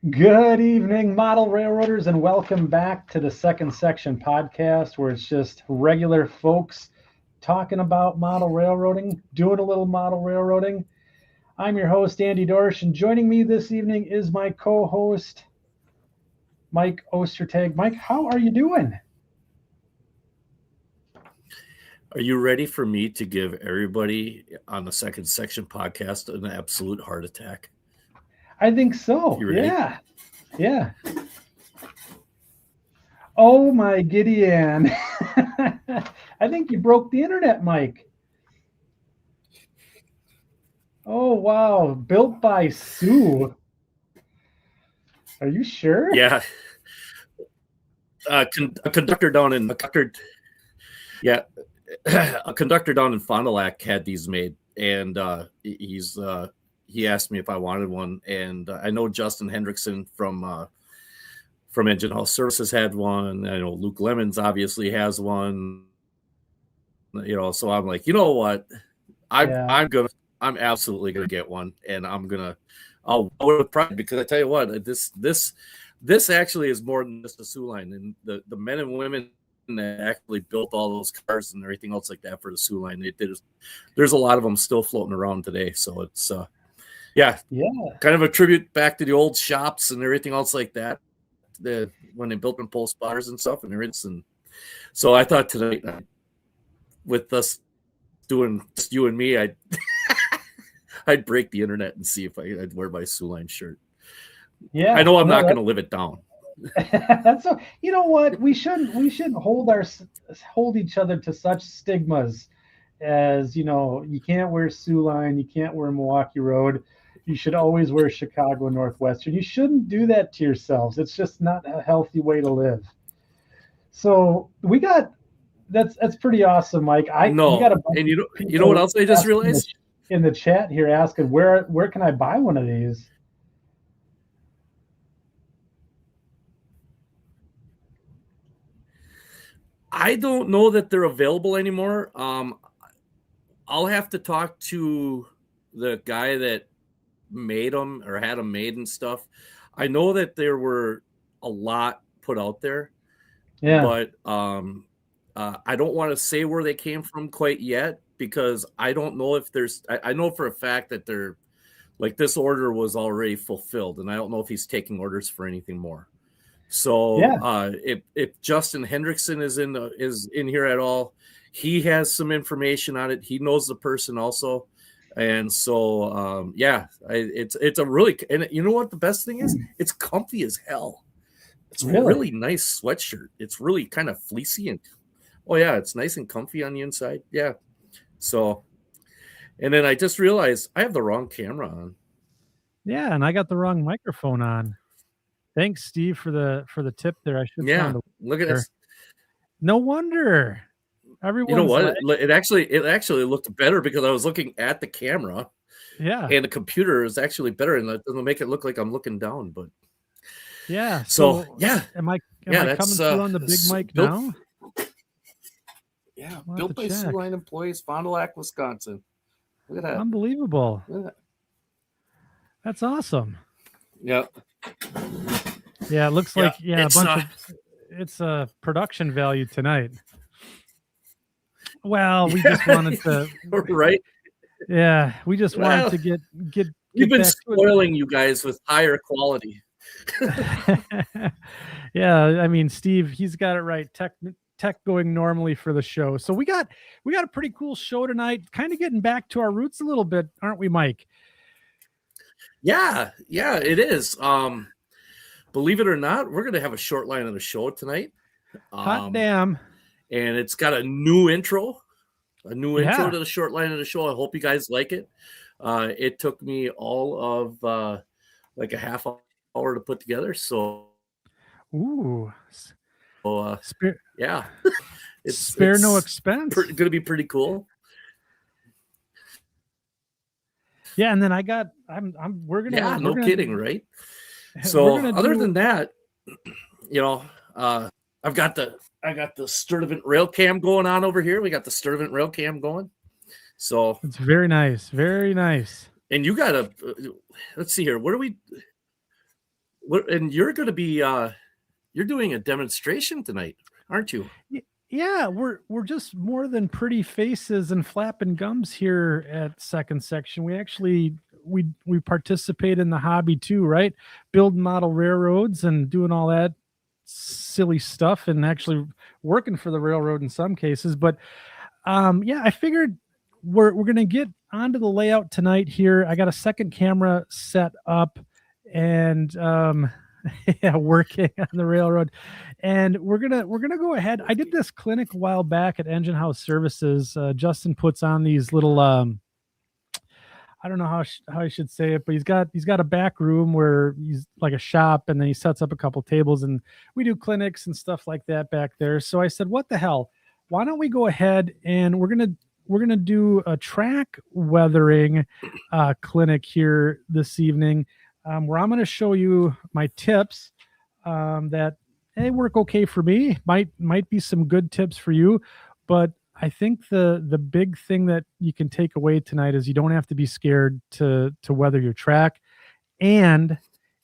Good evening, model railroaders, and welcome back to the Second Section podcast, where it's just regular folks talking about model railroading, doing a little model railroading. I'm your host, Andy Dorsch, and joining me this evening is my co-host, Mike Ostertag. Mike, how are you doing? Are you ready for me to give everybody on the Second Section podcast an absolute heart attack? I think so. You ready? Yeah. Oh my Gideon. I think you broke the internet, Mike. Oh wow, built by Sue. Are you sure? Yeah. A conductor down in Fond du Lac had these made, and he asked me if I wanted one, and I know Justin Hendrickson from Engine House Services had one. I know Luke Lemons obviously has one. So I'm like, you know what, I'm absolutely gonna get one, and I'll go with pride, because I tell you what, this actually is more than just a Soo line, and the men and women that actually built all those cars and everything else like that for the Soo line, there's a lot of them still floating around today. So it's kind of a tribute back to the old shops and everything else like that, when they built them pole spotters and stuff and everything. And so I thought tonight, with us doing just you and me, I'd break the internet and see if I'd wear my Soo line shirt. Yeah, I know I'm not going to live it down. That's so. You know what? We shouldn't hold each other to such stigmas as, you can't wear Soo line, you can't wear Milwaukee Road. You should always wear Chicago Northwestern. You shouldn't do that to yourselves. It's just not a healthy way to live. So that's pretty awesome, Mike. And you know what else I just realized? In the chat here, asking where can I buy one of these? I don't know that they're available anymore. I'll have to talk to the guy that made them or had them made and stuff. I know that there were a lot put out there, but I don't want to say where they came from quite yet, because I don't know if I know for a fact that they're like, this order was already fulfilled, and I don't know if he's taking orders for anything more. So if Justin Hendrickson is in here at all, he has some information on it. He knows the person also. And so, it's a really, and you know what the best thing is? It's comfy as hell. It's a really nice sweatshirt. It's really kind of fleecy, and it's nice and comfy on the inside. Yeah. So, and then I just realized I have the wrong camera on. Yeah, and I got the wrong microphone on. Thanks, Steve, for the tip there. I should. Yeah, look at this. No wonder. Everyone. You know what? It actually looked better because I was looking at the camera. Yeah. And the computer is actually better, and it doesn't make it look like I'm looking down. But yeah. So Am I coming through on the big mic now? Yeah, built by Soo line employees, Fond du Lac, Wisconsin. Look at that. Unbelievable. Look at that. That's awesome. Yeah. Yeah, it looks like it's a production value tonight. Well, we just wanted to right. Yeah, we just wanted to get. You've been spoiling you guys with higher quality. Yeah, I mean, Steve, he's got it right. Tech going normally for the show. So we got a pretty cool show tonight. Kind of getting back to our roots a little bit, aren't we, Mike? Yeah, it is. Believe it or not, we're going to have a short line of the show tonight. Hot damn. And it's got a new intro to the short line of the show. I hope you guys like it. It took me all of like a half hour to put together. So, yeah, it's no expense. Going to be pretty cool. Yeah, and then we're kidding, right? So other than that, I've got the Sturtevant rail cam going on over here. We got the Sturtevant rail cam going. So it's very nice. Very nice. And you got let's see here. And you're going to be you're doing a demonstration tonight, aren't you? Yeah, we're just more than pretty faces and flapping gums here at Second Section. We actually we participate in the hobby too, right? Build model railroads and doing all that silly stuff, and actually working for the railroad in some cases. But yeah, I figured we're gonna get onto the layout tonight here. I got a second camera set up, and yeah, working on the railroad, and we're gonna go ahead. I did this clinic a while back at Engine House Services. Justin puts on these little I don't know how I should say it, but he's got a back room where he's like a shop, and then he sets up a couple tables, and we do clinics and stuff like that back there. So I said, what the hell? Why don't we go ahead and we're gonna do a track weathering clinic here this evening, where I'm gonna show you my tips that they work okay for me. Might be some good tips for you, but I think the big thing that you can take away tonight is you don't have to be scared to weather your track, and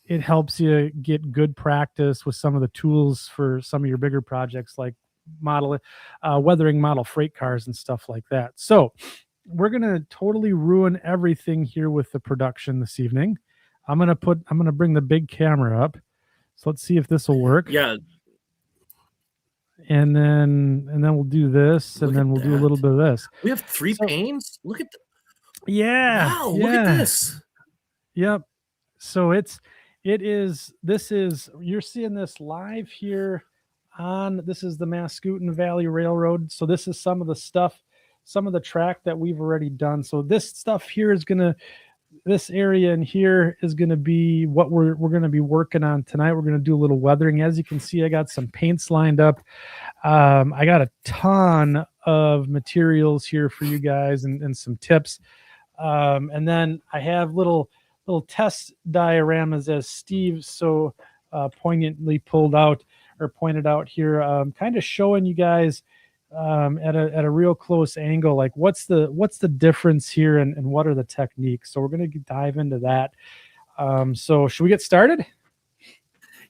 it helps you get good practice with some of the tools for some of your bigger projects like weathering model freight cars and stuff like that. So we're gonna totally ruin everything here with the production this evening. I'm gonna bring the big camera up. So let's see if this will work. Yeah. And then we'll do this, and then we'll do a little bit of this. We have three panes. Look at yeah. Wow, look at this. Yep. So this is you're seeing this live here on this is the Mascoutin Valley Railroad. So this is some of the track that we've already done. So this stuff here is this area in here is going to be what we're going to be working on tonight. We're going to do a little weathering. As you can see, I got some paints lined up. I got a ton of materials here for you guys and some tips. And then I have little test dioramas, as Steve so poignantly pointed out here, kind of showing you guys at a real close angle, like what's the difference here and what are the techniques. So we're going to dive into that. So should we get started?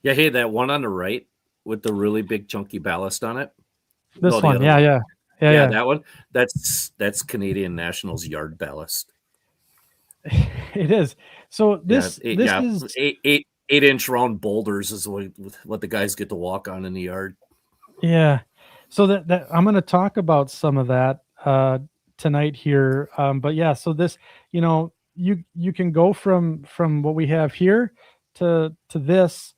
Yeah. Hey, that one on the right with the really big chunky ballast on it. This one. Yeah. That one. That's Canadian National's yard ballast. It is. So this is 8-inch round boulders is what the guys get to walk on in the yard. Yeah. So that I'm going to talk about some of that tonight here. But yeah, so this, you can go from what we have here to this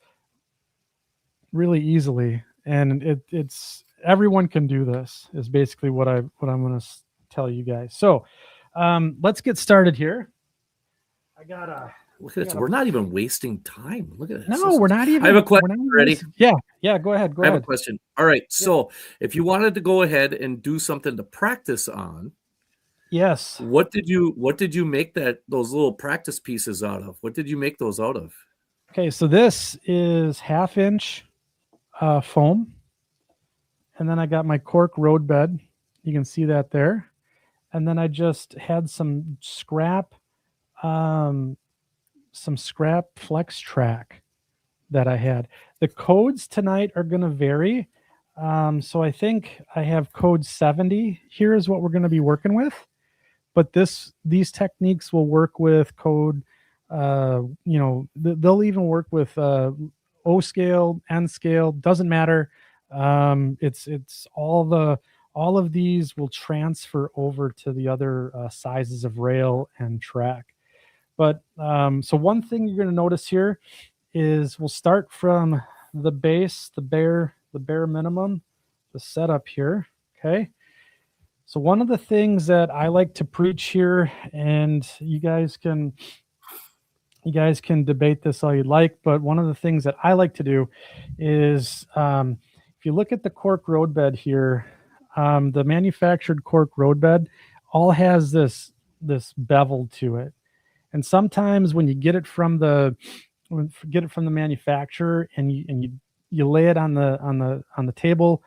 really easily, and it's everyone can do this is basically what I'm going to tell you guys. So let's get started here. Look at this. We're not even wasting time. Look at this. No, we're not even. I have a question. Ready? Yeah. Go ahead. I have a question. All right. So if you wanted to go ahead and do something to practice on, yes. What did you make those little practice pieces out of? What did you make those out of? Okay, so this is 1/2-inch foam, and then I got my cork road bed. You can see that there, and then I just had some scrap flex track that I had. The codes tonight are going to vary. So I think I have code 70 here is what we're going to be working with, but these techniques will work with code, they'll even work with O scale, N scale, doesn't matter. It's all of these will transfer over to the other sizes of rail and track. But so one thing you're going to notice here is we'll start from the base, the bare minimum, the setup here. Okay. So one of the things that I like to preach here, and you guys can debate this all you like, but one of the things that I like to do is if you look at the cork road bed here, the manufactured cork road bed all has this bevel to it. And sometimes when you get it from the manufacturer and you lay it on the table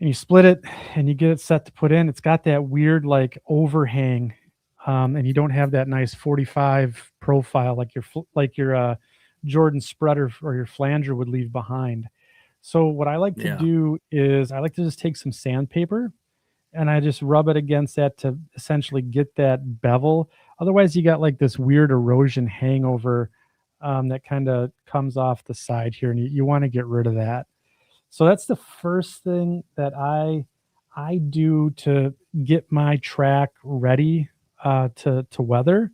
and you split it and you get it set to put in, it's got that weird like overhang, and you don't have that nice 45 profile like your Jordan spreader or your flanger would leave behind. So what I like to do is I like to just take some sandpaper and I just rub it against that to essentially get that bevel. Otherwise, you got like this weird erosion hangover that kind of comes off the side here, and you want to get rid of that. So that's the first thing that I do to get my track ready to weather.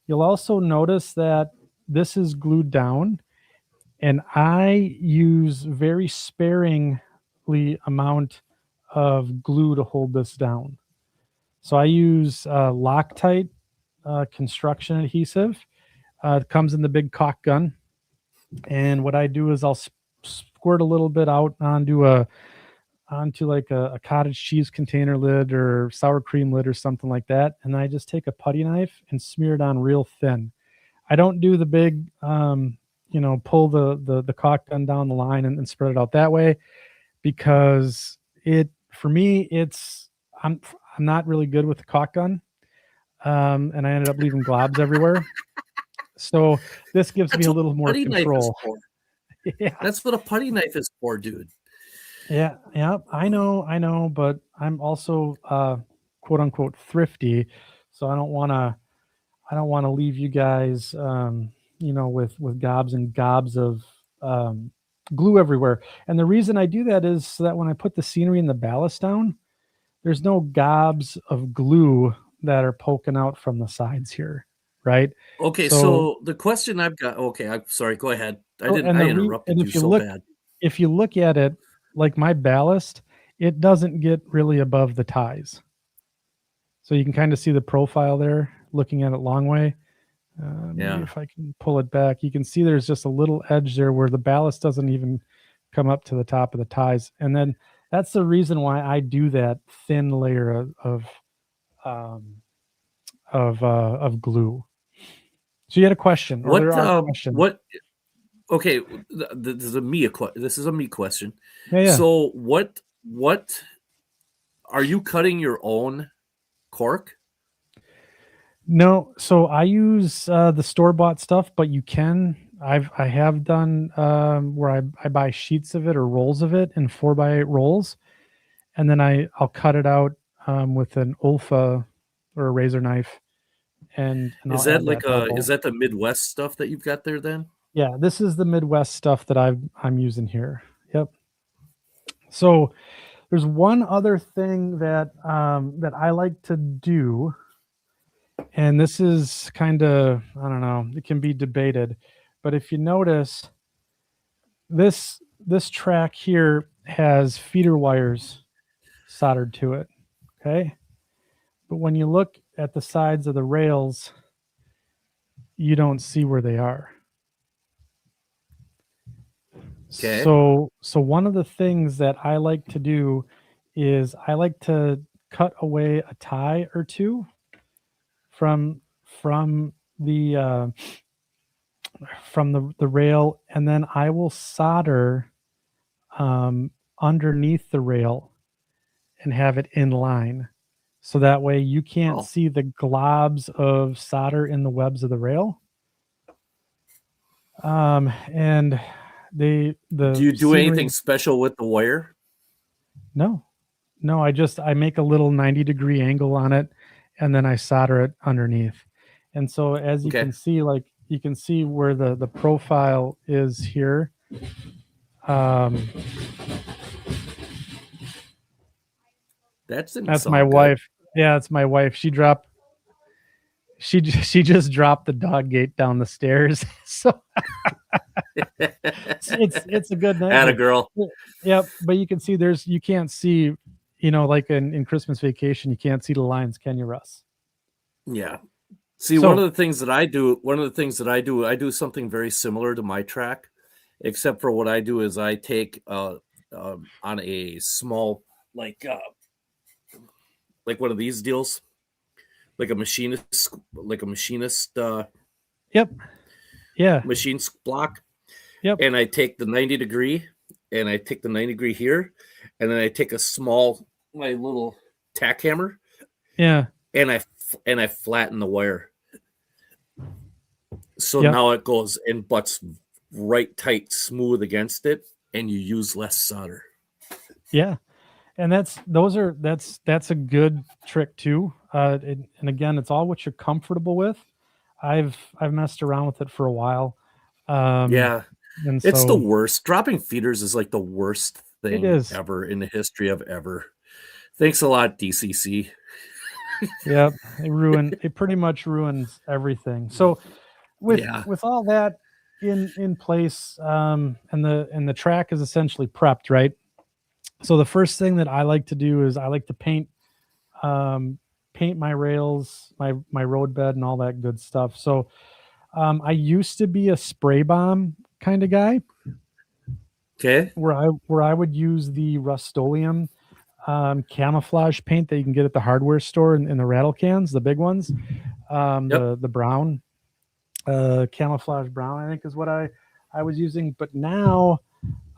You'll also notice that this is glued down, and I use very sparingly amount of glue to hold this down. So I use Loctite construction adhesive. It comes in the big caulk gun, and what I do is I'll squirt a little bit out onto like a cottage cheese container lid or sour cream lid or something like that, and I just take a putty knife and smear it on real thin. I don't do the big, pull the caulk gun down the line and spread it out that way, because for me I'm not really good with the caulk gun, and I ended up leaving globs everywhere. So this gives me a little more control. Yeah. That's what a putty knife is for, dude. Yeah, I know, but I'm also quote unquote thrifty, so I don't want to leave you guys with gobs and gobs of glue everywhere. And the reason I do that is so that when I put the scenery and the ballast down, there's no gobs of glue that are poking out from the sides here, right? Okay, so the question I've got. Okay, I'm sorry. Go ahead. I interrupted you so bad. If you look at it, like my ballast, it doesn't get really above the ties. So you can kind of see the profile there, looking at it long way. Maybe if I can pull it back, you can see there's just a little edge there where the ballast doesn't even come up to the top of the ties. And then that's the reason why I do that thin layer of glue. So you had a question. Okay, this is a me question. Yeah. So what are you cutting your own cork? No, so I use the store-bought stuff, but you can. I have done where I buy sheets of it or rolls of it in 4x8 rolls, and then I'll cut it out with an Olfa or a razor knife. And is that is that the Midwest stuff that you've got there then? Yeah, this is the Midwest stuff that I'm using here. Yep. So there's one other thing that I like to do, and this is kind of, I don't know, it can be debated, but if you notice, this track here has feeder wires soldered to it. Okay. But when you look at the sides of the rails, you don't see where they are. Okay. So one of the things that I like to do is I like to cut away a tie or two from the rail, and then I will solder underneath the rail and have it in line. So that way you can't see the globs of solder in the webs of the rail. And do you do anything special with the wire? No, I make a little 90-degree angle on it, and then I solder it underneath. And so as you can see, like you can see where the profile is here. That's my wife. Yeah, it's my wife. She just dropped the dog gate down the stairs. So it's a good night. Atta girl. Yep, but you can see you can't see, like in Christmas Vacation, you can't see the lines, can you, Russ? Yeah. See, one of the things that I do something very similar to my track, except for what I do is I take on a small like one of these deals, like a machinist yep. Yeah. Machine block. Yep. And I take the 90-degree and I take the 90-degree here, and then I take my little tack hammer. Yeah. And I flatten the wire. So Yep. now it goes and butts right tight, smooth against it, and you use less solder. Yeah. And that's a good trick too. And again, it's all what you're comfortable with. I've messed around with it for a while. Yeah. And It's the so worst. Dropping feeders is like the worst it thing is. ever in the history of ever. Thanks a lot, DCC. Yeah, it pretty much ruins everything. So with Yeah. all that in place, and the track is essentially prepped, right? So the first thing that I like to do is I like to paint my rails, my road bed, and all that good stuff. So I used to be a spray bomb kind of guy, Okay. where I would use the Rust-Oleum camouflage paint that you can get at the hardware store in the rattle cans, the big ones. Yep. The brown, camouflage brown, I think is what I was using. But now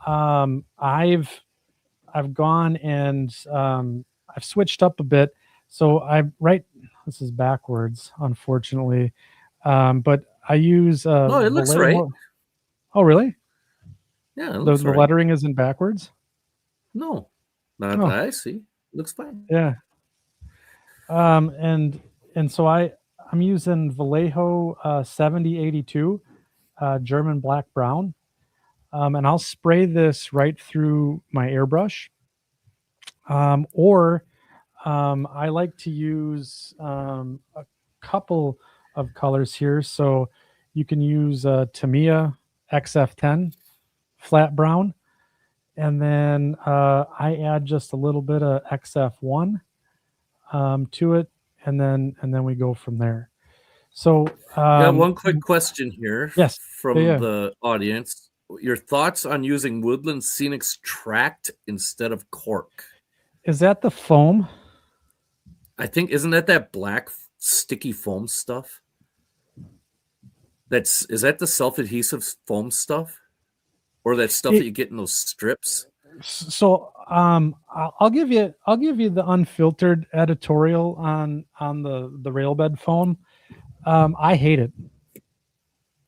I've gone and I've switched up a bit. So this is backwards, unfortunately. But I use No, it looks right. Vallejo. Oh, really? Yeah, it The looks right. lettering isn't backwards? No, not Oh. that I see. Looks fine. Yeah. And so I'm using Vallejo 7082 German black brown. And I'll spray this right through my airbrush. Or I like to use a couple of colors here. So you can use Tamiya XF10 flat brown. And then I add just a little bit of XF1 to it. And then we go from there. So Got one quick question here yes. from Yeah. the audience. Your thoughts on using Woodland Scenics Tract instead of cork? Is that the foam? I think, isn't that black sticky foam stuff? Is that the self-adhesive foam stuff? Or that stuff that you get in those strips? So I'll give you the unfiltered editorial on the railbed foam. I hate it.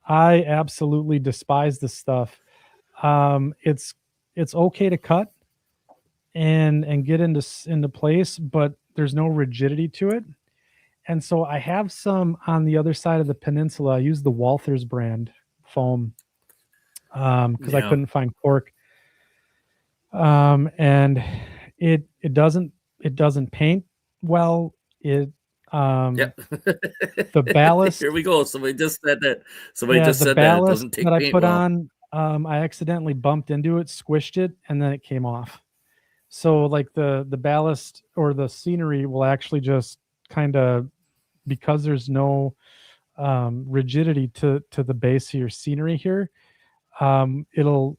I absolutely despise this stuff. It's okay to cut and get into place, but there's no rigidity to it. And so I have some on the other side of the peninsula. I use the Walthers brand foam because I couldn't find cork. And it doesn't paint well. The ballast. Here we go. Somebody just said that. Somebody just said that it doesn't take that I paint put well. on. I accidentally bumped into it, squished it, and then it came off. So like the ballast or the scenery will actually just kind of, because there's no rigidity to the base of your scenery here, it'll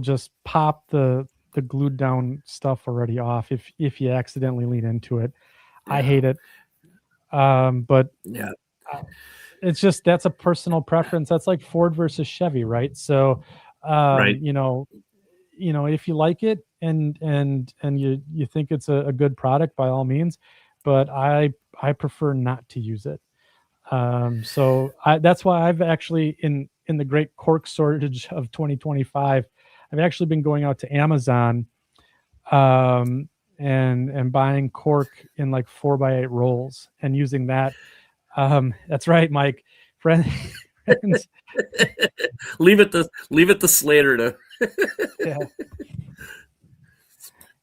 just pop the glued down stuff already off if you accidentally lean into it. Yeah. I hate it. But yeah, it's just, that's a personal preference. That's like Ford versus Chevy, right? So right. you know, if you like it and you think it's a good product, by all means, but I prefer not to use it. So that's why I've actually in the great cork shortage of 2025, I've actually been going out to Amazon and buying cork in like 4x8 rolls and using that. That's right, Mike. Friends. leave it to Slater to Yeah.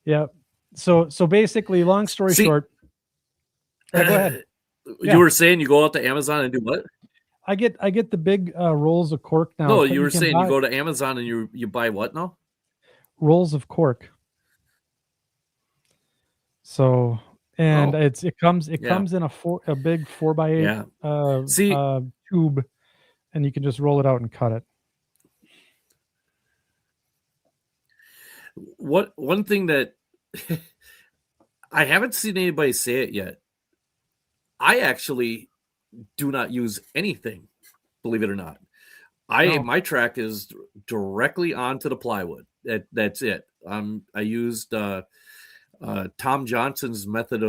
Yeah. So basically, long story short. Go ahead. You were saying you go out to Amazon and do what? I get the big rolls of cork now. No, you were saying you go to Amazon and you buy what now? Rolls of cork. So, and it comes in a big 4x8 tube, and you can just roll it out and cut it. One thing that I haven't seen anybody say it yet. I actually do not use anything, believe it or not. My track is directly onto the plywood. That's it. I used Tom Johnson's method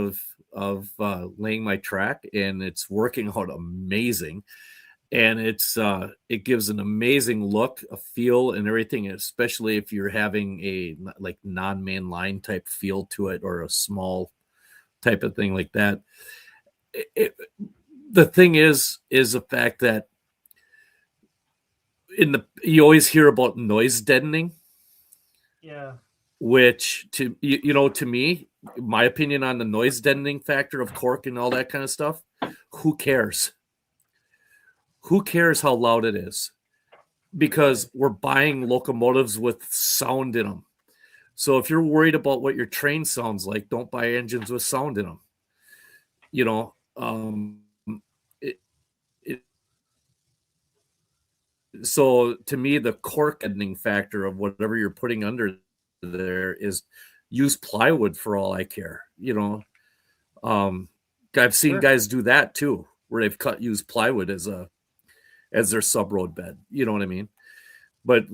of laying my track, and it's working out amazing. and it gives an amazing look, a feel, and everything, especially if you're having a like non-main line type feel to it or a small type of thing like that. The thing is the fact that you always hear about noise deadening. Yeah. Which to me, my opinion on the noise deadening factor of cork and all that kind of stuff, who cares? Who cares how loud it is? Because we're buying locomotives with sound in them. So if you're worried about what your train sounds like, don't buy engines with sound in them. So to me, the cork deadening factor of whatever you're putting under there is use plywood for all I care. I've seen guys do that too, where they've use plywood as their sub road bed. You know what I mean? But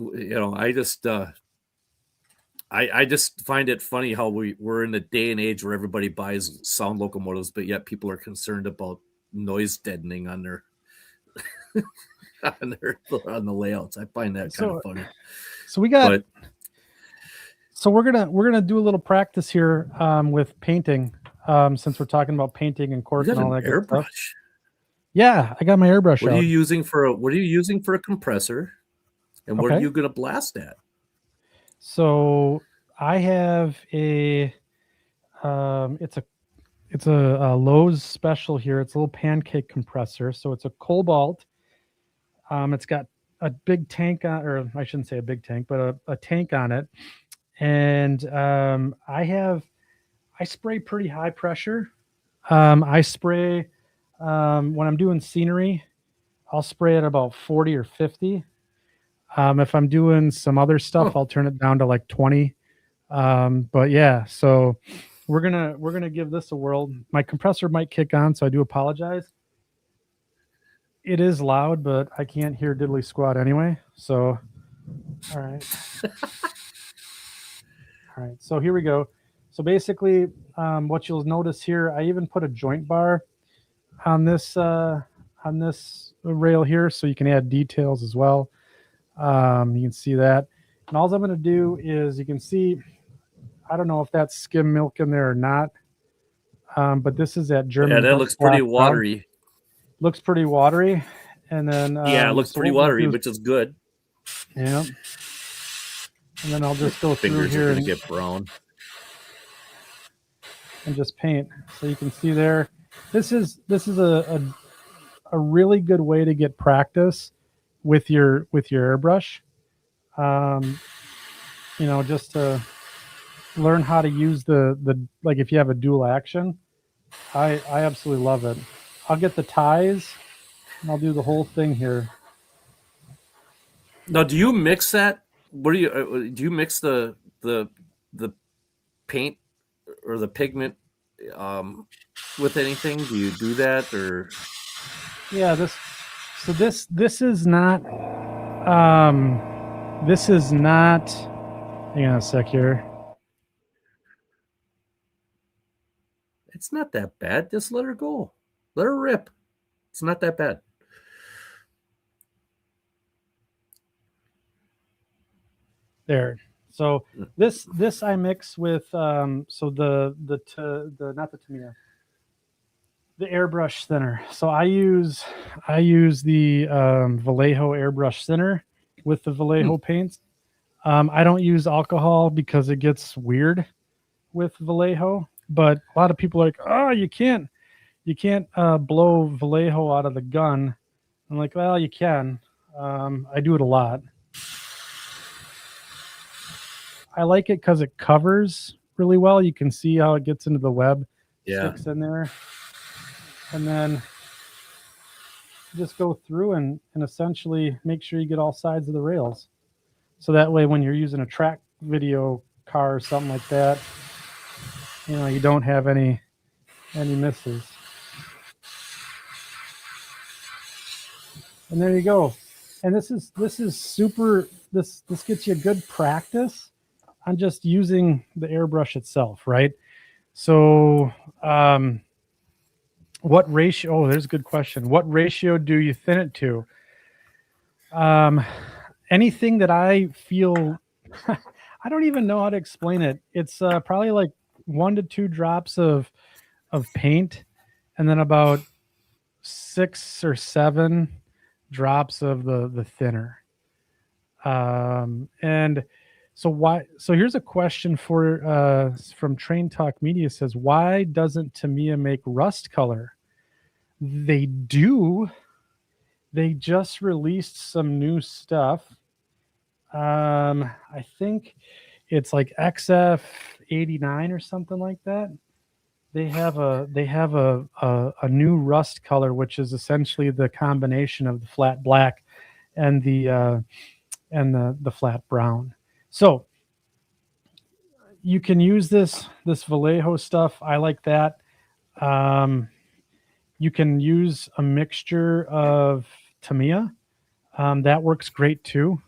I just find it funny how we're in a day and age where everybody buys sound locomotives, but yet people are concerned about noise deadening on their on the layouts. I find that kind of funny. So we're gonna do a little practice here with painting, since we're talking about painting and cork and all that good stuff. Yeah, I got my airbrush. What are you using for a compressor, and what are you gonna blast at? So I have a it's a Lowe's special here. It's a little pancake compressor. So it's a Cobalt. It's got a big tank on, or I shouldn't say a big tank, but a tank on it. And I spray pretty high pressure. I spray when I'm doing scenery, I'll spray at about 40 or 50. If I'm doing some other stuff, I'll turn it down to like 20. But yeah, so we're gonna give this a whirl. My compressor might kick on, so I do apologize. It is loud, but I can't hear diddly squat anyway. So, all right. All right, so here we go. So basically, what you'll notice here, I even put a joint bar on this rail here, so you can add details as well. You can see that. And all I'm going to do is, you can see, I don't know if that's skim milk in there or not, but this is that German. Yeah, that looks pretty watery. Looks pretty watery. And then it looks pretty watery, which is good. Yeah. And then I'll just go through here and get brown and just paint. So you can see there, this is a really good way to get practice with your airbrush. Just to learn how to use the like, if you have a dual action, I absolutely love it. I'll get the ties and I'll do the whole thing here. Now, do you mix that? What do you mix the paint or the pigment with anything? Do you do that, or? Yeah, this is not hang on a sec here. It's not that bad. Just let her go. Let her rip. It's not that bad. There. So this I mix with so the not the Tamiya, the airbrush thinner. So I use the Vallejo airbrush thinner with the Vallejo paints. I don't use alcohol because it gets weird with Vallejo, but a lot of people are like, oh, you can't blow Vallejo out of the gun. I'm like, well, you can. I do it a lot. I like it because it covers really well. You can see how it gets into the web, sticks in there. And then just go through and essentially make sure you get all sides of the rails. So that way, when you're using a track video car or something like that, you don't have any misses. And there you go. And this is super, this gets you good practice on just using the airbrush itself, right? So What ratio? Oh, there's a good question. What ratio do you thin it to? Anything that I feel, I don't even know how to explain it. It's probably like 1 to 2 drops of paint, and then about 6 or 7 drops of the thinner. And so why? So here's a question for from Train Talk Media. Says, why doesn't Tamiya make rust color? They do. They just released some new stuff. I think it's like XF89 or something like that. They have a new rust color, which is essentially the combination of the flat black and the flat brown. So you can use this Vallejo stuff. I like that. You can use a mixture of Tamiya. That works great too.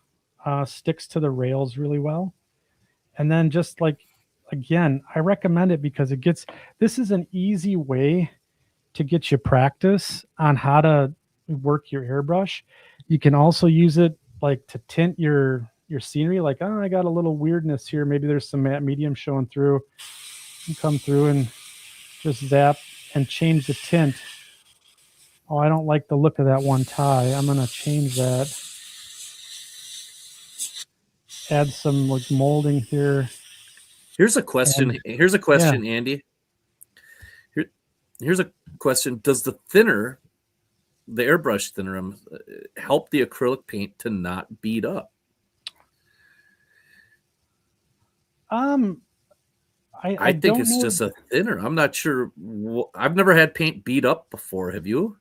Sticks to the rails really well. And then just like, again, I recommend it because this is an easy way to get you practice on how to work your airbrush. You can also use it like to tint your scenery. Like, oh, I got a little weirdness here. Maybe there's some matte medium showing through. You come through and just zap and change the tint. Oh, I don't like the look of that one tie. I'm going to change that. Add some like molding here. Here's a question. Andy. Here's a question. Does the thinner, the airbrush thinner, help the acrylic paint to not bead up? I think it's just a thinner. I'm not sure. I've never had paint beat up before. Have you?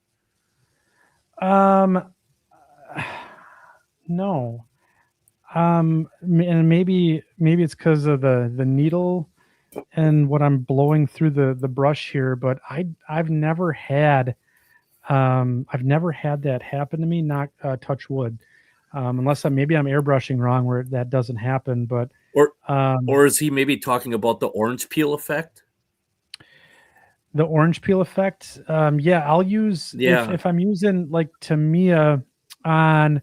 No. And maybe it's because of the needle and what I'm blowing through the brush here, but I've never had that happen to me. Not touch wood, unless maybe I'm airbrushing wrong where that doesn't happen. But or is he maybe talking about the orange peel effect? The orange peel effect. Yeah, I'll use if I'm using like Tamiya on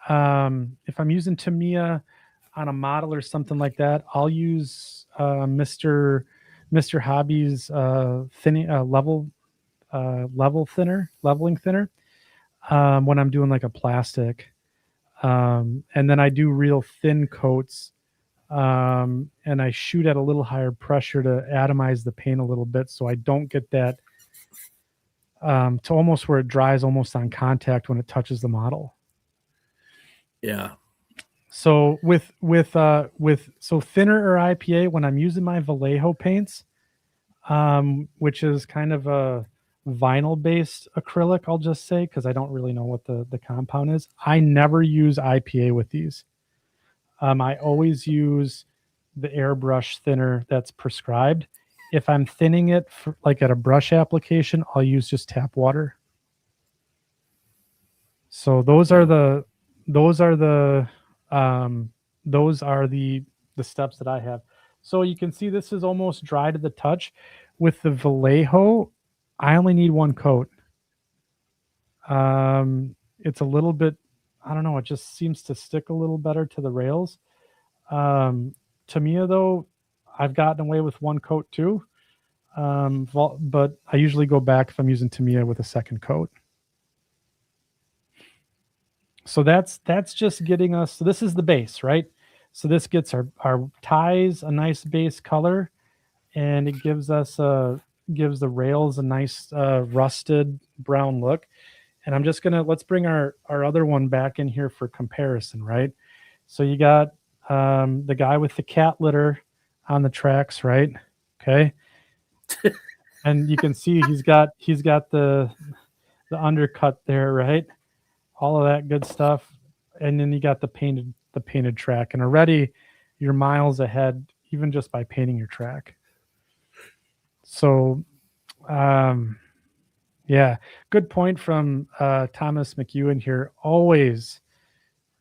if I'm using Tamiya on a model or something like that, I'll use Mr. Hobby's thinning leveling thinner when I'm doing like a plastic, and then I do real thin coats, and I shoot at a little higher pressure to atomize the paint a little bit, so I don't get that to almost where it dries almost on contact when it touches the model. Yeah. So with thinner or IPA, when I'm using my Vallejo paints, which is kind of a vinyl based acrylic, I'll just say, because I don't really know what the compound is. I never use IPA with these. I always use the airbrush thinner that's prescribed. If I'm thinning it like at a brush application, I'll use just tap water. So those are the steps that I have. So you can see this is almost dry to the touch. With the Vallejo, I only need one coat. It's a little bit, I don't know, it just seems to stick a little better to the rails. Tamiya though, I've gotten away with one coat too. But I usually go back if I'm using Tamiya with a second coat. So that's just getting us, so this is the base, right? So this gets our ties a nice base color, and it gives the rails a nice rusted brown look. And I'm just let's bring our other one back in here for comparison, right? So you got the guy with the cat litter on the tracks, right? Okay. And you can see he's got the undercut there, right? All of that good stuff. And then you got the painted track, and already you're miles ahead even just by painting your track. So yeah, good point from Thomas McEwen here. Always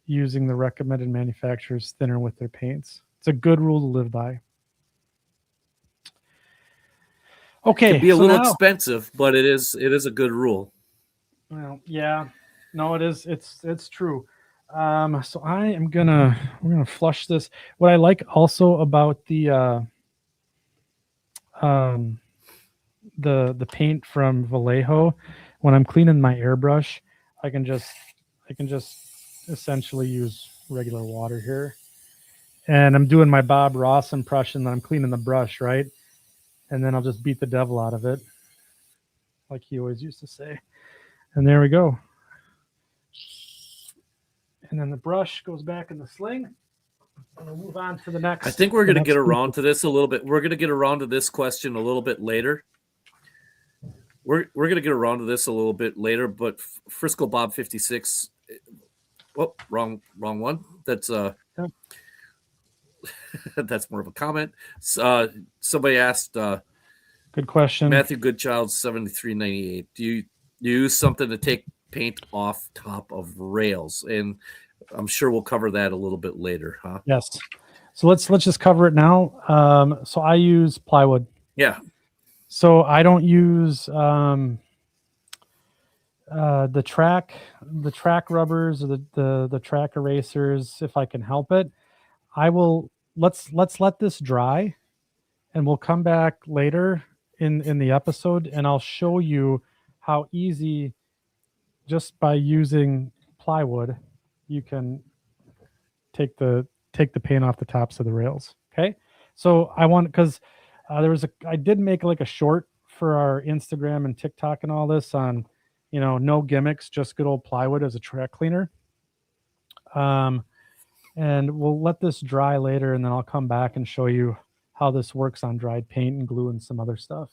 using the recommended manufacturer's thinner with their paints. It's a good rule to live by. Okay, It can be a so little now, expensive, but it is a good rule. well, yeah, no, it is. It's true. So we're gonna flush this. What I like also about um, the paint from Vallejo, when I'm cleaning my airbrush, I can just essentially use regular water here, and I'm doing my Bob Ross impression that I'm cleaning the brush, right? And then I'll just beat the devil out of it, like he always used to say. And there we go. And then the brush goes back in the sling. And we'll move on to the next. I think we're the going to next get around group. to this a little bit. We're going to get around to this question a little bit later. We're going to get around to this a little bit later, but Frisco Bob 56. Oh, wrong one. That's that's more of a comment. Somebody asked. Good question. Matthew Goodchild 7398. Do you use something to take paint off top of rails? And I'm sure we'll cover that a little bit later, huh? Yes. So let's just cover it now. So I use plywood. Yeah. So I don't use the track rubbers or the track erasers if I can help it. I will let's let this dry, and we'll come back later in the episode, and I'll show you how easy, just by using plywood, you can take the paint off the tops of the rails. Okay, so because I did make like a short for our Instagram and TikTok and all this on, no gimmicks, just good old plywood as a track cleaner. And we'll let this dry later, and then I'll come back and show you how this works on dried paint and glue and some other stuff.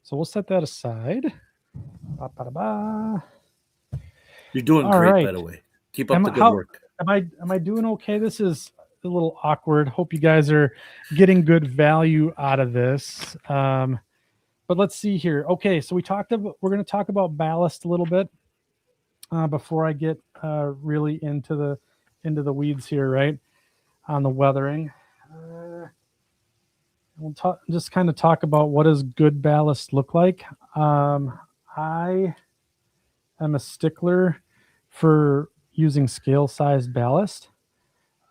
So we'll set that aside. Ba-ba-da-ba. You're doing All great, right. by the way. Keep up the good work. Am I doing okay? This is a little awkward. Hope you guys are getting good value out of this. But let's see here. Okay, so we're going to talk about ballast a little bit before I get really into the weeds here, right? On the weathering. We'll just kind of talk about what does good ballast look like. I am a stickler for using scale-sized ballast.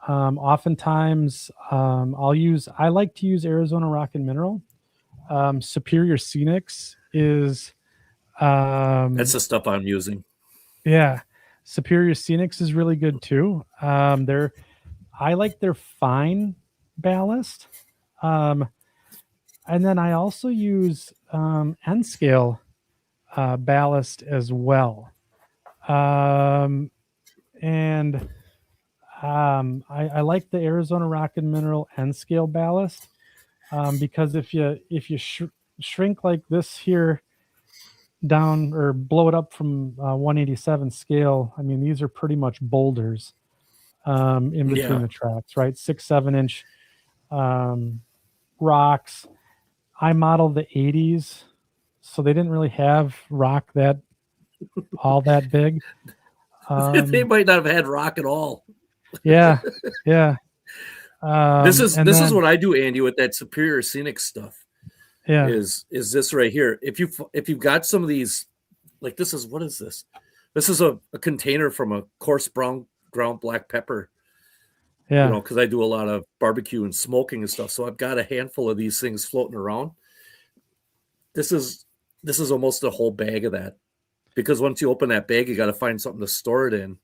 Oftentimes, I like to use Arizona Rock and Mineral. Superior Scenics is that's the stuff I'm using. Yeah, Superior Scenics is really good too. I like their fine ballast. And then I also use N scale ballast as well. And I like the Arizona Rock and Mineral N scale ballast because if you shrink like this here down or blow it up from 187 scale, I mean, these are pretty much boulders in between the tracks, right? 6-7 inch rocks. I modeled the 80s, so they didn't really have rock all that big. They might not have had rock at all. Yeah. This is what I do, Andy, with that Superior Scenic stuff. Yeah. Is this right here? If you've got some of these, like what is this? This is a container from a coarse brown ground black pepper. Yeah. Because I do a lot of barbecue and smoking and stuff. So I've got a handful of these things floating around. This is almost a whole bag of that. Because once you open that bag, you got to find something to store it in.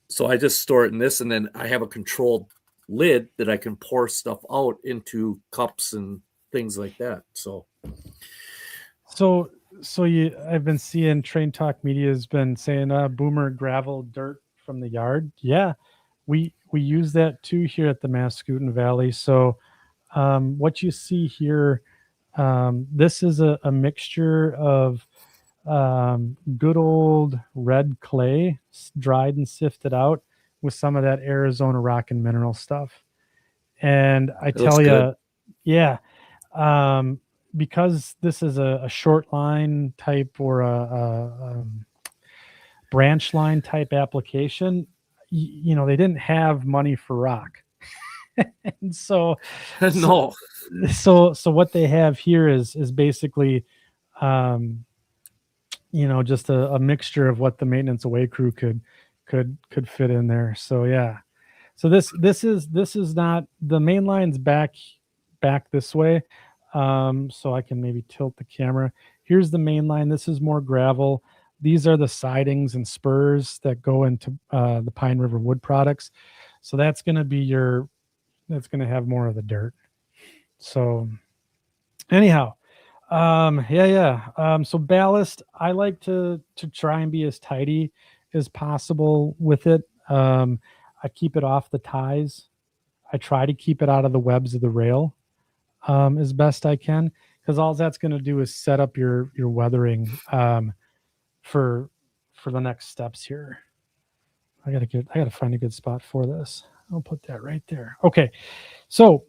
So I just store it in this, and then I have a controlled lid that I can pour stuff out into cups and things like that. So I've been seeing Train Talk Media has been saying boomer gravel dirt from the yard. Yeah, we use that too here at the Mascoutin Valley. So what you see here, this is a mixture of good old red clay, dried and sifted out, with some of that Arizona Rock and Mineral stuff. And I tell you, yeah, because this is a short line type or a branch line type application, they didn't have money for rock. And so No. so what they have here is basically just a mixture of what the maintenance away crew could fit in there. So yeah. So this is not the main line's back this way. So I can maybe tilt the camera. Here's the main line. This is more gravel. These are the sidings and spurs that go into the Pine River Wood Products. So that's going to have more of the dirt. So anyhow, so Ballast, I like to try and be as tidy as possible with it. I keep it off the ties. I try to keep it out of the webs of the rail as best I can, because all that's going to do is set up your weathering for the next steps here. I gotta find a good spot for this. I'll put that right there. Okay, so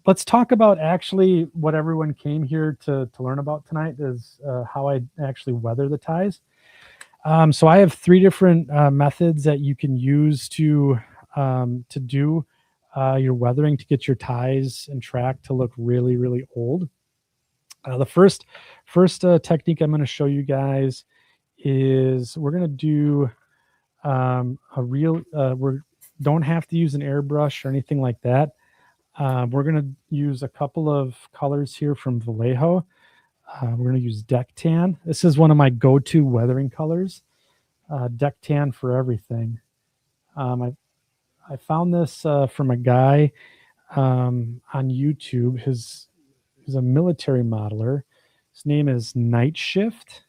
let's talk about actually what everyone came here to learn about tonight is how I actually weather the ties. So I have 3 different methods that you can use to do your weathering to get your ties and track to look really, really old. The first technique I'm going to show you guys is we're going to do we don't have to use an airbrush or anything like that. We're going to use a couple of colors here from Vallejo. We're going to use Deck Tan. This is one of my go-to weathering colors. Deck Tan for everything. I found this from a guy on YouTube. He's a military modeler. His name is Night Shift.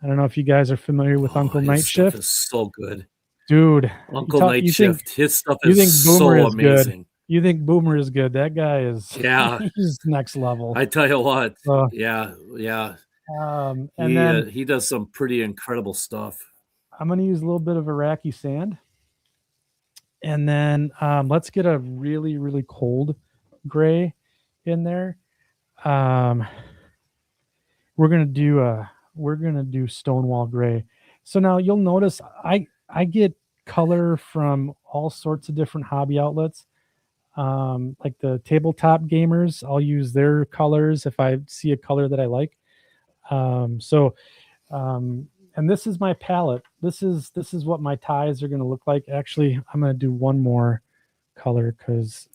I don't know if you guys are familiar with Uncle Night Shift. Is so good, dude. Uncle Night Shift. His stuff is so amazing. You think Boomer is good? That guy is. Yeah, he's next level. I tell you what. So, yeah. And then he does some pretty incredible stuff. I'm going to use a little bit of Iraqi sand, and then let's get a really, really cold gray in there. We're gonna do Stonewall gray. So now you'll notice I get color from all sorts of different hobby outlets. Like the tabletop gamers, I'll use their colors if I see a color that I like. And this is my palette. This is what my ties are going to look like. Actually, I'm going to do one more color because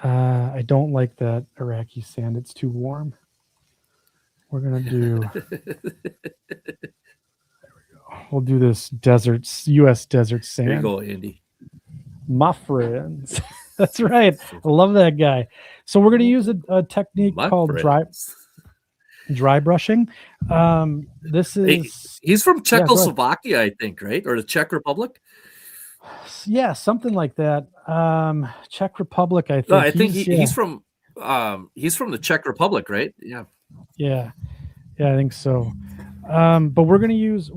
I don't like that Iraqi sand. It's too warm. We're going to do, there we go. We'll do this U.S. desert sand. There you go, Andy. My friends. That's right. I love that guy. So we're going to use a technique called dry brushing. This is he's from Czechoslovakia, I think, right? Or the Czech Republic? Yeah, something like that. Czech Republic, I think. No, I think he's from the Czech Republic, right? Yeah, I think so. But we're gonna use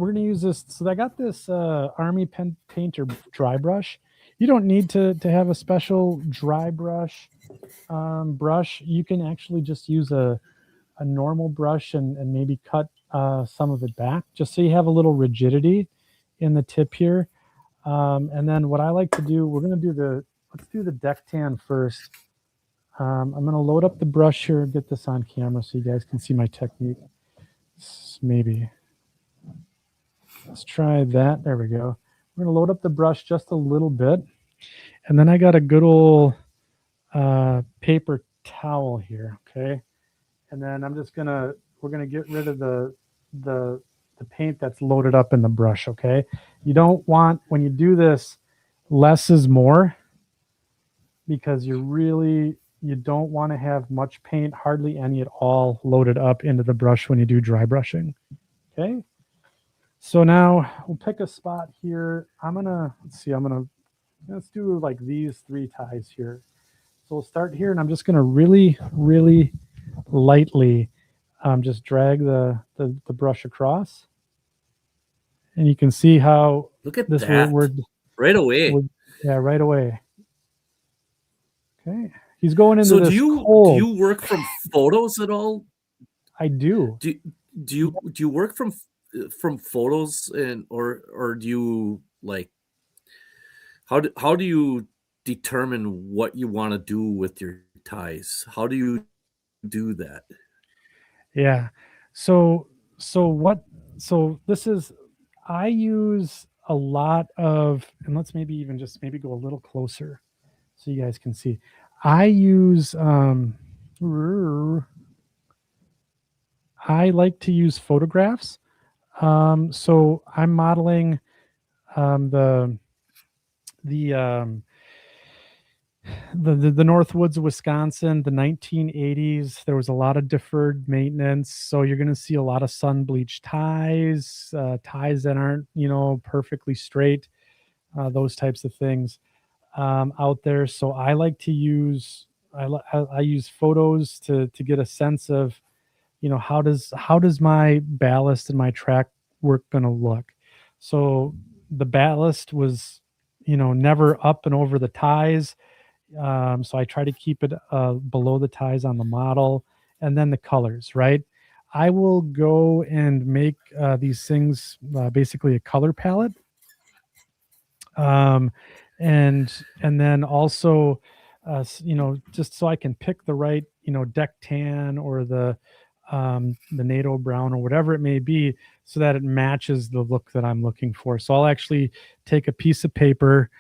this. So I got this Army Painter dry brush. You don't need to have a special dry brush. You can actually just use a normal brush and maybe cut some of it back, just so you have a little rigidity in the tip here. And then what I like to do, let's do the Deck Tan first. I'm going to load up the brush here and get this on camera so you guys can see my technique. Maybe. Let's try that. There we go. We're going to load up the brush just a little bit. And then I got a good old paper towel here, okay? And then we're going to get rid of the paint that's loaded up in the brush, okay? You don't want, when you do this, less is more, because you don't want to have much paint, hardly any at all, loaded up into the brush when you do dry brushing, okay? So now we'll pick a spot here. Let's do like these 3 ties here. So we'll start here, and I'm just going to really, really lightly just drag the brush across, and you can see how look at this that right away. Right away. Okay, he's going into this. Do you work from photos at all? I do. Do you work from photos, and or do you How do you determine what you want to do with your ties? How do you do that? Yeah. So this is, I use a lot of, and let's maybe even just maybe go a little closer so you guys can see. I use I like to use photographs. So I'm modeling the the um, the Northwoods of Wisconsin, the 1980s. There was a lot of deferred maintenance, so you're going to see a lot of sun bleached ties, ties that aren't perfectly straight, those types of things out there. So I like to use I use photos to get a sense of how does my ballast and my track work going to look. So the ballast was never up and over the ties, so I try to keep it below the ties on the model. And then the colors, right? I will go and make these things basically a color palette, and then also just so I can pick the right deck tan or the NATO brown or whatever it may be, so that it matches the look that I'm looking for. So I'll actually take a piece of paper,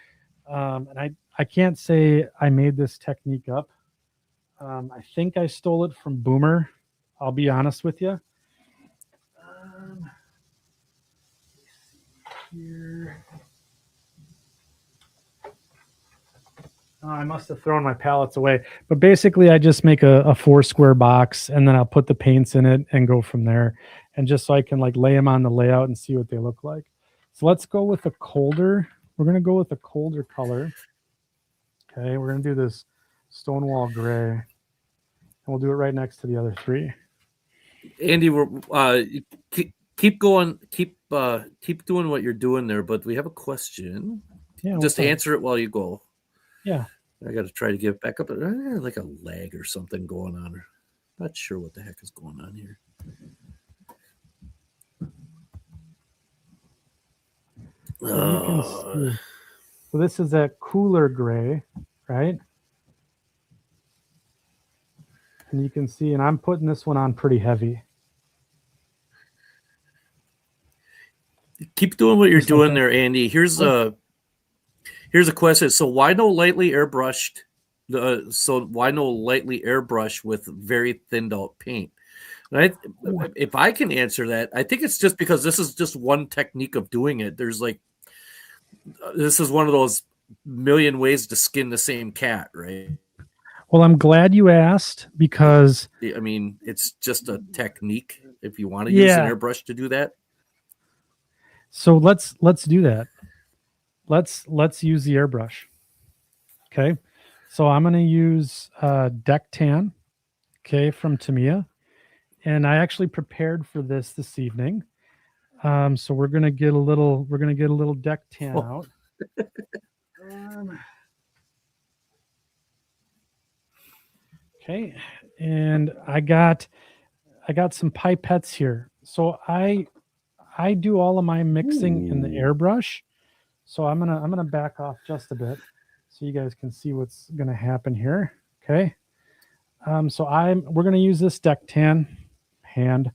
and I can't say I made this technique up. I think I stole it from Boomer. I'll be honest with you. Here. Oh, I must have thrown my palettes away. But basically, I just make a 4 square box, and then I'll put the paints in it and go from there. And just so I can like lay them on the layout and see what they look like. So let's go with a colder. We're going to go with a colder color. Okay, we're going to do this Stonewall Gray. And we'll do it right next to the other three. Andy, we're keep going, keep doing what you're doing there. But we have a question. Yeah, just answer it while you go. Yeah. I got to try to get back up. Like a lag or something going on. Not sure what the heck is going on here. So you can see. So this is a cooler gray, right? And you can see, and I'm putting this one on pretty heavy. Keep doing what you're doing there, Andy. Here's a question. So why no lightly airbrushed? Why no lightly airbrush with very thinned out paint? Right? If I can answer that, I think it's just because this is just one technique of doing it. There's this is one of those million ways to skin the same cat, right? Well, I'm glad you asked, because I mean, it's just a technique if you want to use an airbrush to do that. So let's do that. Let's use the airbrush. Okay. So I'm going to use Deck Tan, okay, from Tamiya. And I actually prepared for this evening. So we're going to get a little Deck Tan out. Okay. And I got some pipettes here. So I do all of my mixing in the airbrush. So I'm gonna back off just a bit so you guys can see what's gonna happen here. Okay. So we're gonna use this Deck Tan hand,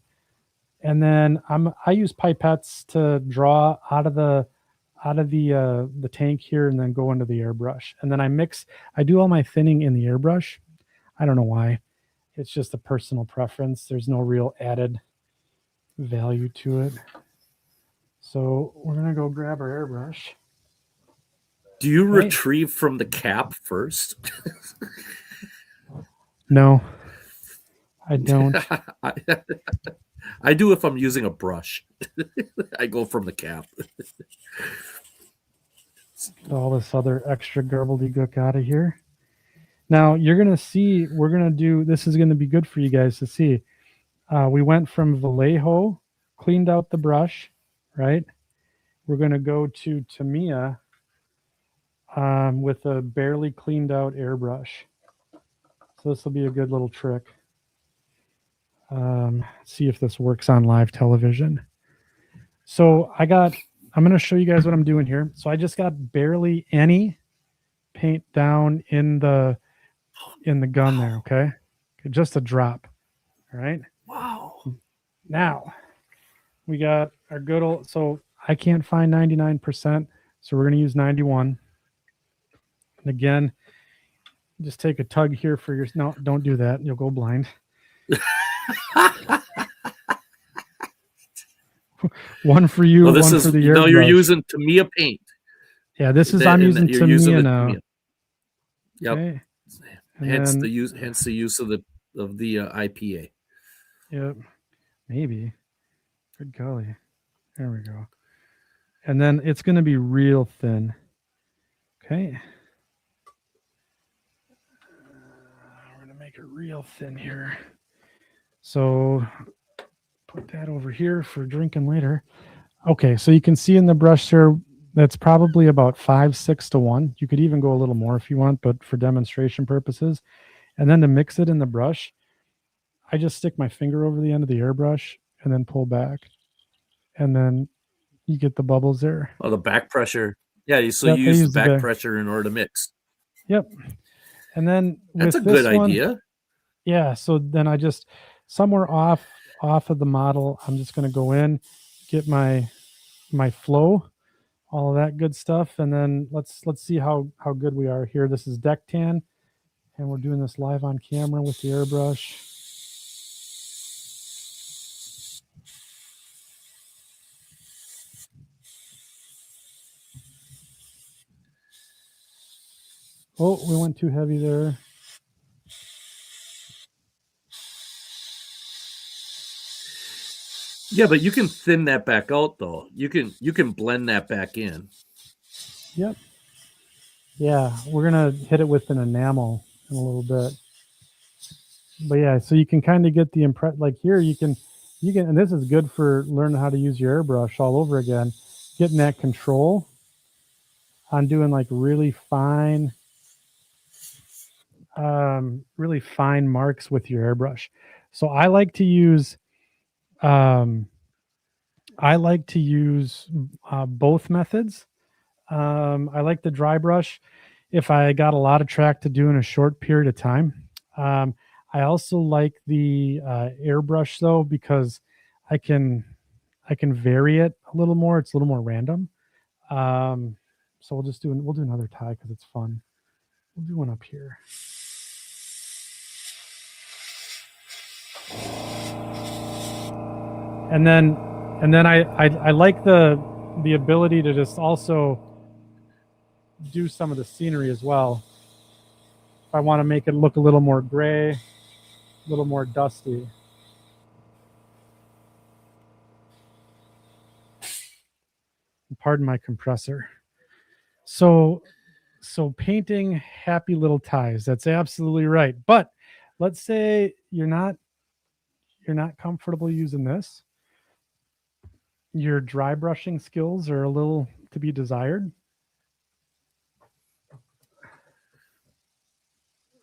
and then I use pipettes to draw out of the tank here and then go into the airbrush. And then I do all my thinning in the airbrush. I don't know why. It's just a personal preference. There's no real added value to it. So we're going to go grab our airbrush. Do you retrieve from the cap first? No, I don't. I do if I'm using a brush. I go from the cap. All this other extra gobbledygook out of here. Now you're going to see, this is going to be good for you guys to see. We went from Vallejo, cleaned out the brush, right? We're going to go to Tamiya with a barely cleaned out airbrush. So this will be a good little trick. See if this works on live television. So I got I'm going to show you guys what I'm doing here. So I just got barely any paint down in the gun there. Okay, just a drop. All right. Wow. Now we got our good old. So I can't find 99%, so we're going to use 91. And again, just take a tug here for your. No, don't do that. You'll go blind. One for you, Well, this one is for the now you're airbrush. using Tamiya paint. Yeah, this is I'm using you're using the Tamiya now. Yep. Okay. Hence then, the use of the IPA. Yep. Maybe. Good golly. There we go. And then it's going to be real thin. Okay. We're going to make it real thin here. So put that over here for drinking later. Okay, so you can see in the brush there, that's probably about 5-6 to 1. You could even go a little more if you want, but for demonstration purposes. And then to mix it in the brush, I just stick my finger over the end of the airbrush and then pull back. And then you get the bubbles there. Oh, the back pressure. Yeah, you Yep, use the back pressure in order to mix. Yep. And then that's with a good this one, idea. Yeah, so then I just somewhere off of the model, I'm just going to go in, get my flow, all of that good stuff, and then let's see how good we are here. This is deck tan, and we're doing this live on camera with the airbrush. Oh, we went too heavy there. Yeah, but you can thin that back out though. You can blend that back in. Yep. Yeah, we're gonna hit it with an enamel in a little bit. But yeah, so you can kind of get the like here you can, and this is good for learning how to use your airbrush all over again, getting that control on doing like really fine marks with your airbrush. So I like to use both methods. I like the dry brush if I got a lot of track to do in a short period of time. I also like the airbrush though, because I can vary it a little more. It's a little more random. So we'll do another tie because it's fun. We'll do one up here. And then I like the ability to just also do some of the scenery as well. If I want to make it look a little more gray, a little more dusty. Pardon my compressor. So painting happy little ties. That's absolutely right. But let's say you're not comfortable using this. Your dry brushing skills are a little to be desired.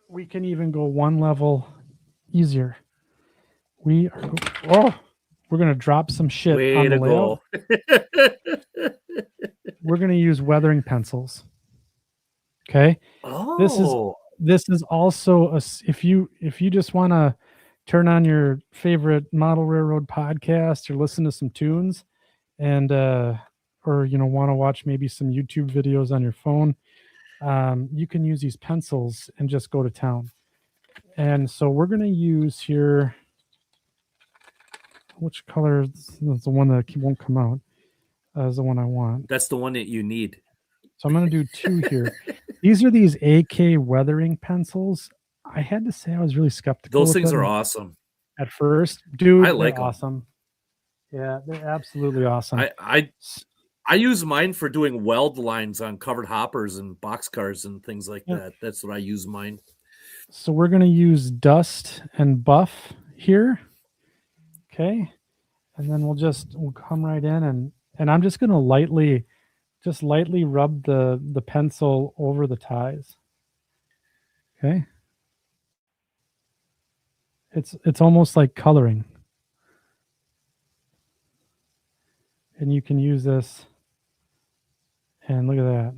We can even go one level easier. We're going to drop some shit Way on the to layout. Go. We're going to use weathering pencils. Okay. Oh, this is also if you just want to turn on your favorite Model Railroad podcast or listen to some tunes and or want to watch maybe some YouTube videos on your phone, you can use these pencils and just go to town. And so we're going to use here, which color is the one that won't come out? Is the one I want. That's the one that you need. So I'm going to do two here. These are these AK weathering pencils. I had to say I was really skeptical. Those things are awesome. At first, dude, I like they're awesome. Yeah, they're absolutely awesome. I use mine for doing weld lines on covered hoppers and boxcars and things like that. That's what I use mine. So we're going to use dust and buff here. Okay. And then we'll come right in and I'm just going to lightly rub the pencil over the ties. Okay. It's almost like coloring. And you can use this And look at that.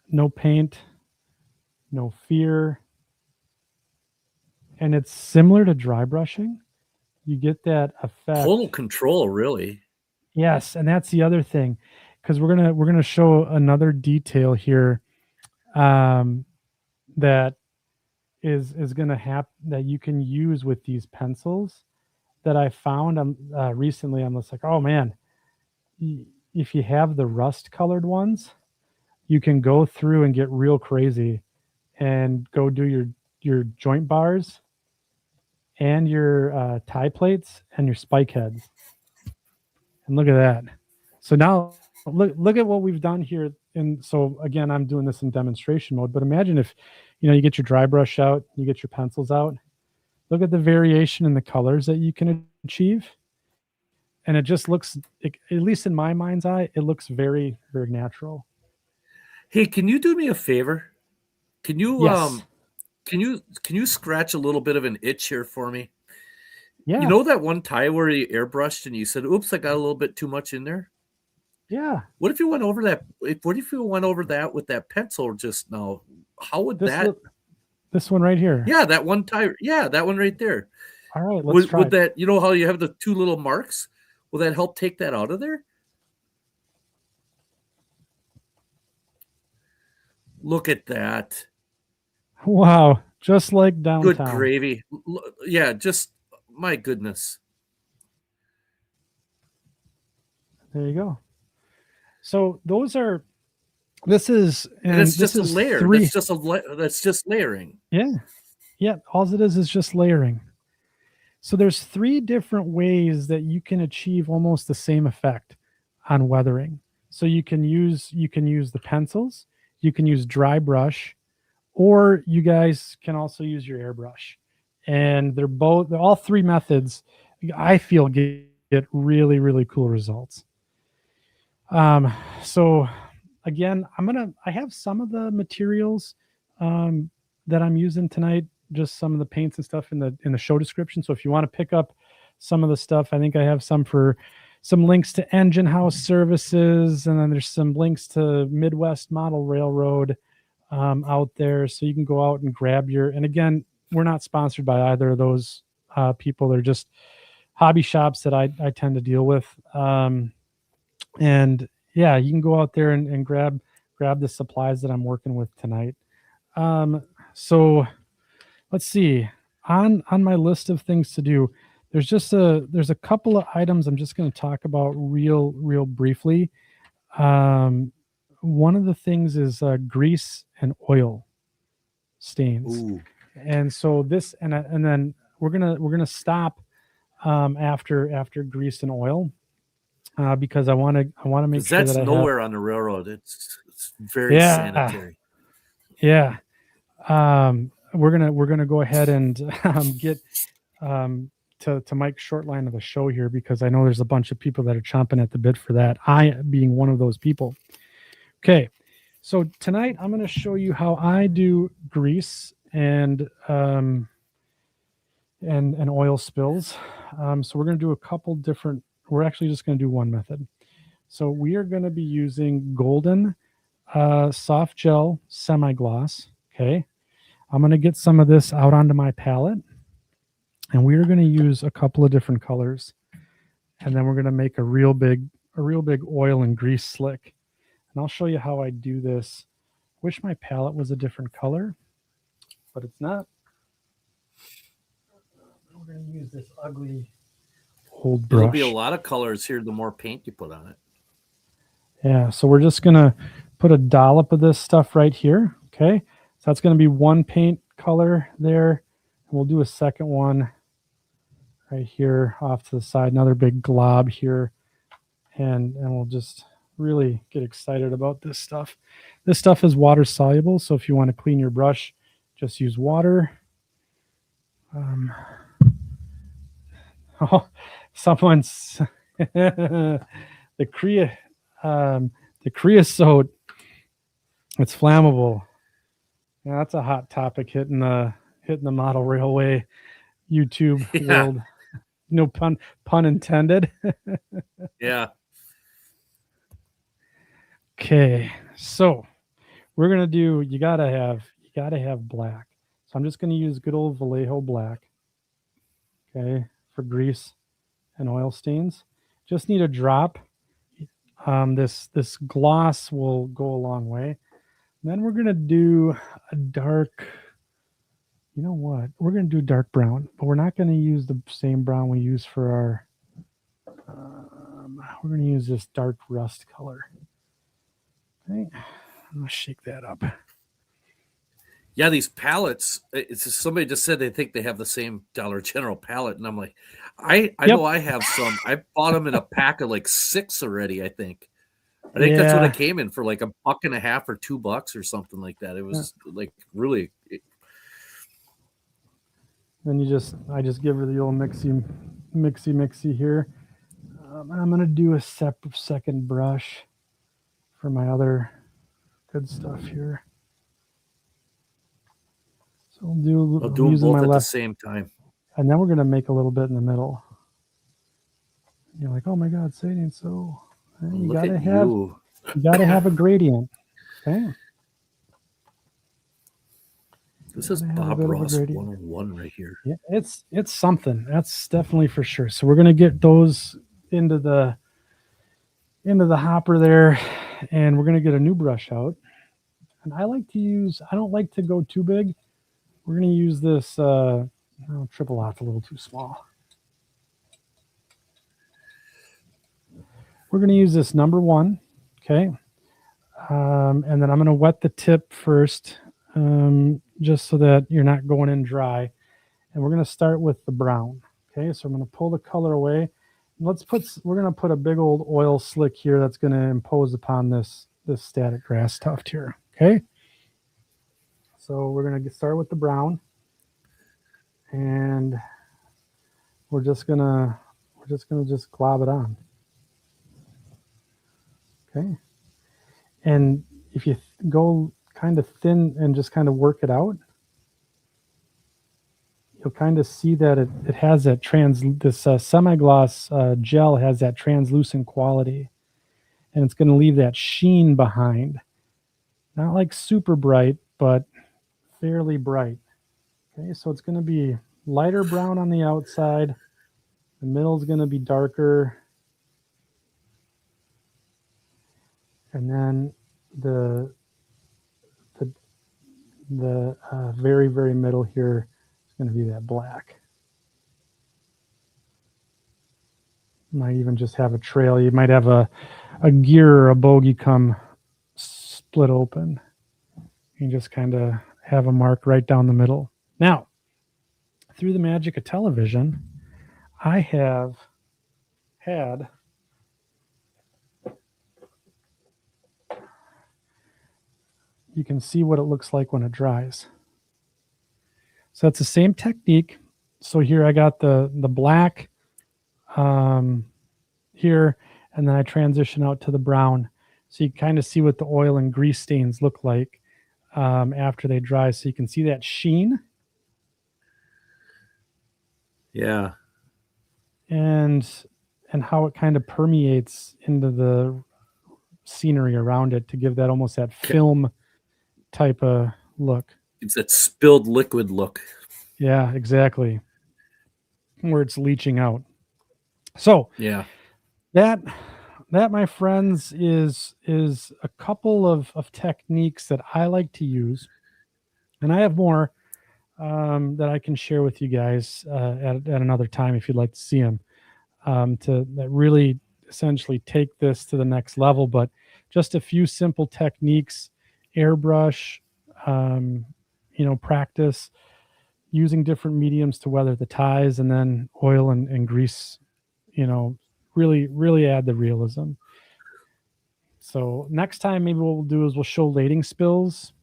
No paint, no fear. And it's similar to dry brushing. You get that effect. Total control, really. Yes, and that's the other thing, because we're gonna show another detail here that is gonna happen that you can use with these pencils that I found recently. I'm just like, oh man, if you have the rust colored ones, you can go through and get real crazy and go do your joint bars and your tie plates and your spike heads. And look at that. So now look at what we've done here. And so again, I'm doing this in demonstration mode, but imagine if, you get your dry brush out, you get your pencils out, look at the variation in the colors that you can achieve. And it just looks, at least in my mind's eye, it looks very, very natural. Hey, can you do me a favor? Can you Yes. can you scratch a little bit of an itch here for me? Yeah. You know that one tie where you airbrushed and you said, "Oops, I got a little bit too much in there." Yeah. What if you went over that? What if you went over that with that pencil just now? How would this one right here? Yeah, that one tie. Yeah, that one right there. All right, let's try. Would that? You know how you have the two little marks? Will that help take that out of there? Look at that. Wow, just like downtown. Good gravy. Yeah, just my goodness. There you go. So this is just a layer. That's just layering. Yeah. All it is just layering. So there's 3 different ways that you can achieve almost the same effect on weathering. So you can use the pencils, you can use dry brush, or you guys can also use your airbrush. And they're all 3 methods, I feel, get really, really cool results. So again, I have some of the materials that I'm using tonight, just some of the paints and stuff in the show description. So if you want to pick up some of the stuff, I think I have some links to Engine House Services, and then there's some links to Midwest Model Railroad out there. So you can go out and grab and again, we're not sponsored by either of those people. They're just hobby shops that I tend to deal with. And yeah, you can go out there and grab the supplies that I'm working with tonight. So let's see, on my list of things to do, there's a couple of items I'm just going to talk about real briefly. One of the things is grease and oil stains. Ooh. And so this, and then we're gonna stop after grease and oil. Because I want to make sure that's that nowhere on the railroad. It's very sanitary. Yeah. We're gonna go ahead and get to Mike's short line of the show here, because I know there's a bunch of people that are chomping at the bit for that. I being one of those people. Okay, so tonight I'm going to show you how I do grease and oil spills. So we're going to do a couple different. We're actually just going to do one method. So we are going to be using golden soft gel semi-gloss. Okay. I'm going to get some of this out onto my palette, and we're going to use a couple of different colors, and then we're going to make a real big oil and grease slick. And I'll show you how I do this. Wish my palette was a different color, but it's not. We're going to use this ugly old brush. There'll be a lot of colors here the more paint you put on it. Yeah, so we're just going to put a dollop of this stuff right here. Okay, so that's going to be one paint color there. And we'll do a second one right here off to the side, another big glob here. And we'll just really get excited about this stuff. This stuff is water soluble, so if you want to clean your brush, just use water. Someone's the creosote. It's flammable. Yeah, that's a hot topic hitting the model railway YouTube world. No pun intended. Yeah. Okay, so we're gonna do. You gotta have black. So I'm just gonna use good old Vallejo black. Okay, for grease and oil stains. Just need a drop. This gloss will go a long way. And then we're gonna do a dark. You know what? We're gonna do dark brown, but we're not gonna use the same brown we use for our. We're gonna use this dark rust color. Okay, I'm gonna shake that up. Yeah, these palettes. It's just, somebody just said they think they have the same Dollar General palette, and I'm like, I know I have some. I bought them in a pack of like 6 already. I think that's what it came in for, like $1.50 or $2 or something like that. It was like really. Then I just give her the old mixy here. I'm gonna do a second brush for my other good stuff here. So I'll do them both at the same time. And then we're going to make a little bit in the middle. You're like, oh my God, Sadie, so you got to have a gradient. Okay. This is Bob Ross 101 right here. Yeah, it's something. That's definitely for sure. So we're going to get those into the hopper there, and we're going to get a new brush out. And I don't like to go too big. We're going to use this triple off a little too small. We're going to use this number 1, okay? And then I'm going to wet the tip first, just so that you're not going in dry. And we're going to start with the brown, okay? So I'm going to pull the color away. We're going to put a big old oil slick here that's going to impose upon this static grass tuft here, okay? So we're going to start with the brown, and we're just gonna glob it on. Okay. And if you go kind of thin and just kind of work it out, you'll kind of see that it has that semi-gloss gel has that translucent quality, and it's going to leave that sheen behind. Not like super bright, but fairly bright. Okay, so it's going to be lighter brown on the outside. The middle is going to be darker. And then the very, very middle here is going to be that black. You might even just have a trail. You might have a gear or a bogey come split open. You just kind of have a mark right down the middle. Now, through the magic of television, I have had you can see what it looks like when it dries. So it's the same technique. So here I got the black here, and then I transition out to the brown. So you kind of see what the oil and grease stains look like after they dry. So you can see that sheen. Yeah. And how it kind of permeates into the scenery around it to give that almost that film type of look. It's that spilled liquid look. Yeah, exactly. Where it's leaching out. So yeah, that my friends is a couple of techniques that I like to use, and I have more that I can share with you guys at another time if you'd like to see them, that really essentially take this to the next level. But just a few simple techniques: airbrush, practice using different mediums to weather the ties, and then oil and grease, really add the realism. So next time, maybe what we'll do is we'll show lading spills,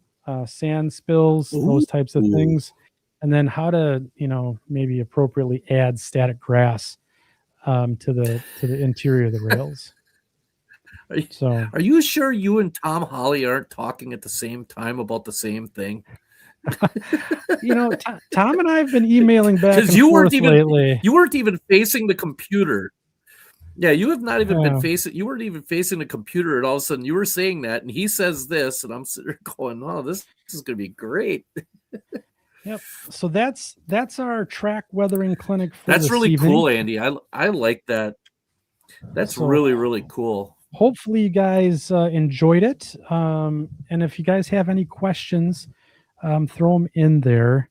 sand spills, those types of things, and then how to, maybe appropriately add static grass to the interior of the rails. Are you sure you and Tom Holly aren't talking at the same time about the same thing? Tom and I have been emailing back and forth lately. You weren't even facing the computer. Yeah, you have not even been facing. You weren't even facing a computer, and all of a sudden you were saying that, and he says this, and I'm sitting there going, "Oh, this is going to be great." Yep. So that's our track weathering clinic for That's this really evening. cool, Andy. I like that. That's So, really cool. Hopefully you guys enjoyed it. And if you guys have any questions, throw them in there.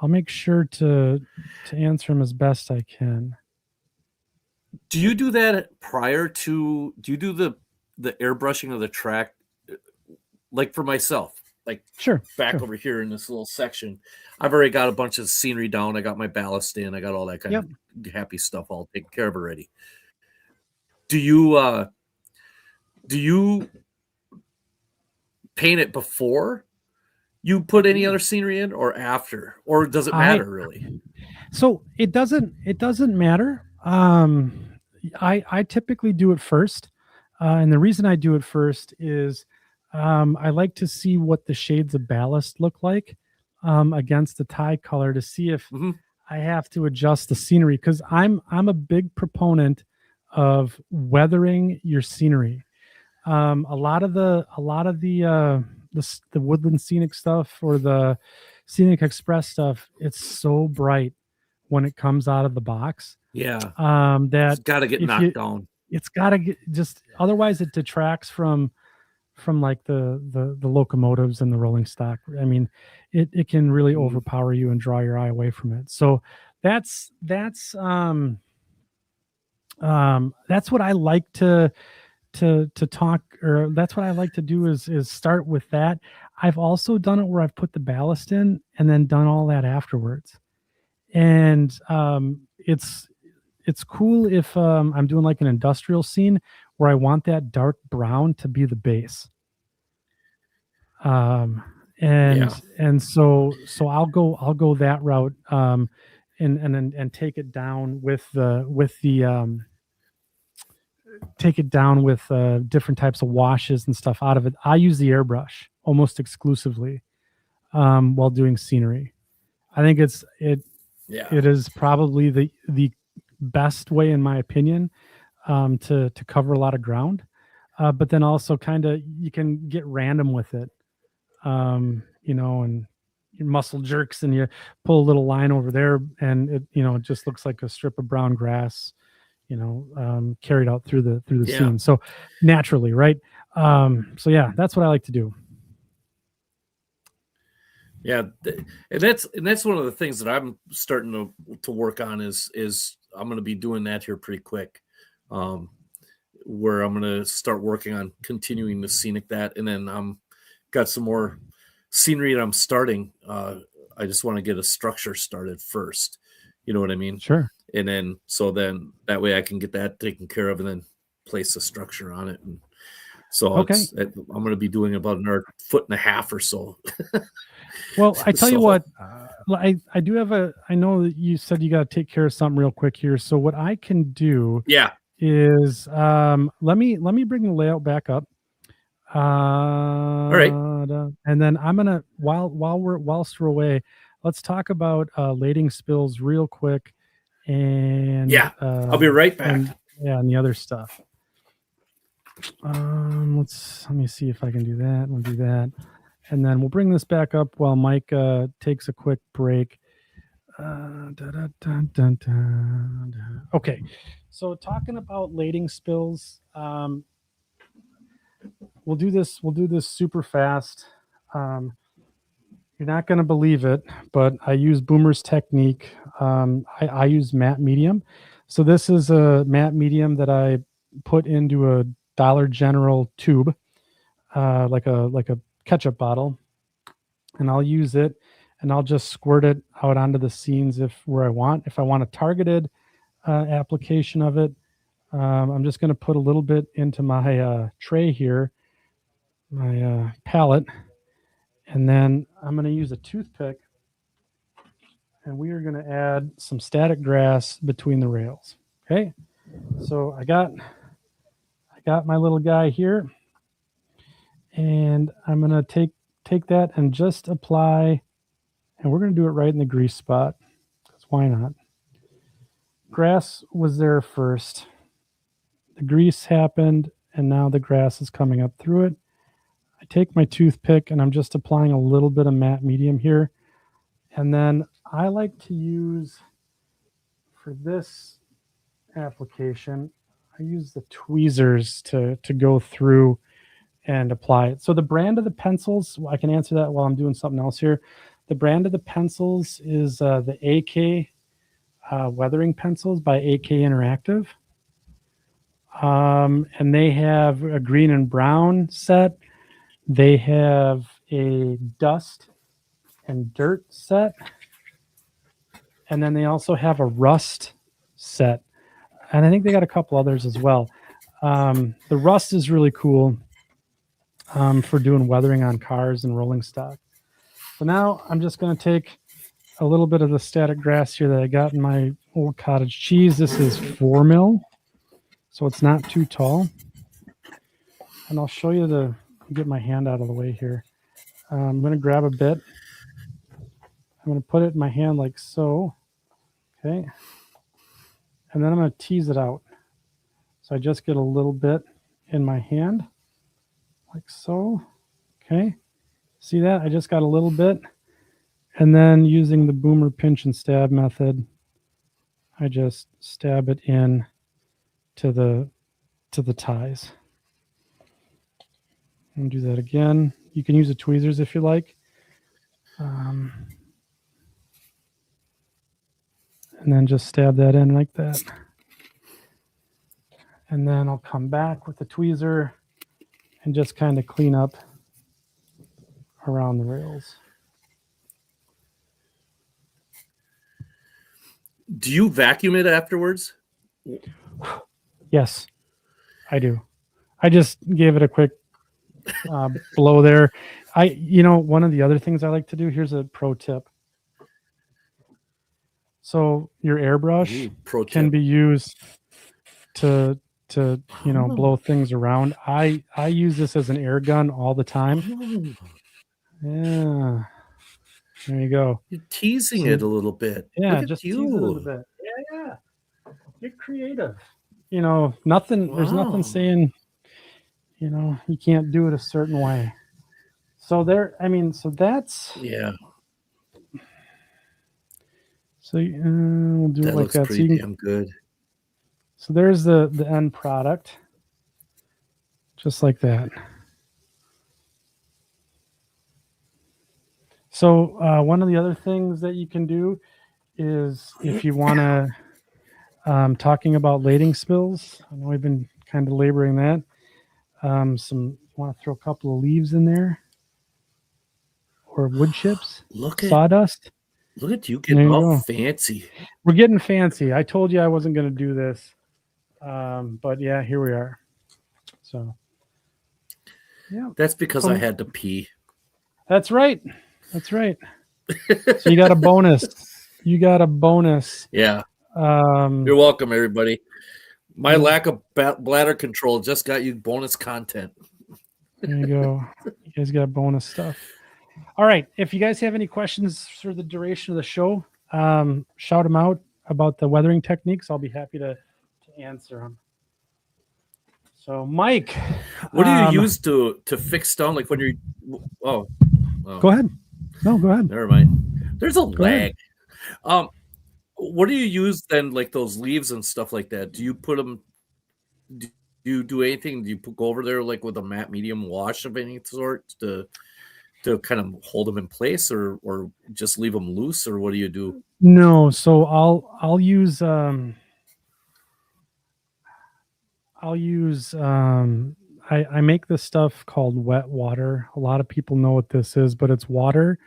I'll make sure to answer them as best I can. Do you do that prior to? Do you do the airbrushing of the track? Like for myself, like Sure. over here in this little section, I've already got a bunch of scenery down. I got my ballast in. I got all that kind of happy stuff all taken care of already. Do you paint it before you put any other scenery in, or after, or does it matter really? So it doesn't matter. I typically do it first, and the reason I do it first is I like to see what the shades of ballast look like against the tie color to see if I have to adjust the scenery, because I'm a big proponent of weathering your scenery. A lot of the woodland scenic stuff or the Scenic Express stuff, it's so bright when it comes out of the box. Yeah. That it's got to get knocked down. It's got to get otherwise it detracts from like the locomotives and the rolling stock. I mean, it can really overpower you and draw your eye away from it. So that's what I like to talk, or that's what I like to do is start with that. I've also done it where I've put the ballast in and then done all that afterwards. And it's cool if I'm doing like an industrial scene where I want that dark brown to be the base. And so I'll go that route and take it down with different types of washes and stuff out of it. I use the airbrush almost exclusively while doing scenery. I think it is probably the best way, in my opinion, to cover a lot of ground. But then also kind of you can get random with it, and your muscle jerks and you pull a little line over there and it just looks like a strip of brown grass, carried out through the scene. So naturally, right? So yeah, that's what I like to do. Yeah, and that's one of the things that I'm starting to work on is I'm going to be doing that here pretty quick, where I'm going to start working on continuing the scenic that, and then I'm got some more scenery that I'm starting. I just want to get a structure started first. You know what I mean? Sure. And then that way I can get that taken care of and then place a structure on it. And so I'm going to be doing about another 1.5 feet or so. Well, I tell you what, I do have I know that you said you got to take care of something real quick here. So what I can do is let me bring the layout back up. All right. And then I'm going to, whilst we're away, let's talk about lading spills real quick. And I'll be right back. And the other stuff. Let me see if I can do that. We'll do that. And then we'll bring this back up while Mike takes a quick break. Okay, so talking about lading spills, we'll do this super fast. You're not going to believe it, but I use Boomer's technique. I use matte medium. So this is a matte medium that I put into a Dollar General tube, like a ketchup bottle, and I'll use it and I'll just squirt it out onto the scenes where I want. If I want a targeted application of it, I'm just going to put a little bit into my tray here, my palette, and then I'm going to use a toothpick and we are going to add some static grass between the rails. Okay, so I got my little guy here, and I'm going to take that and just apply, and we're going to do it right in the grease spot, because why not? Grass was there first, the grease happened, and now the grass is coming up through it. I take my toothpick and I'm just applying a little bit of matte medium here. And then I like to use, for this application, I use the tweezers to go through and apply it. So the brand of the pencils, I can answer that while I'm doing something else here. The brand of the pencils is the AK weathering pencils by AK Interactive. And they have a green and brown set. They have a dust and dirt set. And then they also have a rust set. And I think they got a couple others as well. The rust is really cool for doing weathering on cars and rolling stock. So now I'm just going to take a little bit of the static grass here that I got in my old cottage cheese. This is 4 mil, so it's not too tall. And I'll show you get my hand out of the way here. I'm going to grab a bit. I'm going to put it in my hand like so. Okay. And then I'm going to tease it out. So I just get a little bit in my hand like so. Okay. See that? I just got a little bit. And then using the boomer pinch and stab method, I just stab it in to the ties. And do that again. You can use the tweezers if you like. And then just stab that in like that. And then I'll come back with the tweezer and just kind of clean up around the rails. Do you vacuum it afterwards? Yes, I do. I just gave it a quick blow there. One of the other things I like to do, here's a pro tip. So your airbrush can be used to blow things around. I use this as an air gun all the time. Yeah. There you go. You're teasing it a little bit. Yeah, just tease it a little bit. Yeah. Get creative. Nothing. Wow. There's nothing saying, you can't do it a certain way. So so that's. Yeah. So we'll do that it like looks that. Pretty damn good. So there's the end product. Just like that. So one of the other things that you can do is if you want to, talking about lading spills, I know we've been kind of laboring that. Want to throw a couple of leaves in there or wood chips, sawdust. Look at you getting all fancy. We're getting fancy. I told you I wasn't going to do this. But yeah, here we are. So yeah. That's because I had to pee. That's right. So you got a bonus. Yeah. You're welcome, everybody. My lack of bladder control just got you bonus content. There you go. You guys got bonus stuff. All right. If you guys have any questions for the duration of the show, shout them out about the weathering techniques. I'll be happy to answer them. So, Mike, what do you use to fix down? Like when you're, oh, go ahead. No, go ahead. Never mind. There's a lag. What do you use then? Like those leaves and stuff like that. Do you put them? Do you do anything? Do you go over there like with a matte medium wash of any sort to kind of hold them in place, or just leave them loose, or what do you do? No, so I'll use I make this stuff called wet water. A lot of people know what this is, but it's water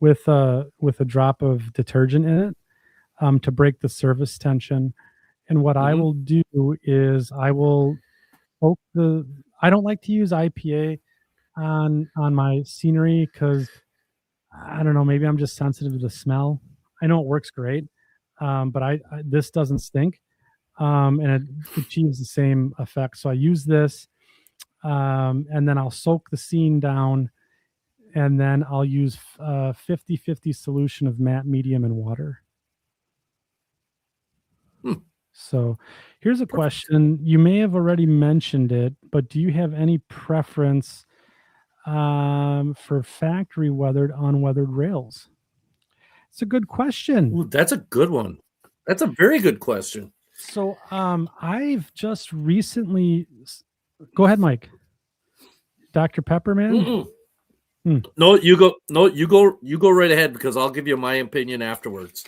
with a drop of detergent in it to break the surface tension. And what I will do is I will poke I don't like to use IPA on my scenery because I don't know, maybe I'm just sensitive to the smell. I know it works great, but this doesn't stink, and it achieves the same effect. So I use this, and then I'll soak the scene down, and then I'll use 50-50 solution of matte medium and water. So here's a question. You may have already mentioned it, but do you have any preference for factory weathered, unweathered rails? It's a good question. Ooh, that's a good one. That's a very good question. So I've just recently go ahead, Mike. Dr. Pepperman. No, you go. No, you go right ahead because I'll give you my opinion afterwards.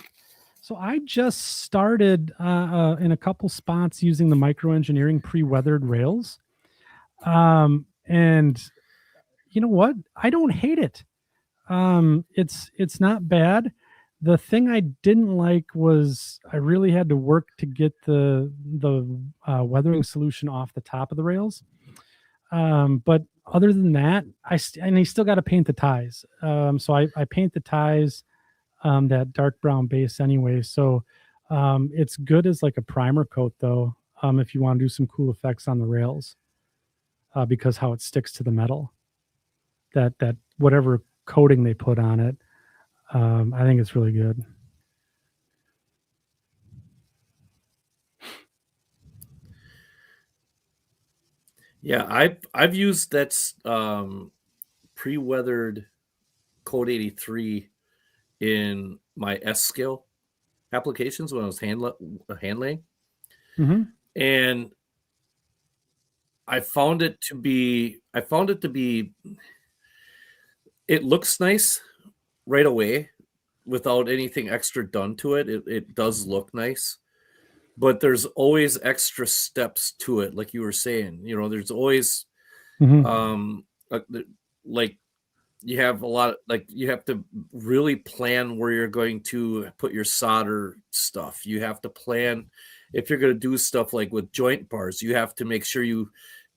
So I just started in a couple spots using the microengineering pre-weathered rails. And you know what? I don't hate it. It's not bad. The thing I didn't like was I really had to work to get the weathering solution off the top of the rails. But other than that, I still got to paint the ties. So I paint the ties that dark brown base anyway. So it's good as like a primer coat though, if you want to do some cool effects on the rails, because how it sticks to the metal. That whatever coating they put on it, I think it's really good. Yeah, I've used that pre-weathered Code 83 in my S scale applications when I was hand laying, and I found it to be. It looks nice right away without anything extra done to it. It does look nice. But there's always extra steps to it, like you were saying. You know, there's always like you have a lot of, like you have to really plan where you're going to put your solder stuff. You have to plan if you're going to do stuff like with joint bars, you have to make sure you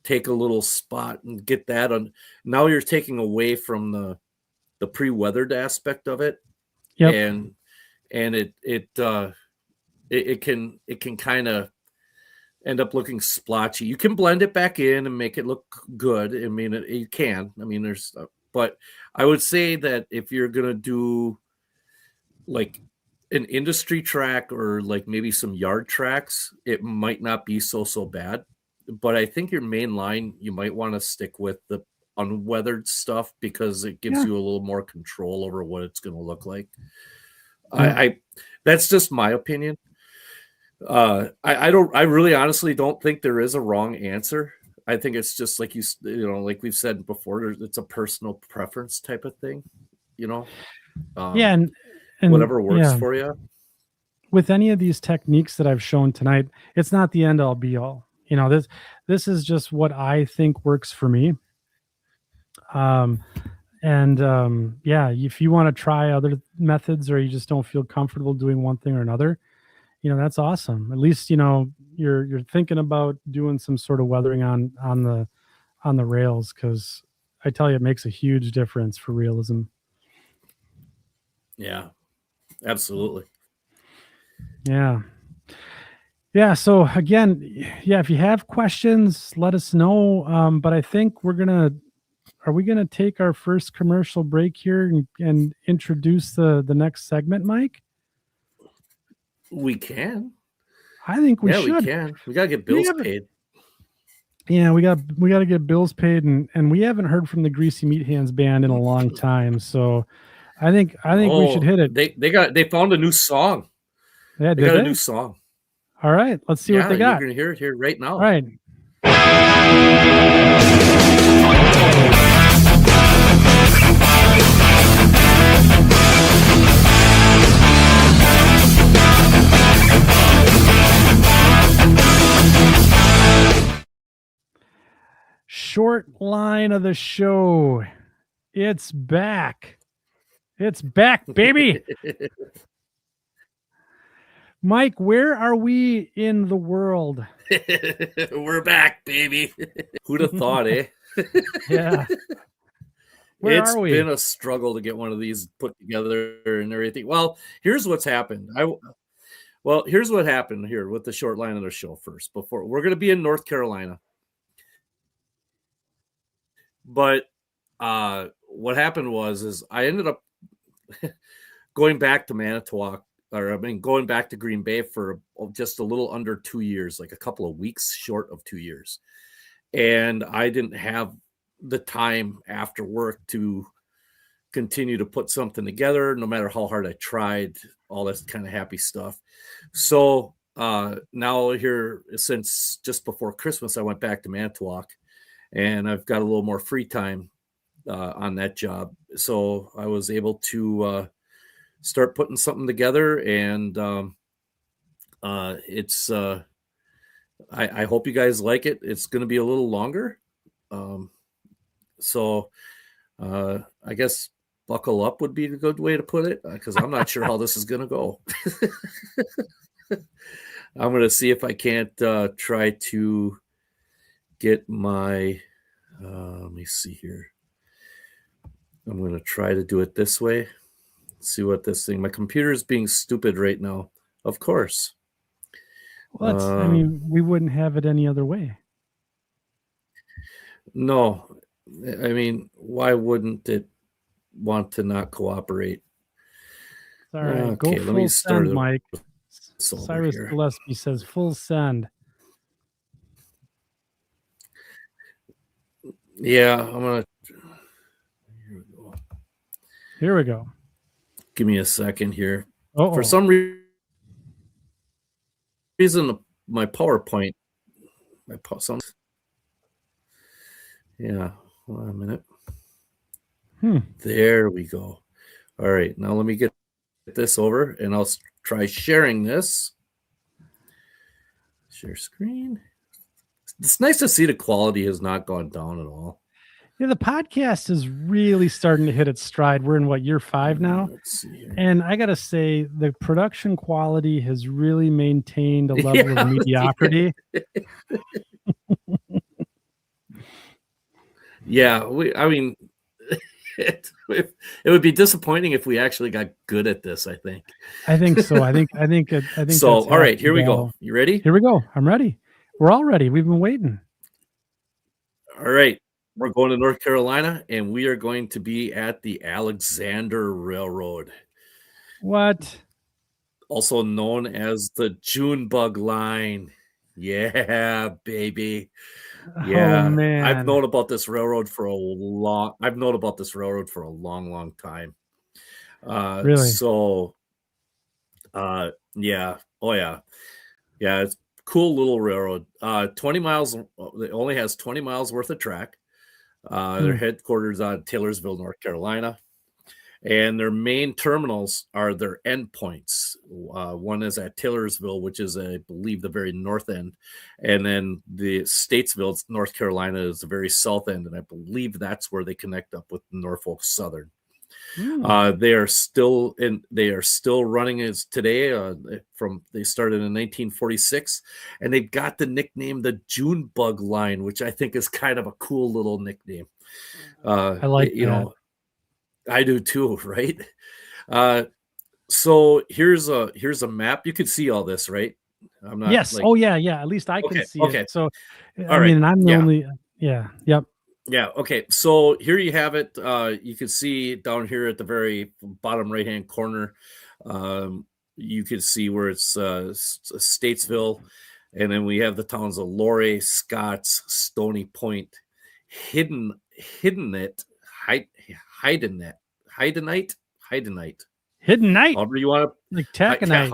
take a little spot and get that on. Now you're taking away from the pre-weathered aspect of it. Yep. And it can kind of end up looking splotchy. You can blend it back in and make it look good. I mean, you can. I mean, but I would say that if you're gonna do like an industry track or like maybe some yard tracks, it might not be so bad. But I think your main line, you might want to stick with the unweathered stuff because it gives you a little more control over what it's going to look like. I that's just my opinion. I really honestly don't think there is a wrong answer. I think it's just like you know, like we've said before, it's a personal preference type of thing, you know? And whatever works for you. With any of these techniques that I've shown tonight, it's not the end all be all. You know, this is just what I think works for me. If you want to try other methods or you just don't feel comfortable doing one thing or another, you know, that's awesome. At least, you know, you're thinking about doing some sort of weathering on the rails, because I tell you, it makes a huge difference for realism. Yeah, absolutely. Yeah. So again, if you have questions, let us know. But I think are we gonna take our first commercial break here and introduce the next segment, Mike? We can. I think we should. We can. We gotta get bills paid. Yeah, we got to get bills paid, and we haven't heard from the Greasy Meat Hands band in a long time. So I think we should hit it. They found a new song. Yeah, they got a new song. All right, let's see what they got. You're gonna hear it here right now. All right. Short line of the show. It's back. It's back, baby. Mike, where are we in the world? We're back, baby. Who'd have thought, eh? Yeah. It's been a struggle to get one of these put together and everything. Well, here's what's happened. Here's what happened here with the short line of the show first. Before we're going to be in North Carolina. But what happened was I ended up going back to Manitowoc going back to Green Bay for just a little under 2 years, like a couple of weeks short of 2 years. And I didn't have the time after work to continue to put something together, no matter how hard I tried, all that kind of happy stuff. So now here, since just before Christmas, I went back to Manitowoc, and I've got a little more free time on that job. So I was able to start putting something together, and it's I hope you guys like it. It's going to be a little longer. So I guess buckle up would be a good way to put it, because I'm not sure how this is going to go. I'm going to see if I can't try to get my, let me see here. I'm going to try to do it this way. See what this thing, my computer is being stupid right now. Of course. Well, I mean, we wouldn't have it any other way. No, I mean, why wouldn't it want to not cooperate? All right, okay, go let me full start send, Mike. over Cyrus here. Gillespie says full send. Yeah, I'm gonna. Here we go. Here we go. Give me a second here. Uh-oh. For some reason, my PowerPoint, yeah, hold on a minute. There we go. All right, now let me get this over, and I'll try sharing this. Share screen. It's nice to see the quality has not gone down at all. Yeah, the podcast is really starting to hit its stride. We're in year 5 now. Let's see here. And I got to say, the production quality has really maintained a level of mediocrity. Yeah, I mean, it would be disappointing if we actually got good at this. I think so. I think. So, all right, here we go. You ready? Here we go. I'm ready. We're all ready. We've been waiting. All right. We're going to North Carolina, and we are going to be at the Alexander Railroad. What? Also known as the Junebug Line. Yeah, baby. Yeah, oh, man. I've known about this railroad for a long time. Really? So, yeah. Oh, yeah. Yeah, it's a cool little railroad. 20 miles. It only has 20 miles worth of track. Their headquarters on Taylorsville, North Carolina. And their main terminals are their endpoints. One is at Taylorsville, which is, I believe, the very north end. And then the Statesville, North Carolina, is the very south end. And I believe that's where they connect up with Norfolk Southern. They are still running as today. They started in 1946, and they've got the nickname the Junebug Line, which I think is kind of a cool little nickname. I like that. I do too, right? So here's a map. You can see all this, right? I'm not. Yes. Oh yeah. At least I can see it. So, all right. mean, I'm the only. Yeah. Yep. Yeah. Okay. So here you have it. You can see down here at the very bottom right-hand corner. You can see where it's Statesville, and then we have the towns of Loray, Scotts, Stony Point, Hiddenite. However you want to, like taconite.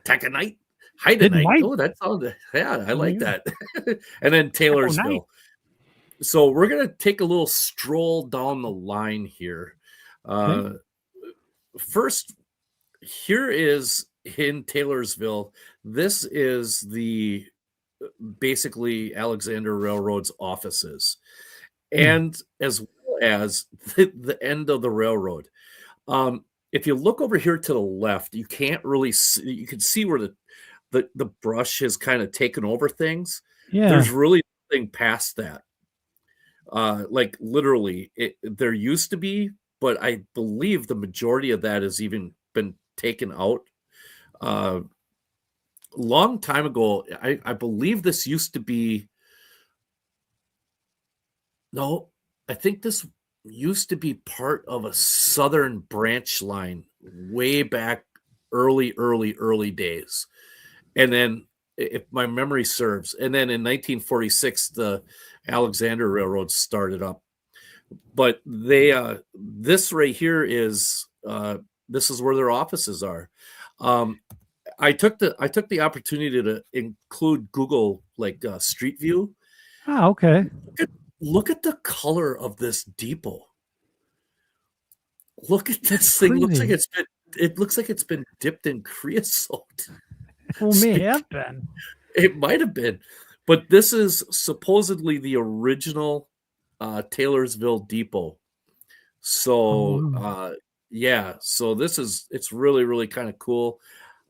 Taconite. Hiddenite. Oh, that sounded. Yeah, I like that. And then Taylorsville. So we're gonna take a little stroll down the line here. First, here is in Taylorsville. This is the basically Alexander Railroad's offices, and as well as the end of the railroad. If you look over here to the left, you can't really see. You can see where the brush has kind of taken over things. Yeah, there's really nothing past that. Like literally, there used to be, but I believe the majority of that has even been taken out. Long time ago, I believe this used to be. No, I think this used to be part of a southern branch line way back early days. And then, if my memory serves, and then in 1946, the Alexander Railroad started up. But this right here is this is where their offices are. I took the opportunity to include Google Street View. Oh, okay. Look at the color of this depot. Look at this That's thing. Looks like crazy. it looks like it's been dipped in creosote. Well, may have been. It might have been, but this is supposedly the original Taylorsville depot. So yeah, so it's really, really kind of cool.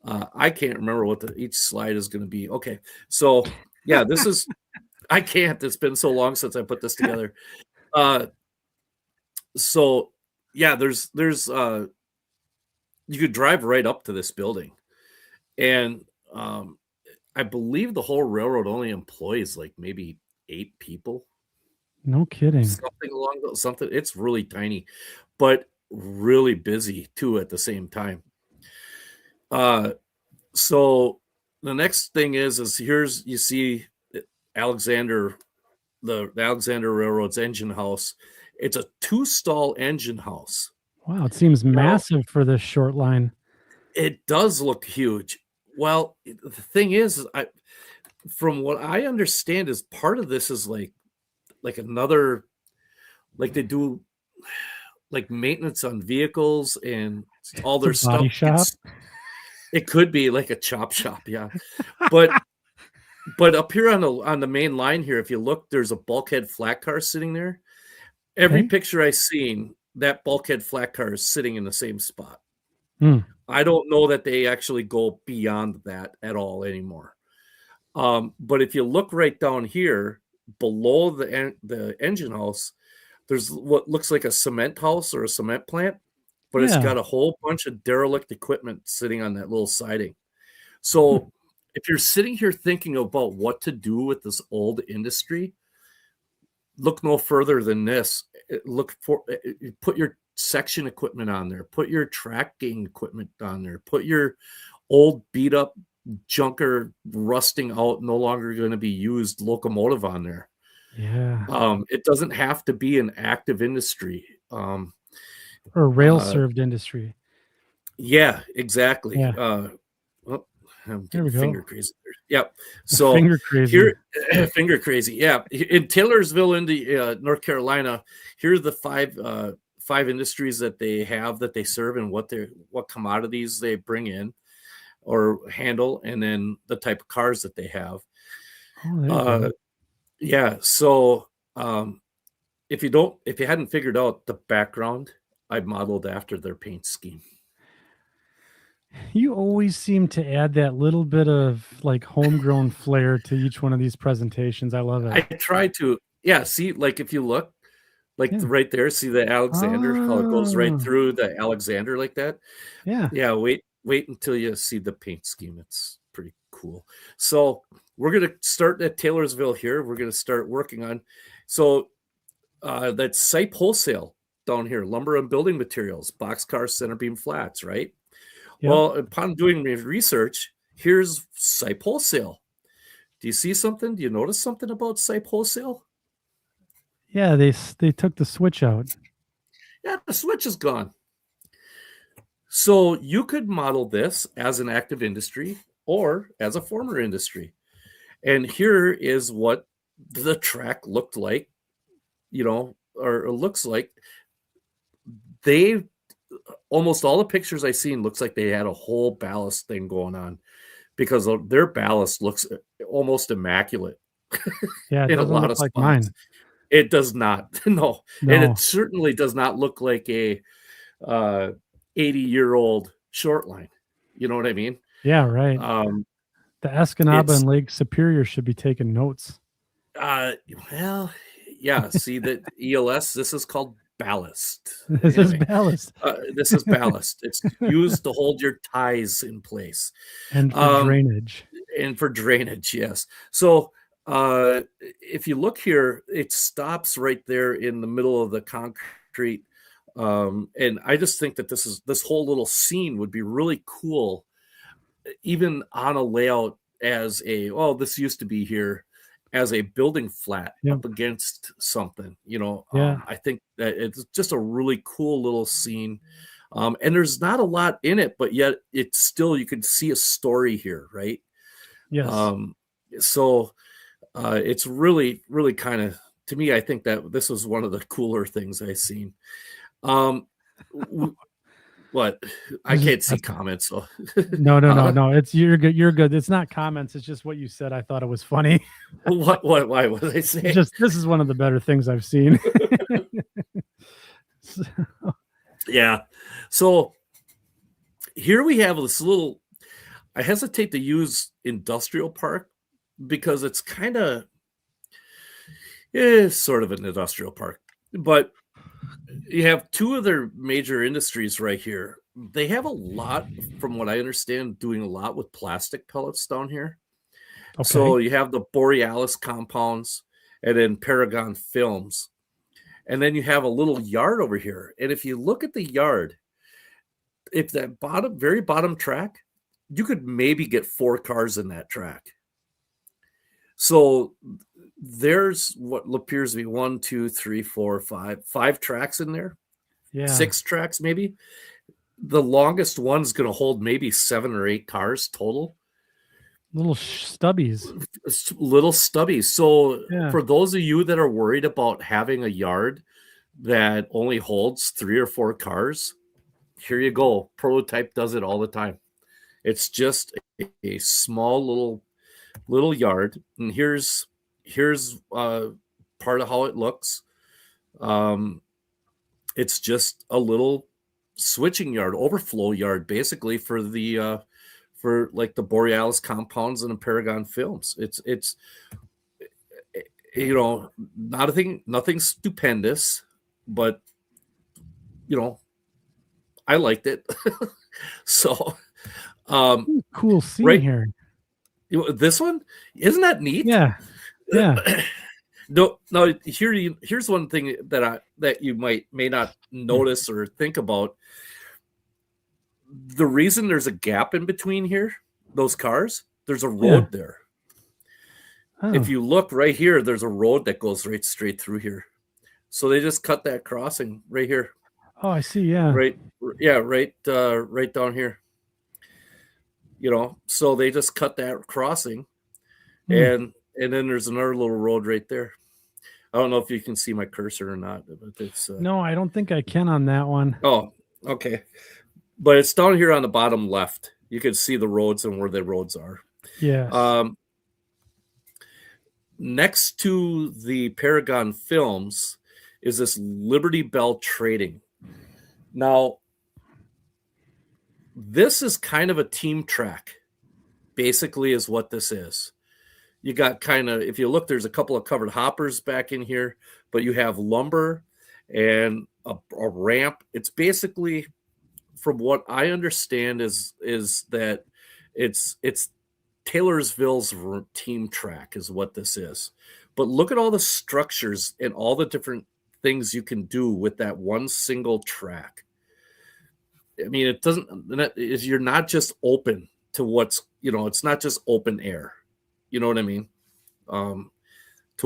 I can't remember what each slide is going to be. Okay, so yeah, this is I can't. It's been so long since I put this together. So yeah, there's you could drive right up to this building, and I believe the whole railroad only employs like maybe 8 people. No kidding. Something along those something. It's really tiny, but really busy too at the same time. So the next thing is here's you see Alexander, the Alexander Railroad's engine house. It's a 2-stall engine house. Wow, it seems massive for this short line. It does look huge. Well, the thing is from what I understand, is part of this is like another, like they do like maintenance on vehicles and all their stuff. Body shop. It could be like a chop shop, yeah. But up here on the main line here, if you look, there's a bulkhead flat car sitting there. Every picture I've seen, that bulkhead flat car is sitting in the same spot. I don't know that they actually go beyond that at all anymore. But if you look right down here below the engine house, there's what looks like a cement house or a cement plant, but it's got a whole bunch of derelict equipment sitting on that little siding. So if you're sitting here thinking about what to do with this old industry, look no further than this. Put your section equipment on there, put your tracking equipment on there, put your old beat up junker, rusting out, no longer going to be used locomotive on there. Yeah. It doesn't have to be an active industry. Or rail served industry. Yeah, exactly. Yeah. Well, I'm getting There we finger go. crazy there. Yep. So Finger crazy. here, finger crazy. Yeah. In Taylorsville, North Carolina, here are the five industries that they have, that they serve, and what commodities they bring in or handle, and then the type of cars that they have. Oh, there you go. Yeah. So if you hadn't figured out the background, I modeled after their paint scheme. You always seem to add that little bit of like homegrown flair to each one of these presentations. I love it. I try to, yeah. See, like if you look, like right there, see the Alexander, how it goes right through the Alexander like that. Yeah. Yeah. Wait until you see the paint scheme. It's pretty cool. So we're going to start at Taylorsville here. We're going to start working on, so that's Sype Wholesale down here, lumber and building materials, boxcar, center beam flats, right? Yep. Well, upon doing research, here's Sype Wholesale. Do you see something? Do you notice something about Sype Wholesale? Yeah, they took the switch out. Yeah, the switch is gone. So you could model this as an active industry or as a former industry. And here is what the track looked like, or looks like. Almost all the pictures I've seen looks like they had a whole ballast thing going on, because their ballast looks almost immaculate. Yeah, in a lot of spots. Like mine. It does not. No. And it certainly does not look like a 80-year-old short line. You know what I mean? Yeah, right. The Escanaba and Lake Superior should be taking notes. Well, yeah. See that ELS, this is called ballast. This is ballast. This is ballast. It's used to hold your ties in place. And for drainage. And for drainage, yes. So if you look here, it stops right there in the middle of the concrete And I just think that this whole little scene would be really cool, even on a layout as this used to be here as a building flat up against something, I think that it's just a really cool little scene. And there's not a lot in it, but yet it's still, you can see a story here, right? Yes. So it's really, really kind of, to me, I think that this was one of the cooler things I've seen. What? I can't see comments. So no. It's you're good. You're good. It's not comments. It's just what you said. I thought it was funny. What? Why? What did I say? Just this is one of the better things I've seen. Yeah. So here we have this little. I hesitate to use industrial park because it's kind of sort of an industrial park, but you have two of their major industries right here. They have a lot, from what I understand, doing a lot with plastic pellets down here. Okay. So you have the Borealis compounds and then Paragon films. And then you have a little yard over here. And if you look at the yard, if that very bottom track, you could maybe get 4 cars in that track. So there's what appears to be 1, 2, 3, 4, 5 tracks in there. Yeah. 6 tracks, maybe. The longest one's going to hold maybe 7 or 8 cars total. Little stubbies. So for those of you that are worried about having a yard that only holds 3 or 4 cars, here you go. Prototype does it all the time. It's just a small little yard, and here's part of how it looks. It's just a little switching yard, overflow yard, basically for the for like the Borealis compounds and the Paragon films. It's nothing stupendous, but I liked it. So cool scene here. This one, isn't that neat? Yeah. No. Here's one thing that you may not notice or think about. The reason there's a gap in between here, those cars, there's a road there. Oh. If you look right here, there's a road that goes right straight through here. So they just cut that crossing right here. Oh, I see. Yeah. Right down here. So they just cut that crossing, and then there's another little road right there. I don't know if you can see my cursor or not, but it's no, I don't think I can on that one. Oh, okay. But it's down here on the bottom left. You can see the roads and where the roads are. Yeah. Next to the Paragon films is this Liberty Bell Trading. Now, this is kind of a team track, basically, is what this is. You got if you look, there's a couple of covered hoppers back in here, but you have lumber and a ramp. It's basically, from what I understand, is that it's Taylorsville's team track is what this is. But look at all the structures and all the different things you can do with that one single track. I mean, you're not just open to what's, it's not just open air. You know what I mean? To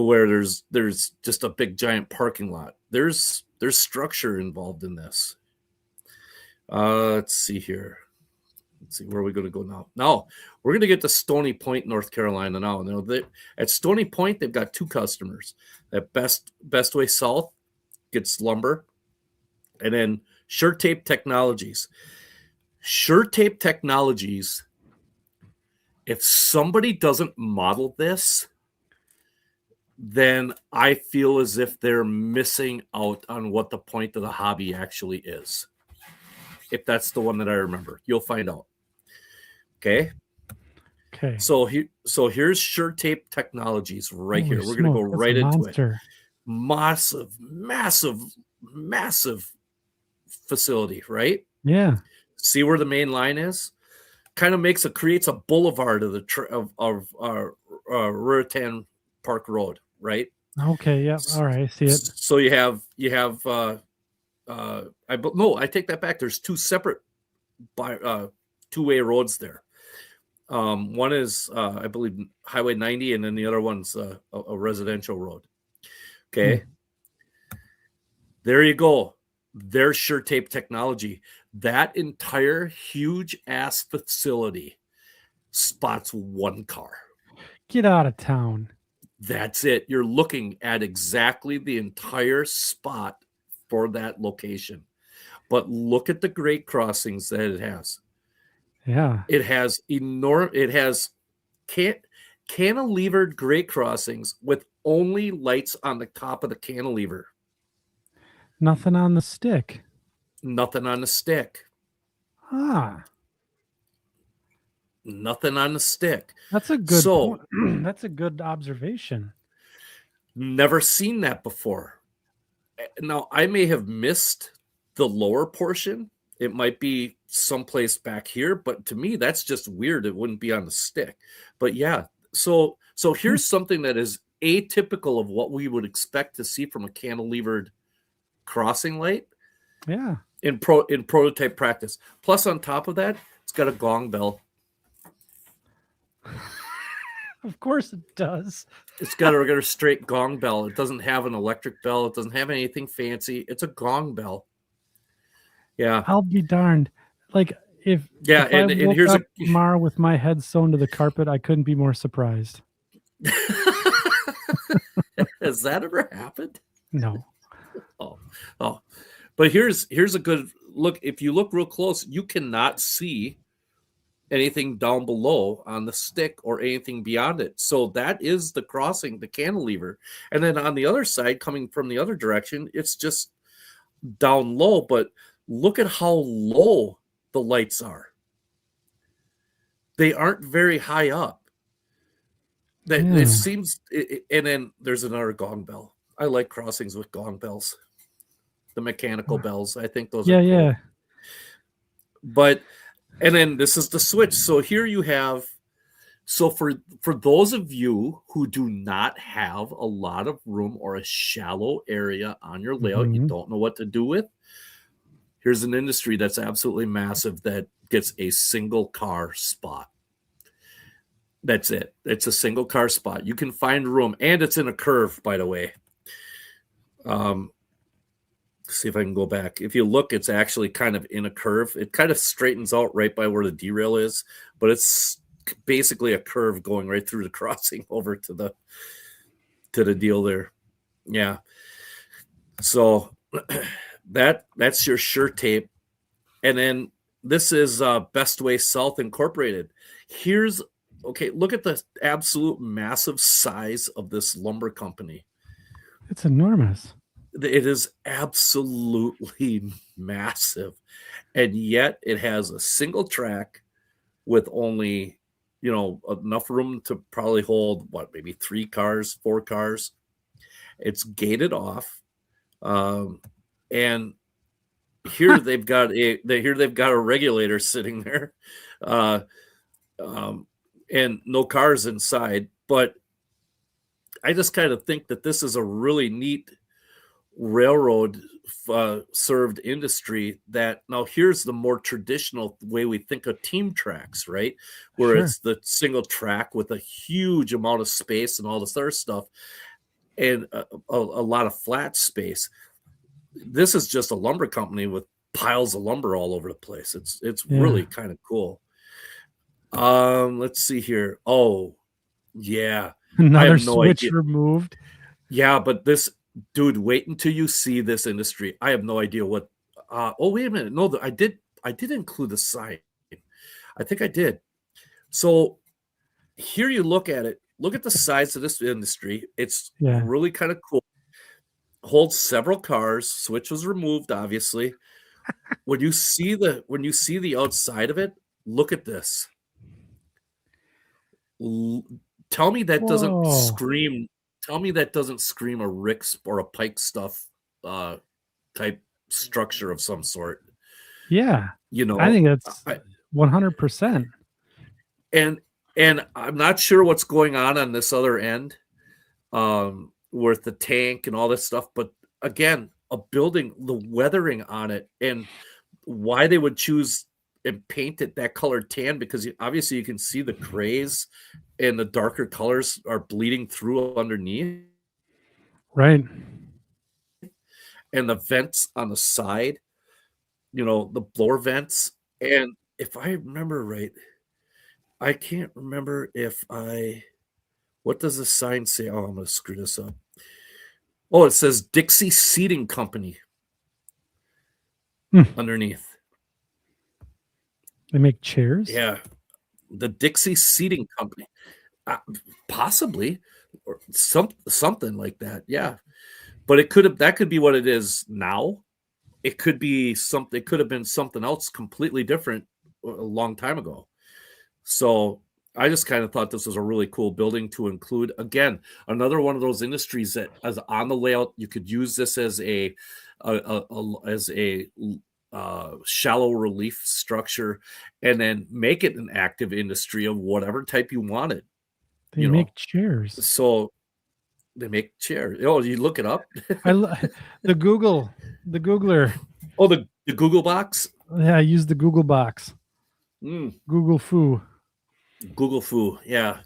where there's just a big giant parking lot. There's structure involved in this. Let's see here. Let's see, where are we going to go now? Now we're going to get to Stony Point, North Carolina. Now, at Stony Point, they've got 2 customers. That Best Way South gets lumber, and then Sure Tape Technologies. Sure Tape Technologies. If somebody doesn't model this, then I feel as if they're missing out on what the point of the hobby actually is. If that's the one that I remember, you'll find out. Okay. So here's Sure Tape Technologies right here. We're going to go right into it. Massive facility, right? Yeah. See where the main line is? Kind of creates a boulevard of Ruritan Park Road, right? Okay. Yeah. All right. I see it. So you have No, I take that back. There's two separate two-way roads there. One is, I believe, Highway 90, and then the other one's a residential road. Okay. There you go. There's sure tape technology. That entire huge ass facility spots one car. Get out of town. That's it. You're looking at exactly the entire spot for that location. But look at the grade crossings that it has. Yeah. It has cantilevered grade crossings with only lights on the top of the cantilever. Nothing on the stick. Nothing on the stick. Ah. Nothing on the stick. That's a good point. That's a good observation. Never seen that before. Now, I may have missed the lower portion. It might be someplace back here, but to me, that's just weird. It wouldn't be on the stick. But yeah, so here's something that is atypical of what we would expect to see from a cantilevered crossing light. Yeah. In prototype practice. Plus, on top of that, it's got a gong bell. Of course it does. It's got a straight gong bell. It doesn't have an electric bell. It doesn't have anything fancy. It's a gong bell. Yeah. I'll be darned. Like if and here's up tomorrow with my head sewn to the carpet, I couldn't be more surprised. Has that ever happened? No. Oh. But here's a good look. If you look real close, you cannot see anything down below on the stick or anything beyond it. So that is the crossing, the cantilever. And then on the other side, coming from the other direction, it's just down low. But look at how low the lights are. They aren't very high up. It seems, and then there's another gong bell. I like crossings with gong bells. The mechanical bells. I think those are cool. Yeah. But and then this is the switch. So here you have, so for those of you who do not have a lot of room or a shallow area on your layout, you don't know what to do with, here's an industry that's absolutely massive that gets a single car spot. That's it. It's a single car spot. You can find room, and it's in a curve, by the way. See if I can go back. If you look, it's actually kind of in a curve. It kind of straightens out right by where the derail is, but it's basically a curve going right through the crossing over to the deal there. Yeah. So that's your sure tape. And then this is Best Way South Incorporated. Look at the absolute massive size of this lumber company. It's enormous. It is absolutely massive, and yet it has a single track with only, enough room to probably hold maybe 3 cars, 4 cars. It's gated off, and here they've got a regulator sitting there, and no cars inside. But I just kind of think that this is a really neat railroad served industry. That now here's the more traditional way we think of team tracks, right? Where it's the single track with a huge amount of space and all this other stuff, and a lot of flat space. This is just a lumber company with piles of lumber all over the place. It's really kind of cool. Let's see here. Oh yeah, another switch removed. Yeah, but this. Dude, wait until you see this industry. I have no idea what. Wait a minute. No, I did include the sign. I think I did. So here you look at it. Look at the size of this industry. It's really kind of cool. Holds several cars. Switch was removed, obviously. When you see the outside of it, look at this. Tell me that doesn't scream. Tell me that doesn't scream a Rick's or a Pike stuff type structure of some sort. Yeah. I think that's 100%. And I'm not sure what's going on this other end with the tank and all this stuff. But again, a building, the weathering on it, and why they would choose and paint it that color tan, because obviously you can see the grays and the darker colors are bleeding through underneath, Right. and the vents on the side, the blower vents. And if I remember right, I can't remember what does the sign say? Oh, I'm going to screw this up. Oh, it says Dixie Seating Company underneath. They make chairs? Yeah. The Dixie Seating Company. Possibly. Or something like that. Yeah. But that could be what it is now. It could be something, it could have been something else completely different a long time ago. So I just kind of thought this was a really cool building to include. Again, another one of those industries that, as on the layout, you could use this as a shallow relief structure, and then make it an active industry of whatever type you wanted. They make chairs. So they make chairs. Oh, you look it up? the Googler. Oh, the Google box? Yeah, I use the Google box. Google Foo. Google Foo, yeah.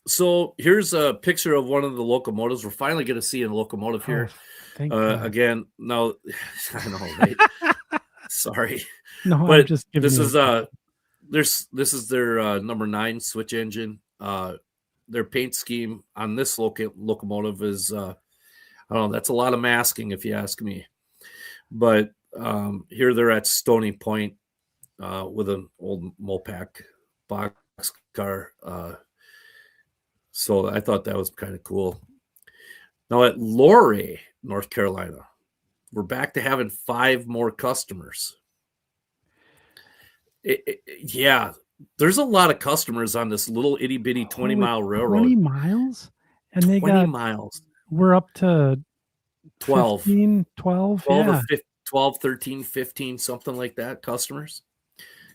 So here's a picture of one of the locomotives. We're finally going to see a locomotive here. Thank God. Again, no, I know, right? Sorry. No, but I'm just giving this is this is their number 9 switch engine. Their paint scheme on this locomotive is I don't know, that's a lot of masking if you ask me. But here they're at Stony Point with an old Mopac box car. So I thought that was kind of cool. Now at Luray, North Carolina, we're back to having 5 more customers. Yeah, there's a lot of customers on this little itty bitty 20-mile railroad. 20 miles? And they 20 got miles. We're up to 12. 15, 12, 12 yeah. or 15, 12, 13, 15, something like that, customers.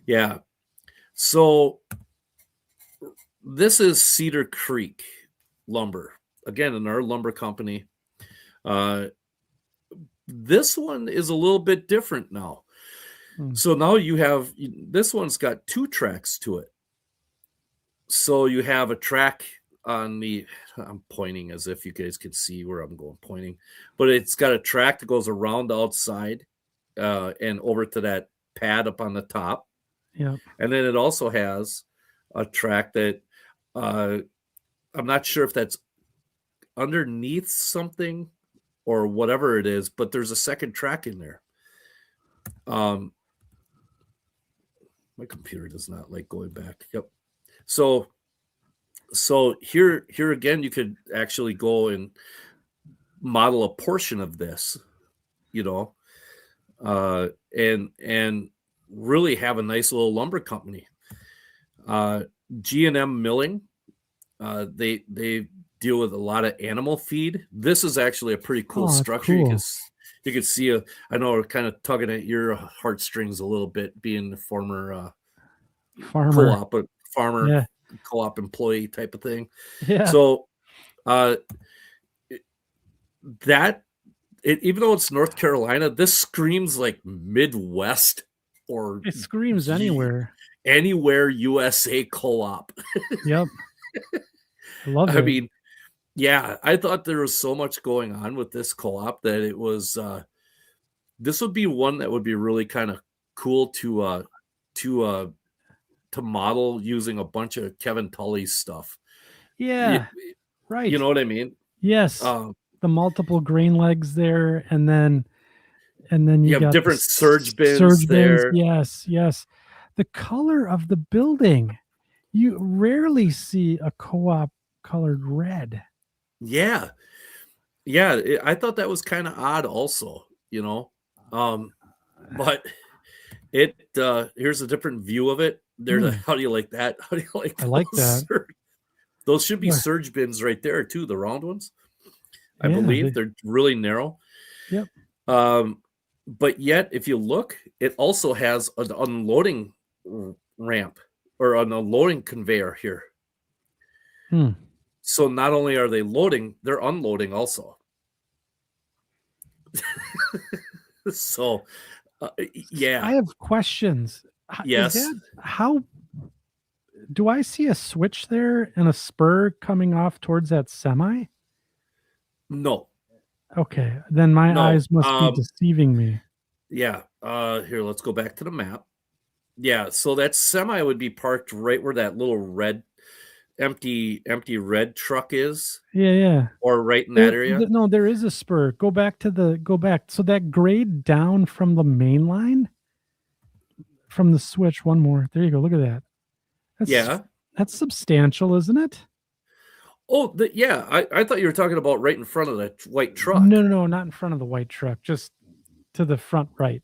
Yeah. So this is Cedar Creek Lumber. Again, another lumber company. This one is a little bit different now. So now you have, this one's got 2 tracks to it. So you have a track on I'm pointing as if you guys could see where I'm going pointing, but it's got a track that goes around the outside and over to that pad up on the top. Yeah. And then it also has a track that I'm not sure if that's underneath something or whatever it is, but there's a second track in there. My computer does not like going back. Yep. So here again, you could actually go and model a portion of this, and really have a nice little lumber company. G&M Milling, they deal with a lot of animal feed. This is actually a pretty cool structure. Cool. You can see I know we're kind of tugging at your heartstrings a little bit, being the former farmer, co-op employee type of thing. Yeah. So even though it's North Carolina, this screams like Midwest, or it screams anywhere USA co-op. Yep. I love it. I mean, yeah, I thought there was so much going on with this co-op that it was this would be one that would be really kind of cool to model using a bunch of Kevin Tully's stuff. Yeah. Right. You know what I mean? Yes. The multiple grain legs there, and then you got different surge bins there. Yes. The color of the building, you rarely see a co-op colored red. Yeah. I thought that was kind of odd also, but here's a different view of it. How do you like that? How do you like? I like that. Those should be surge bins right there too, the round ones. I believe they're really narrow. Yep. But yet, if you look, it also has an unloading ramp or an unloading conveyor here. So not only are they loading, they're unloading also. So, I yeah, have questions. Is yes, that how do I see a switch there and a spur coming off towards that semi? no, Okay, then my no. eyes must be deceiving me. Yeah. Here, let's go back to the map. Yeah, so that semi would be parked right where that little red, empty red truck is, Yeah, yeah. or right in that area. No, there is a spur. Go back. So that grade down from the main line, from the switch. One more. There you go. Look at that. That's Yeah. that's substantial, isn't it? Oh, yeah. I thought you were talking about right in front of that white truck. No, no, no, not in front of the white truck. Just to the front right.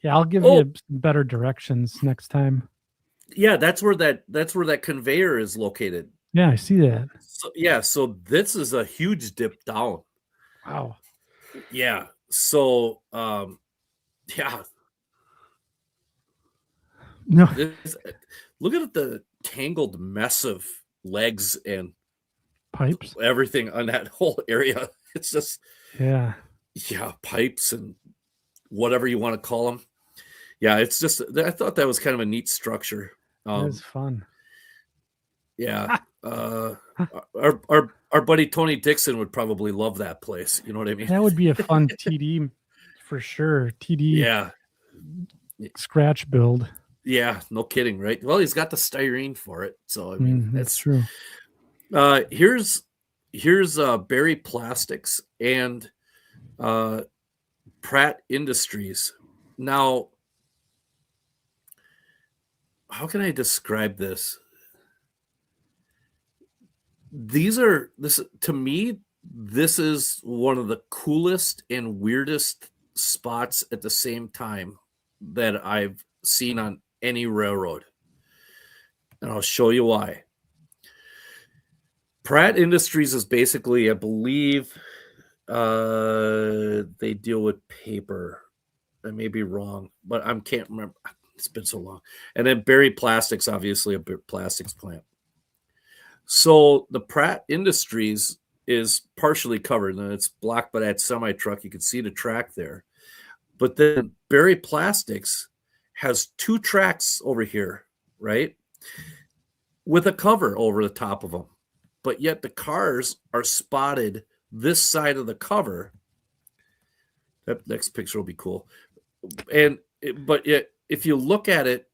Yeah, I'll give Oh, you better directions next time. yeah. That's where that conveyor is located. Yeah, I see that. So, yeah. So this is a huge dip down. Wow. Yeah. So, yeah. No, Look at the tangled mess of legs and pipes. everything on that whole area. It's just, Yeah. yeah, pipes and whatever you want to call them. Yeah, it's just, I thought that was kind of a neat structure. That is fun. Yeah. Our buddy Tony Dixon would probably love that place. You know what I mean? That would be a fun TD for sure. TD Yeah. scratch build. Yeah. No kidding. Right. Well, he's got the styrene for it. So, I mean, That's true. Here's Berry Plastics and Pratt Industries. Now, how can I describe this? This to me, this is one of the coolest and weirdest spots at the same time that I've seen on any railroad. And I'll show you why. Pratt Industries is basically, I believe, they deal with paper. I may be wrong, but I can't remember. It's been so long. And then Berry Plastics, obviously a plastics plant. So the Pratt Industries is partially covered, and it's blocked by that semi truck. You can see the track there. But then Berry Plastics has two tracks over here, right? With a cover over the top of them. But yet the cars are spotted this side of the cover. That next picture will be cool. But if you look at it,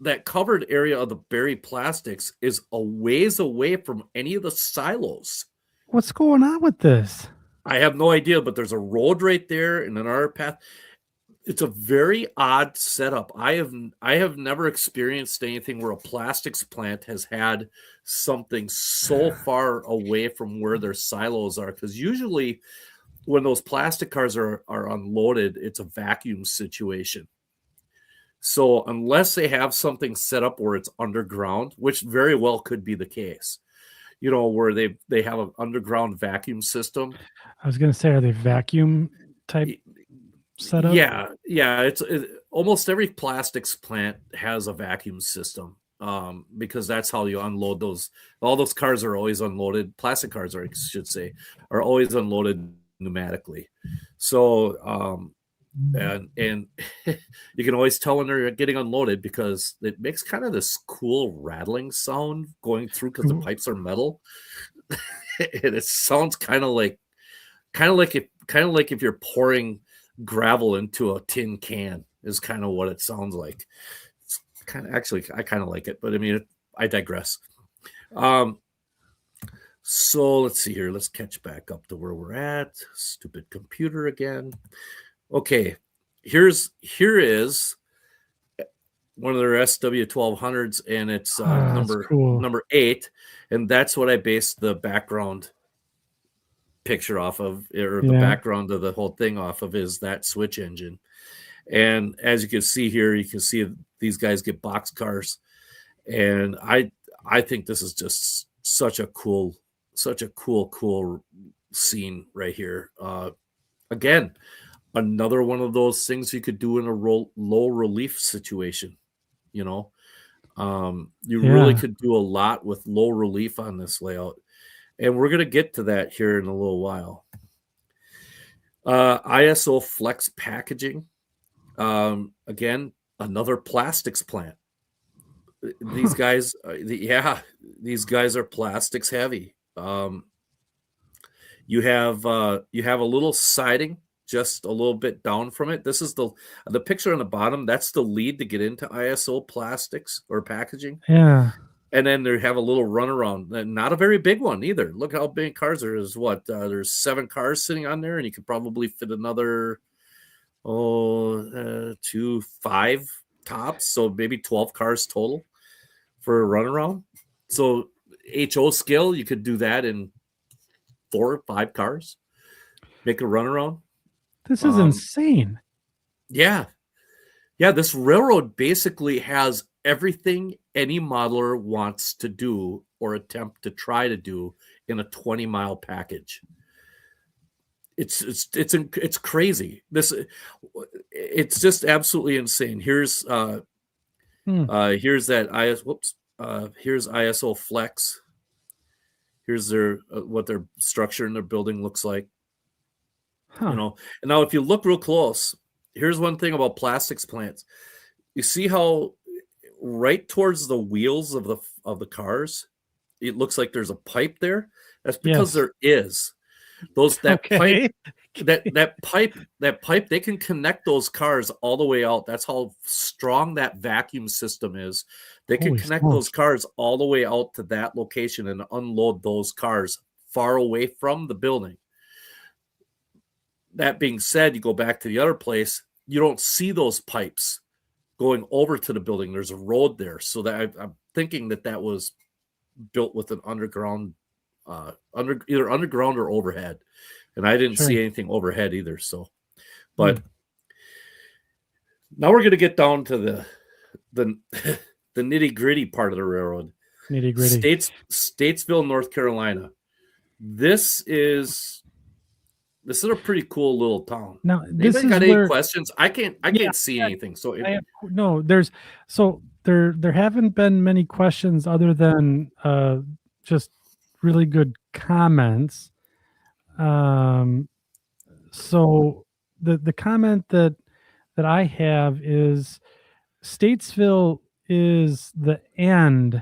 that covered area of the Berry Plastics is a ways away from any of the silos. What's going on with this? I have no idea, but there's a road right there and another path. It's a very odd setup. I have never experienced anything where a plastics plant has had something so far away from where their silos are. Because usually when those plastic cars are unloaded, it's a vacuum situation. So unless they have something set up where it's underground, which very well could be the case, where they have an underground vacuum system. I was going to say, are they vacuum type setup? Yeah. It's almost every plastics plant has a vacuum system, because that's how you unload those. All those cars are always unloaded. Plastic cars are always unloaded pneumatically. So, and you can always tell when they're getting unloaded because it makes kind of this cool rattling sound going through because the pipes are metal. And it sounds kind of like if you're pouring gravel into a tin can is kind of what it sounds like. It's kind of, actually, I kind of like it, but I mean, I digress. So let's see here. Let's catch back up to where we're at. Stupid computer again. Okay, here is one of their SW1200s, and it's number 8, and that's what I based the background picture off of, or the background of the whole thing off of, is that switch engine. And as you can see here, you can see these guys get box cars, and I think this is just such a cool scene right here. Again, another one of those things you could do in a low relief situation. You really could do a lot with low relief on this layout, and we're going to get to that here in a little while. ISO Flex Packaging. Again, another plastics plant. These guys, these guys are plastics heavy. You have a little siding just a little bit down from it. This is the picture on the bottom. That's the lead to get into ISO plastics or packaging. Yeah. And then they have a little runaround, not a very big one either. Look how big cars there is. There's 7 cars sitting on there, and you could probably fit another 2, 5 tops, so maybe 12 cars total for a runaround. So HO scale, you could do that in 4 or 5 cars, make a runaround. This is insane. Yeah. This railroad basically has everything any modeler wants to do or attempt to try to do in a 20-mile package. It's crazy. It's just absolutely insane. Here's that here's ISO Flex. Here's their what their structure and their building looks like. Huh. And now if you look real close, here's one thing about plastics plants. You see how right towards the wheels of the cars, it looks like there's a pipe there. That's because there is. That pipe, they can connect those cars all the way out. That's how strong that vacuum system is. They can connect those cars all the way out to that location and unload those cars far away from the building. That being said, you go back to the other place, you don't see those pipes going over to the building. There's a road there. So that I'm thinking that was built with an underground, either underground or overhead. And I didn't see anything overhead either. So, but now we're going to get down to the nitty gritty part of the railroad. Nitty gritty. Statesville, North Carolina. This is a pretty cool little town. Now, anybody got any questions? I can't see anything. So there haven't been many questions other than just really good comments. So the comment that I have is Statesville is the end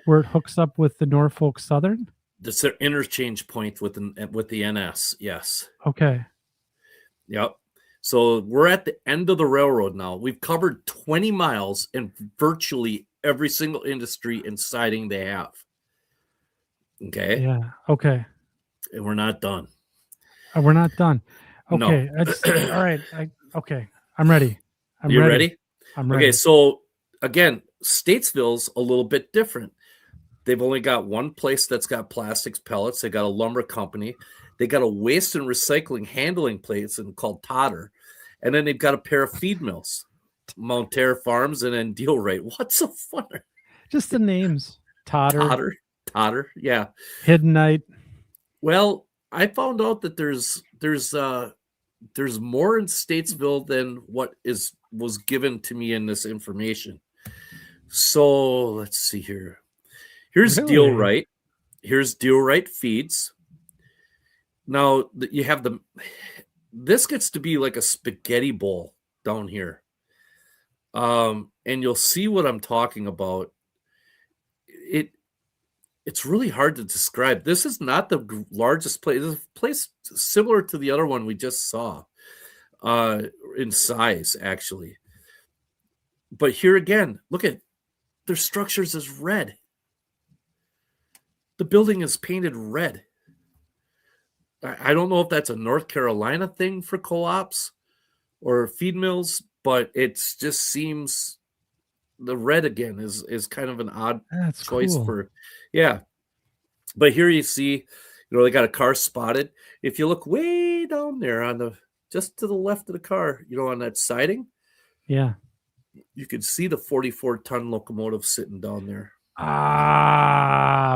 where it hooks up with the Norfolk Southern. That's their interchange point with the NS. Yes. Okay. Yep. So we're at the end of the railroad now. We've covered 20 miles in virtually every single industry and siding they have. Okay. Yeah. Okay. And we're not done. We're not done. Okay. No. All right. Okay. I'm ready. You ready? I'm ready. Okay. So again, Statesville's a little bit different. They've only got one place that's got plastics pellets. They got a lumber company. They got a waste and recycling handling place called Totter. And then they've got a pair of feed mills, Mountaire Farms and then Dealwright. What's so funny? Just the names. Totter. Yeah. Hidden Night. Well, I found out that there's more in Statesville than what was given to me in this information. So let's see here. Here's Dealwright. Here's Dealwright Feeds. Now you have this gets to be like a spaghetti bowl down here. And you'll see what I'm talking about. It's really hard to describe. This is not the largest place. It's a place similar to the other one we just saw in size, actually. But here again, look at their structures is red. The building is painted red. I don't know if that's a North Carolina thing for co-ops or feed mills, but it just seems the red again is kind of an odd choice for, yeah. But here you see, they got a car spotted. If you look way down there just to the left of the car, on that siding, yeah, you can see the 44-ton locomotive sitting down there.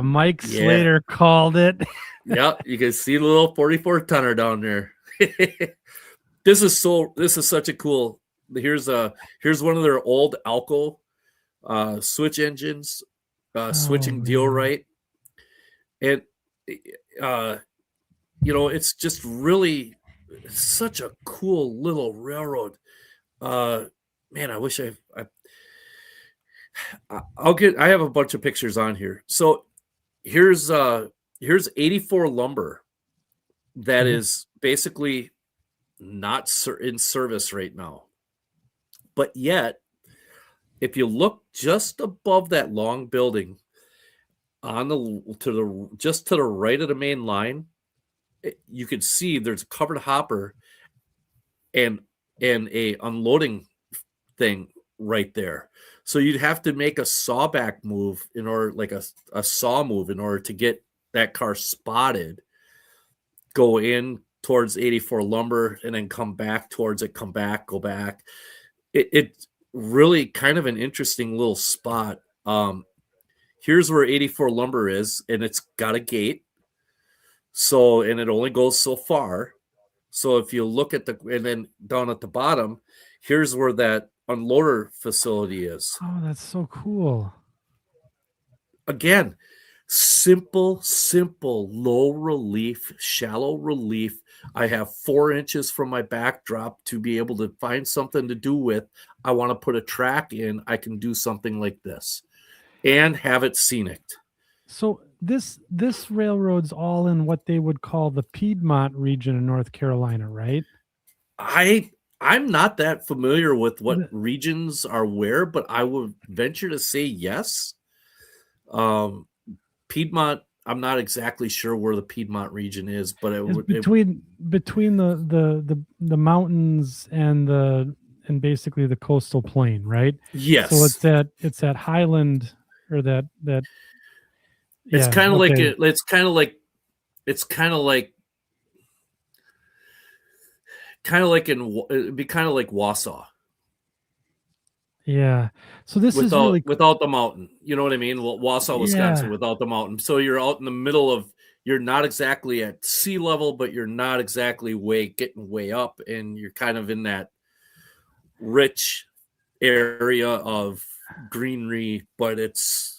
Mike Slater called it. Yeah, you can see the little 44-tonner down there. This is such a cool. Here's one of their old Alco switch engines, switching Dealwright, and it's just really it's such a cool little railroad. Man, I wish I have a bunch of pictures on here. So here's 84 lumber that Okay. is basically not in service right now. But yet, if you look just above that long building just to the right of the main line, you can see there's a covered hopper and a unloading thing right there. So you'd have to make a sawback move in order, like a saw move, in order to get that car spotted, go in towards 84 lumber and then come back towards it, come back, go back. It's really kind of an interesting little spot. Here's where 84 lumber is, and it's got a gate. So, and it only goes so far. So if you look at and then down at the bottom, here's where that unloader facility is. Oh, that's so cool. Again, simple, low relief, shallow relief. I have 4 inches from my backdrop to be able to find something to do with. I want to put a track in. I can do something like this and have it scenic. So this railroad's all in what they would call the Piedmont region in North Carolina, right? I'm not that familiar with what regions are where, but I would venture to say yes. Piedmont, I'm not exactly sure where the Piedmont region is, but between the mountains and basically the coastal plain, right? Yes. So it's that highland or that. It's yeah, kind of okay. it's kind of like it'd be kind of like Wausau. Yeah. So this is really without the mountain. You know what I mean? Well, Wausau, Wisconsin, yeah. without the mountain. So you're out in the middle of, you're not exactly at sea level, but you're not exactly getting way up, and you're kind of in that rich area of greenery, but it's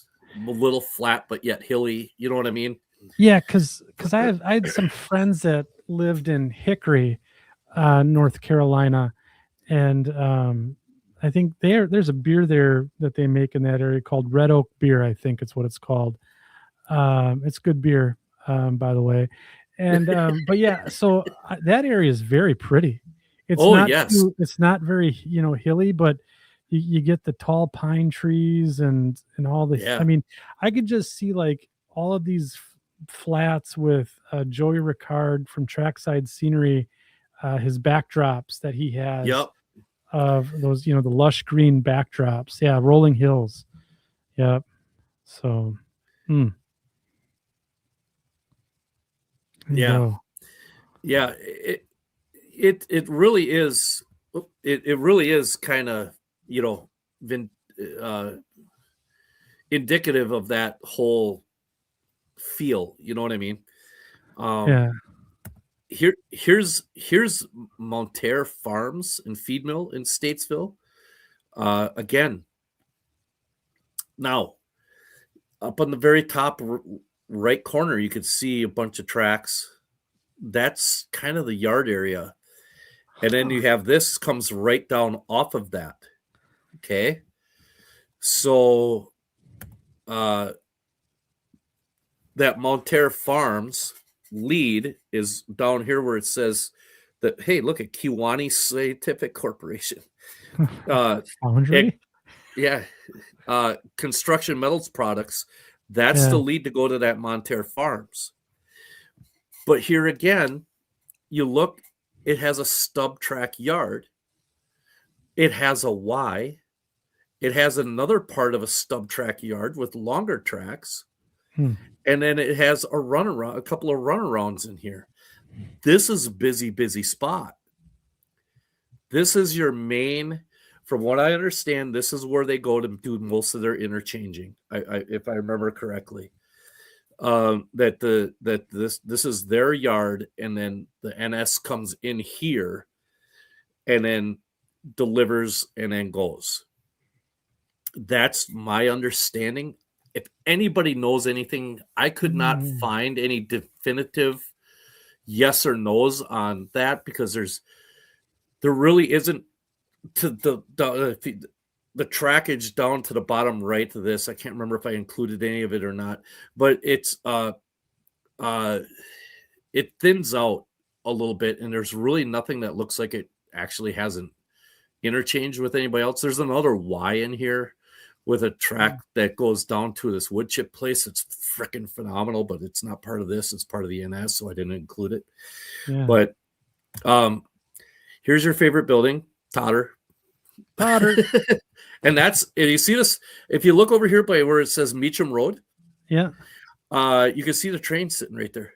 a little flat, but yet hilly. You know what I mean? Yeah, because I had some friends that lived in Hickory, North Carolina, and I think there's a beer there that they make in that area called Red Oak beer. I think it's what it's called. It's good beer, by the way. And but yeah, so that area is very pretty. It's it's not very hilly, but you get the tall pine trees and all the. Yeah. I mean, I could just see like all of these flats with Joey Ricard from Trackside Scenery, his backdrops that he has. Yep. Of those, the lush green backdrops. Yeah, rolling hills. Yep. So, yeah. Yeah. It really is. It really is kind of, indicative of that whole feel. You know what I mean? yeah. Here's Monterre Farms and Feed Mill in Statesville. Again, now up on the very top right corner, you could see a bunch of tracks. That's kind of the yard area, and then you have this comes right down off of that. Okay, so that Monterre Farms lead is down here where it says that, hey, look at Kiwani Scientific Corporation. Foundry? Construction metals products. That's the lead to go to that Monterre Farms. But here again, you look, it has a stub track yard. It has a Y. It has another part of a stub track yard with longer tracks. And then it has a couple of runarounds in here. This is a busy spot. This is your main, from what I understand, this is where they go to do most of their interchanging. If I remember correctly, this is their yard, and then the NS comes in here, and then delivers and then goes. That's my understanding. If anybody knows anything, I could not find any definitive yes or no's on that, because there really isn't to the trackage down to the bottom right of this. I can't remember if I included any of it or not, but it's it thins out a little bit, and there's really nothing that looks like it actually has an interchange with anybody else. There's another Y in here with a track that goes down to this wood chip place. It's freaking phenomenal, but it's not part of this. It's part of the NS, so I didn't include it. Yeah. But here's your favorite building, Totter. And you see this, if you look over here by where it says Meacham Road, yeah, you can see the train sitting right there.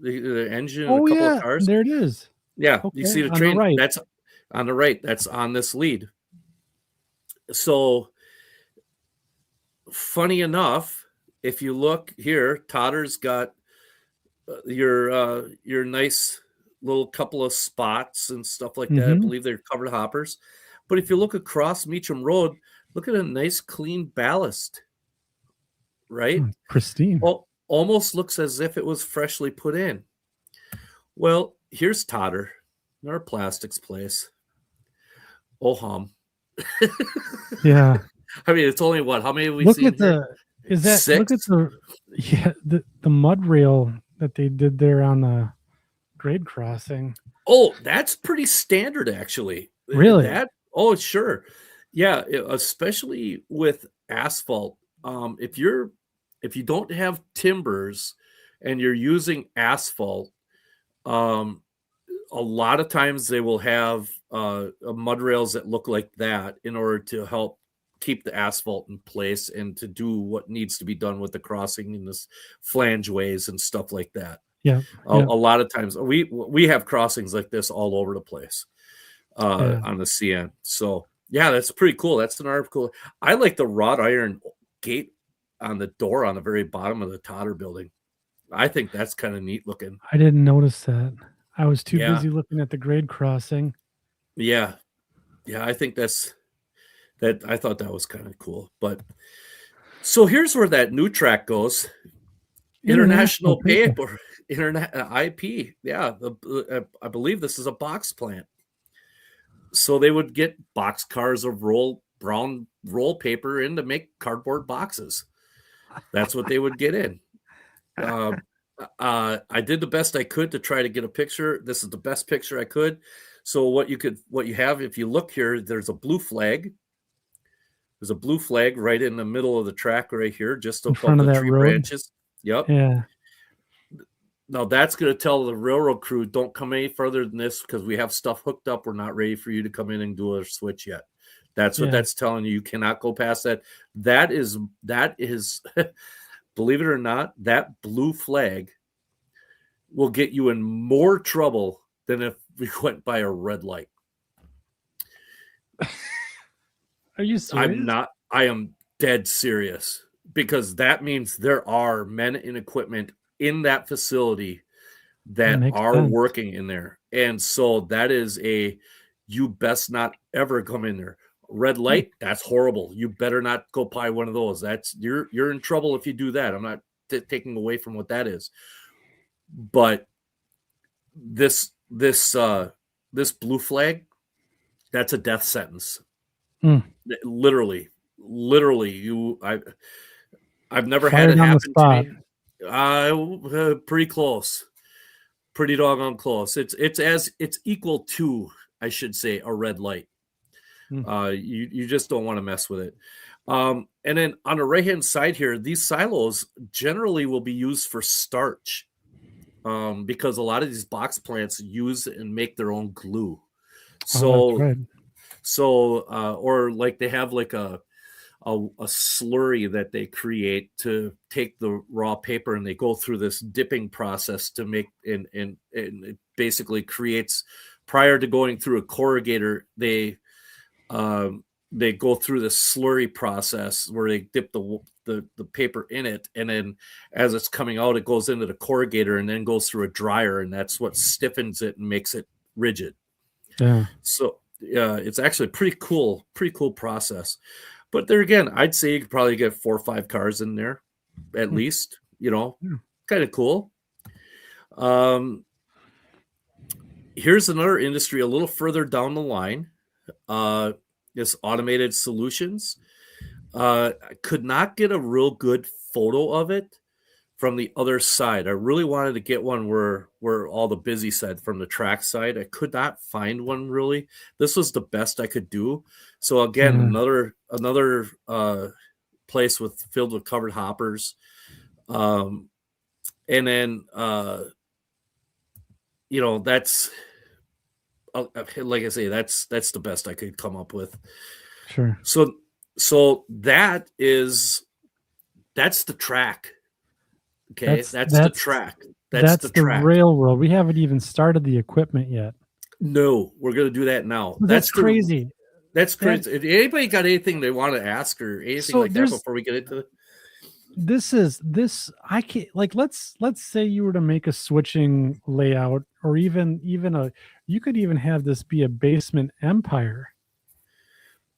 The engine and a couple of cars. There it is. Yeah, okay. You see the on train. The right. That's on the right. That's on this lead. So, funny enough, if you look here, Totter's got your nice little couple of spots and stuff like that. I believe they're covered hoppers. But if you look across Meacham Road, look at a nice clean ballast, right? Pristine. Almost looks as if it was freshly put in. Well, here's Totter, our plastics place. Oh, Yeah. I mean, it's only what? How many have we look seen? At the is that 6? Look at the mud rail that they did there on the grade crossing. Oh, that's pretty standard, actually. Really? Oh, sure. Yeah, especially with asphalt. If you don't have timbers and you're using asphalt, a lot of times they will have mud rails that look like that in order to help keep the asphalt in place and to do what needs to be done with the crossing in this flange ways and stuff like that. Yeah. A lot of times we have crossings like this all over the place on the CN. So yeah, that's pretty cool. That's an article. I like the wrought iron gate on the door on the very bottom of the Totter building. I think that's kind of neat looking. I didn't notice that. I was too busy looking at the grade crossing. Yeah. I think that I thought that was kind of cool. But so here's where that new track goes. International Paper, Internet IP. Yeah, I believe this is a box plant. So they would get box cars of brown roll paper in to make cardboard boxes. That's what they would get in. I did the best I could to try to get a picture. This is the best picture I could. So what you have, if you look here, there's a blue flag. There's a blue flag right in the middle of the track right here, just above the tree branches. Yep. Yeah. Now that's going to tell the railroad crew, don't come any further than this because we have stuff hooked up. We're not ready for you to come in and do a switch yet. That's what that's telling you. You cannot go past that. That is, believe it or not, that blue flag will get you in more trouble than if we went by a red light. Are you serious? I am dead serious, because that means there are men and equipment in that facility that are working in there. And so that is you best not ever come in there. Red light, that's horrible. You better not go by one of those. You're in trouble if you do that. I'm not taking away from what that is. But this blue flag, that's a death sentence. Literally, I've never had it happen to me. Pretty close, pretty doggone close. It's equal to, I should say, a red light. You just don't want to mess with it. And then on the right hand side here, these silos generally will be used for starch, because a lot of these box plants use and make their own glue. Or like they have like a slurry that they create to take the raw paper, and they go through this dipping process to make, and it basically creates, prior to going through a corrugator, they go through the slurry process where they dip the paper in it, and then as it's coming out, it goes into the corrugator and then goes through a dryer, and that's what stiffens it and makes it rigid. Yeah. So it's actually a pretty cool process. But there again, I'd say you could probably get 4 or 5 cars in there at least, kind of cool. Here's another industry a little further down the line. Is automated solutions. I could not get a real good photo of it from the other side. I really wanted to get one where all the busy side from the track side. I could not find one really. This was the best I could do. So again, another place filled with covered hoppers. And then that's like I say, that's the best I could come up with. Sure. So that's the track. Okay, that's the track. That's the track. railroad. We haven't even started the equipment yet. No, we're gonna do that now. That's crazy. That's crazy. If anybody got anything they want to ask or anything like that before we get into it? I can't, like, let's say you were to make a switching layout, or even you could even have this be a basement empire.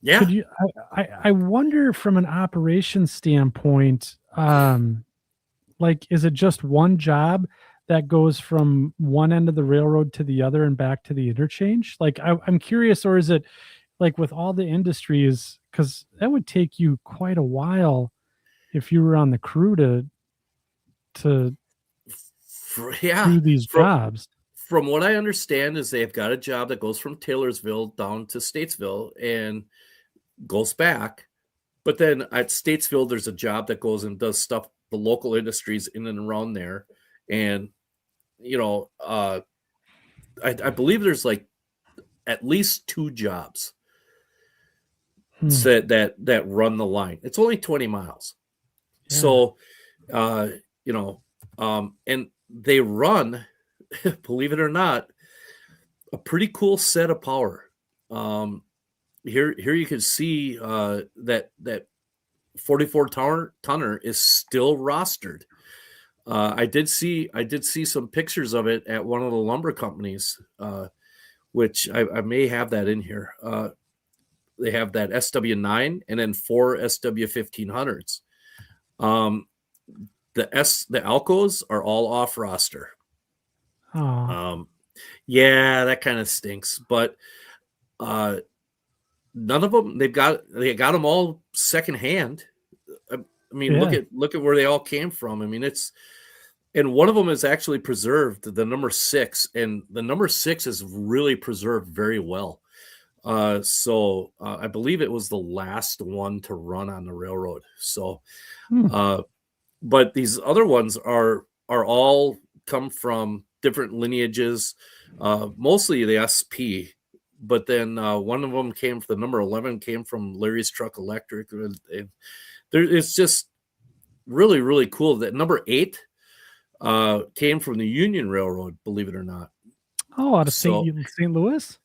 Yeah. Could you, I wonder from an operations standpoint, like, is it just one job that goes from one end of the railroad to the other and back to the interchange? Like, I'm curious, or is it like with all the industries, because that would take you quite a while if you were on the crew to do these jobs. From what I understand is they've got a job that goes from Taylorsville down to Statesville and goes back. But then at Statesville, there's a job that goes and does stuff, the local industries in and around there. And, I believe there's like at least 2 jobs that run the line. It's only 20 miles. Yeah. So, and they run, believe it or not, a pretty cool set of power. Here you can see that 44 tonner is still rostered. I did see some pictures of it at one of the lumber companies, which I may have that in here. They have that SW9 and then 4 SW1500s. The Alcos are all off roster. Yeah, that kind of stinks, but none of them, they got them all secondhand. I mean, yeah. Look at where they all came from. I mean, and one of them is actually preserved, the number 6, and the number 6 is really preserved very well. So I believe it was the last one to run on the railroad. So, but these other ones are all come from different lineages, mostly the SP. But then one of them the number 11 came from Larry's Truck Electric. And it's just really, really cool. That number 8 came from the Union Railroad, believe it or not. Oh, out of St. Louis?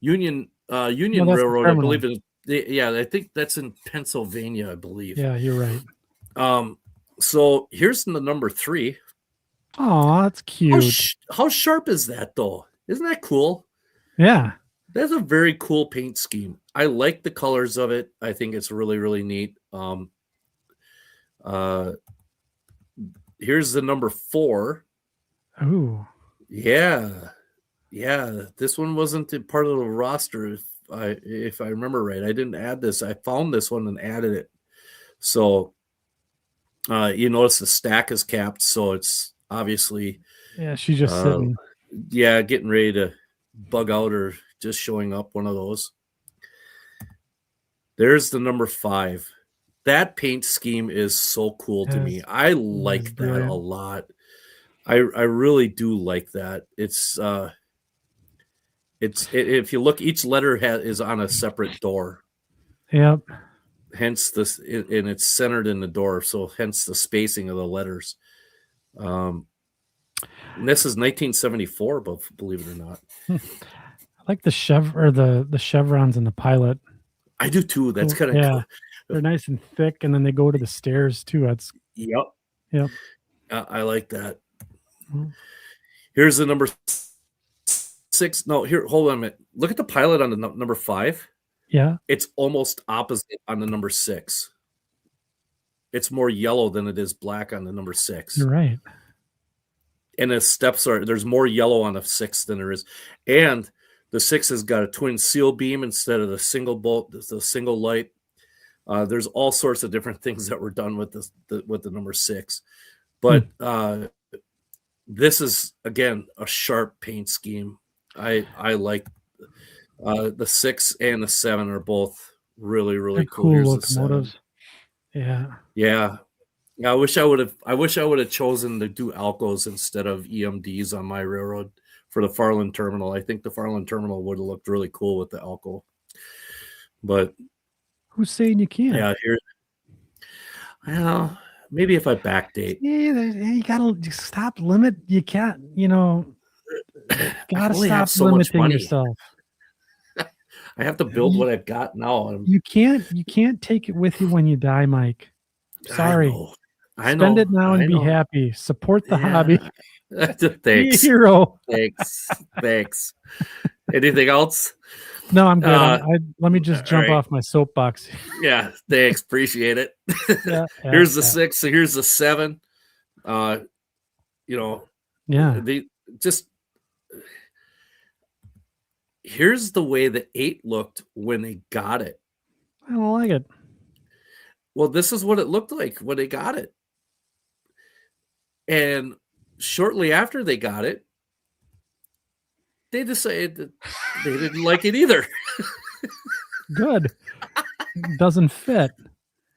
Union Railroad, I believe it. Yeah, I think that's in Pennsylvania, I believe. Yeah, you're right. So here's the number 3. Oh, that's cute. How sharp is that, though? Isn't that cool? Yeah. That's a very cool paint scheme. I like the colors of it. I think it's really, really neat. Here's the number 4. Oh. Yeah. This one wasn't a part of the roster, if I remember right. I didn't add this. I found this one and added it. So you notice the stack is capped, so it's obviously she's just sitting. Yeah, getting ready to bug out or just showing up, one of those. There's the number 5. That paint scheme is so cool to me. I like that a lot. I really do like that. It's if you look, each letter is on a separate door. Yep. Hence this, and it's centered in the door, so hence the spacing of the letters. And this is 1974, but believe it or not. I like the the chevrons in the pilot. I do too. That's kind of cool. They're nice and thick, and then they go to the stairs too. That's yep. I like that. Mm-hmm. Here's the number 6. No, here, hold on a minute. Look at the pilot on the number 5. Yeah, it's almost opposite on the number 6. It's more yellow than it is black on the number 6. You're right. And the steps there's more yellow on the 6 than there is. And the 6 has got a twin seal beam instead of the single bolt, the single light. There's all sorts of different things that were done with the number 6. But this is, again, a sharp paint scheme. I like the 6 and the 7 are both really, really cool. Cool Here's locomotives. Yeah. Yeah. I wish I would have chosen to do Alcos instead of EMDs on my railroad for the Farland terminal. I think the Farland terminal would have looked really cool with the Alco. But who's saying you can't? Yeah, well, maybe if I backdate. Yeah, you gotta stop limit. You can't, gotta stop so limiting yourself. I have to build what I've got now. You can't take it with you when you die, Mike. Sorry. I know. Spend it now and be happy. Support the hobby. Thanks. Be a hero. Thanks. Anything else? No, I'm good. Let me just jump off my soapbox. Yeah, thanks. Appreciate it. Here's the 6. So here's the 7. Here's the way the 8 looked when they got it. I don't like it. Well, this is what it looked like when they got it. And shortly after they got it, they decided that they didn't like it either. Good. Doesn't fit.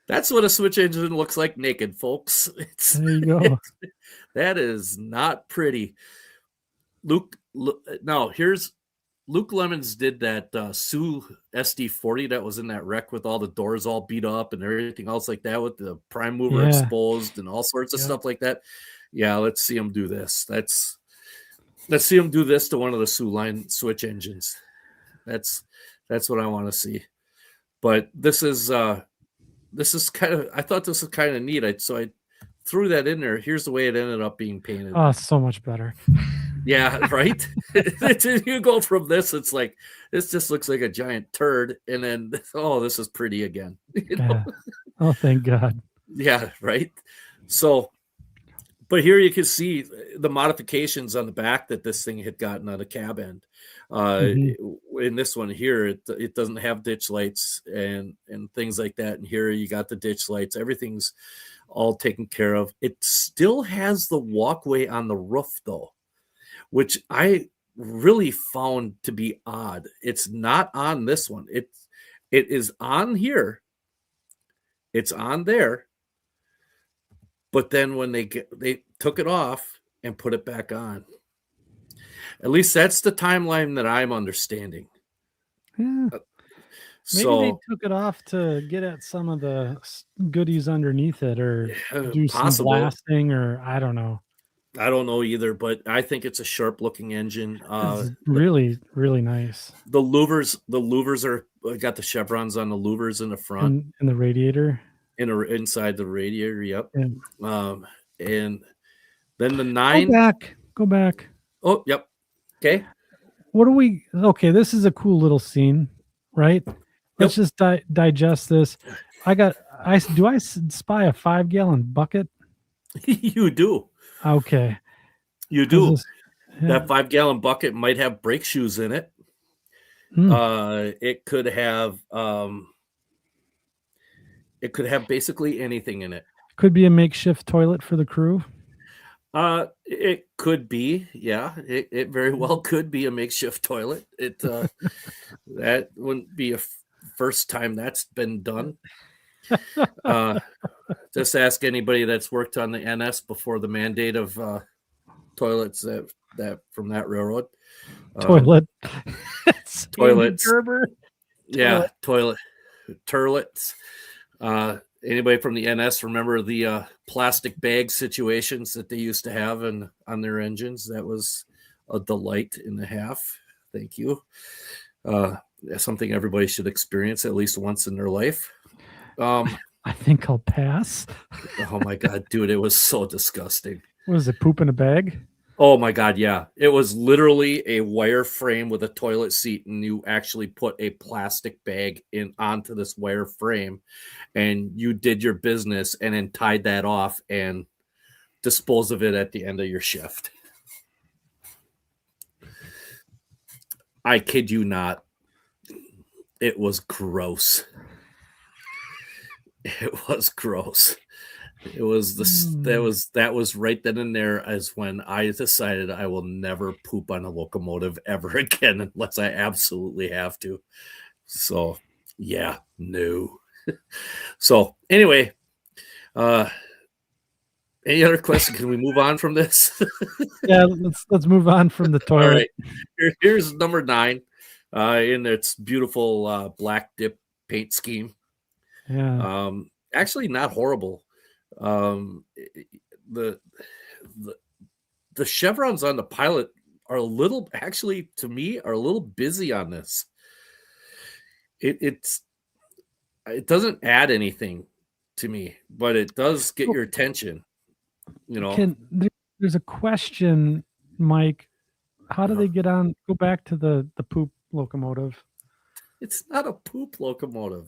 That's what a switch engine looks like naked, folks. There you go. That is not pretty. Luke Lemons did that Sioux SD40 that was in that wreck with all the doors all beat up and everything else like that with the prime mover exposed and all sorts of stuff like that. Yeah, let's see him do this. Let's see him do this to one of the Sioux line switch engines. That's what I want to see. But this is kind of, I thought this was kind of neat. So I threw that in there. Here's the way it ended up being painted. Oh, so much better. Yeah, right? You go from this, it's like, this just looks like a giant turd. And then, this is pretty again. Yeah. Oh, thank God. Yeah, right? So, but here you can see the modifications on the back that this thing had gotten on the cab end. In this one here, it doesn't have ditch lights and things like that. And here you got the ditch lights. Everything's all taken care of. It still has the walkway on the roof, though, which I really found to be odd. It's not on this one. It is on here. It's on there. But then when they took it off and put it back on. At least that's the timeline that I'm understanding. Yeah. Maybe they took it off to get at some of the goodies underneath it, or do some blasting, or I don't know. I don't know either, but I think it's a sharp-looking engine. Really, really nice. The louvers are got the chevrons on the louvers in the front, and the radiator. Inside the radiator, yep. Yeah. And then the 9. Go back. Oh, yep. Okay. Okay, this is a cool little scene, right? Let's just digest this. Do I spy a 5-gallon bucket? You do. Okay. You do. That 5-gallon bucket might have brake shoes in it. It could have basically anything in it. Could be a makeshift toilet for the crew. It could be, yeah. It very well could be a makeshift toilet. That wouldn't be a first time that's been done. Just ask anybody that's worked on the NS before the mandate of toilets that from that railroad. Toilets. Yeah, toilets. Anybody from the NS remember the plastic bag situations that they used to have on their engines? That was a delight and a half. Thank you. Something everybody should experience at least once in their life. I think I'll pass. Oh my God, dude, it was so disgusting. Was it poop in a bag? Oh my God, yeah. It was literally a wire frame with a toilet seat, and you actually put a plastic bag onto this wire frame, and you did your business and then tied that off and disposed of it at the end of your shift. I kid you not. It was gross. It was gross. It was that was right then and there as when I decided I will never poop on a locomotive ever again unless I absolutely have to. So yeah, no. So anyway, any other question? Can we move on from this? Yeah, let's move on from the toilet. All right. Here's number 9 in its beautiful black dip paint scheme. Yeah. Actually not horrible. The chevrons on the pilot are a little, actually to me, are a little busy on this. It doesn't add anything to me, but it does get your attention. There's a question, Mike. How do they get on? Go back to the poop locomotive. It's not a poop locomotive.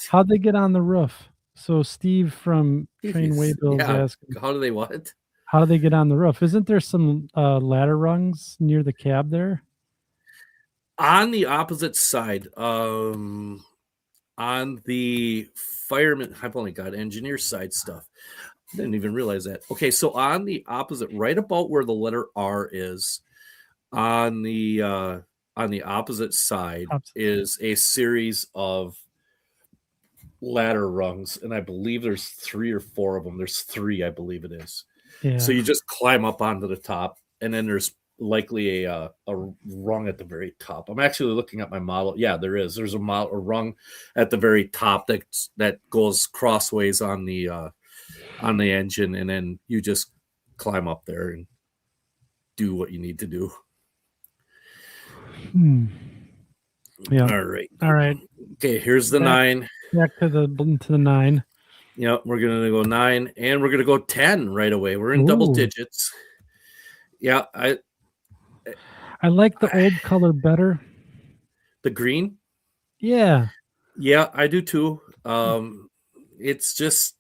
How'd they get on the roof? So Steve from Train Waybill is asking, how do they what? How do they get on the roof? Isn't there some ladder rungs near the cab there? On the opposite side, on the fireman, I've only got engineer side stuff. I didn't even realize that. Okay, so on the opposite, right about where the letter R is, on the opposite side is a series of ladder rungs, and I believe there's 3 or 4 of them. There's 3, I believe it is. Yeah. So you just climb up onto the top, and then there's likely a rung at the very top. I'm actually looking at my model. Yeah, there is. There's a rung at the very top that goes crossways on the engine, and then you just climb up there and do what you need to do. Yeah. All right. Okay, here's the 9. Back to the 9. Yep, we're gonna go 9, and we're gonna go 10 right away. We're in double digits. Yeah, I like the old color better. The green? Yeah. Yeah, I do too. It's just,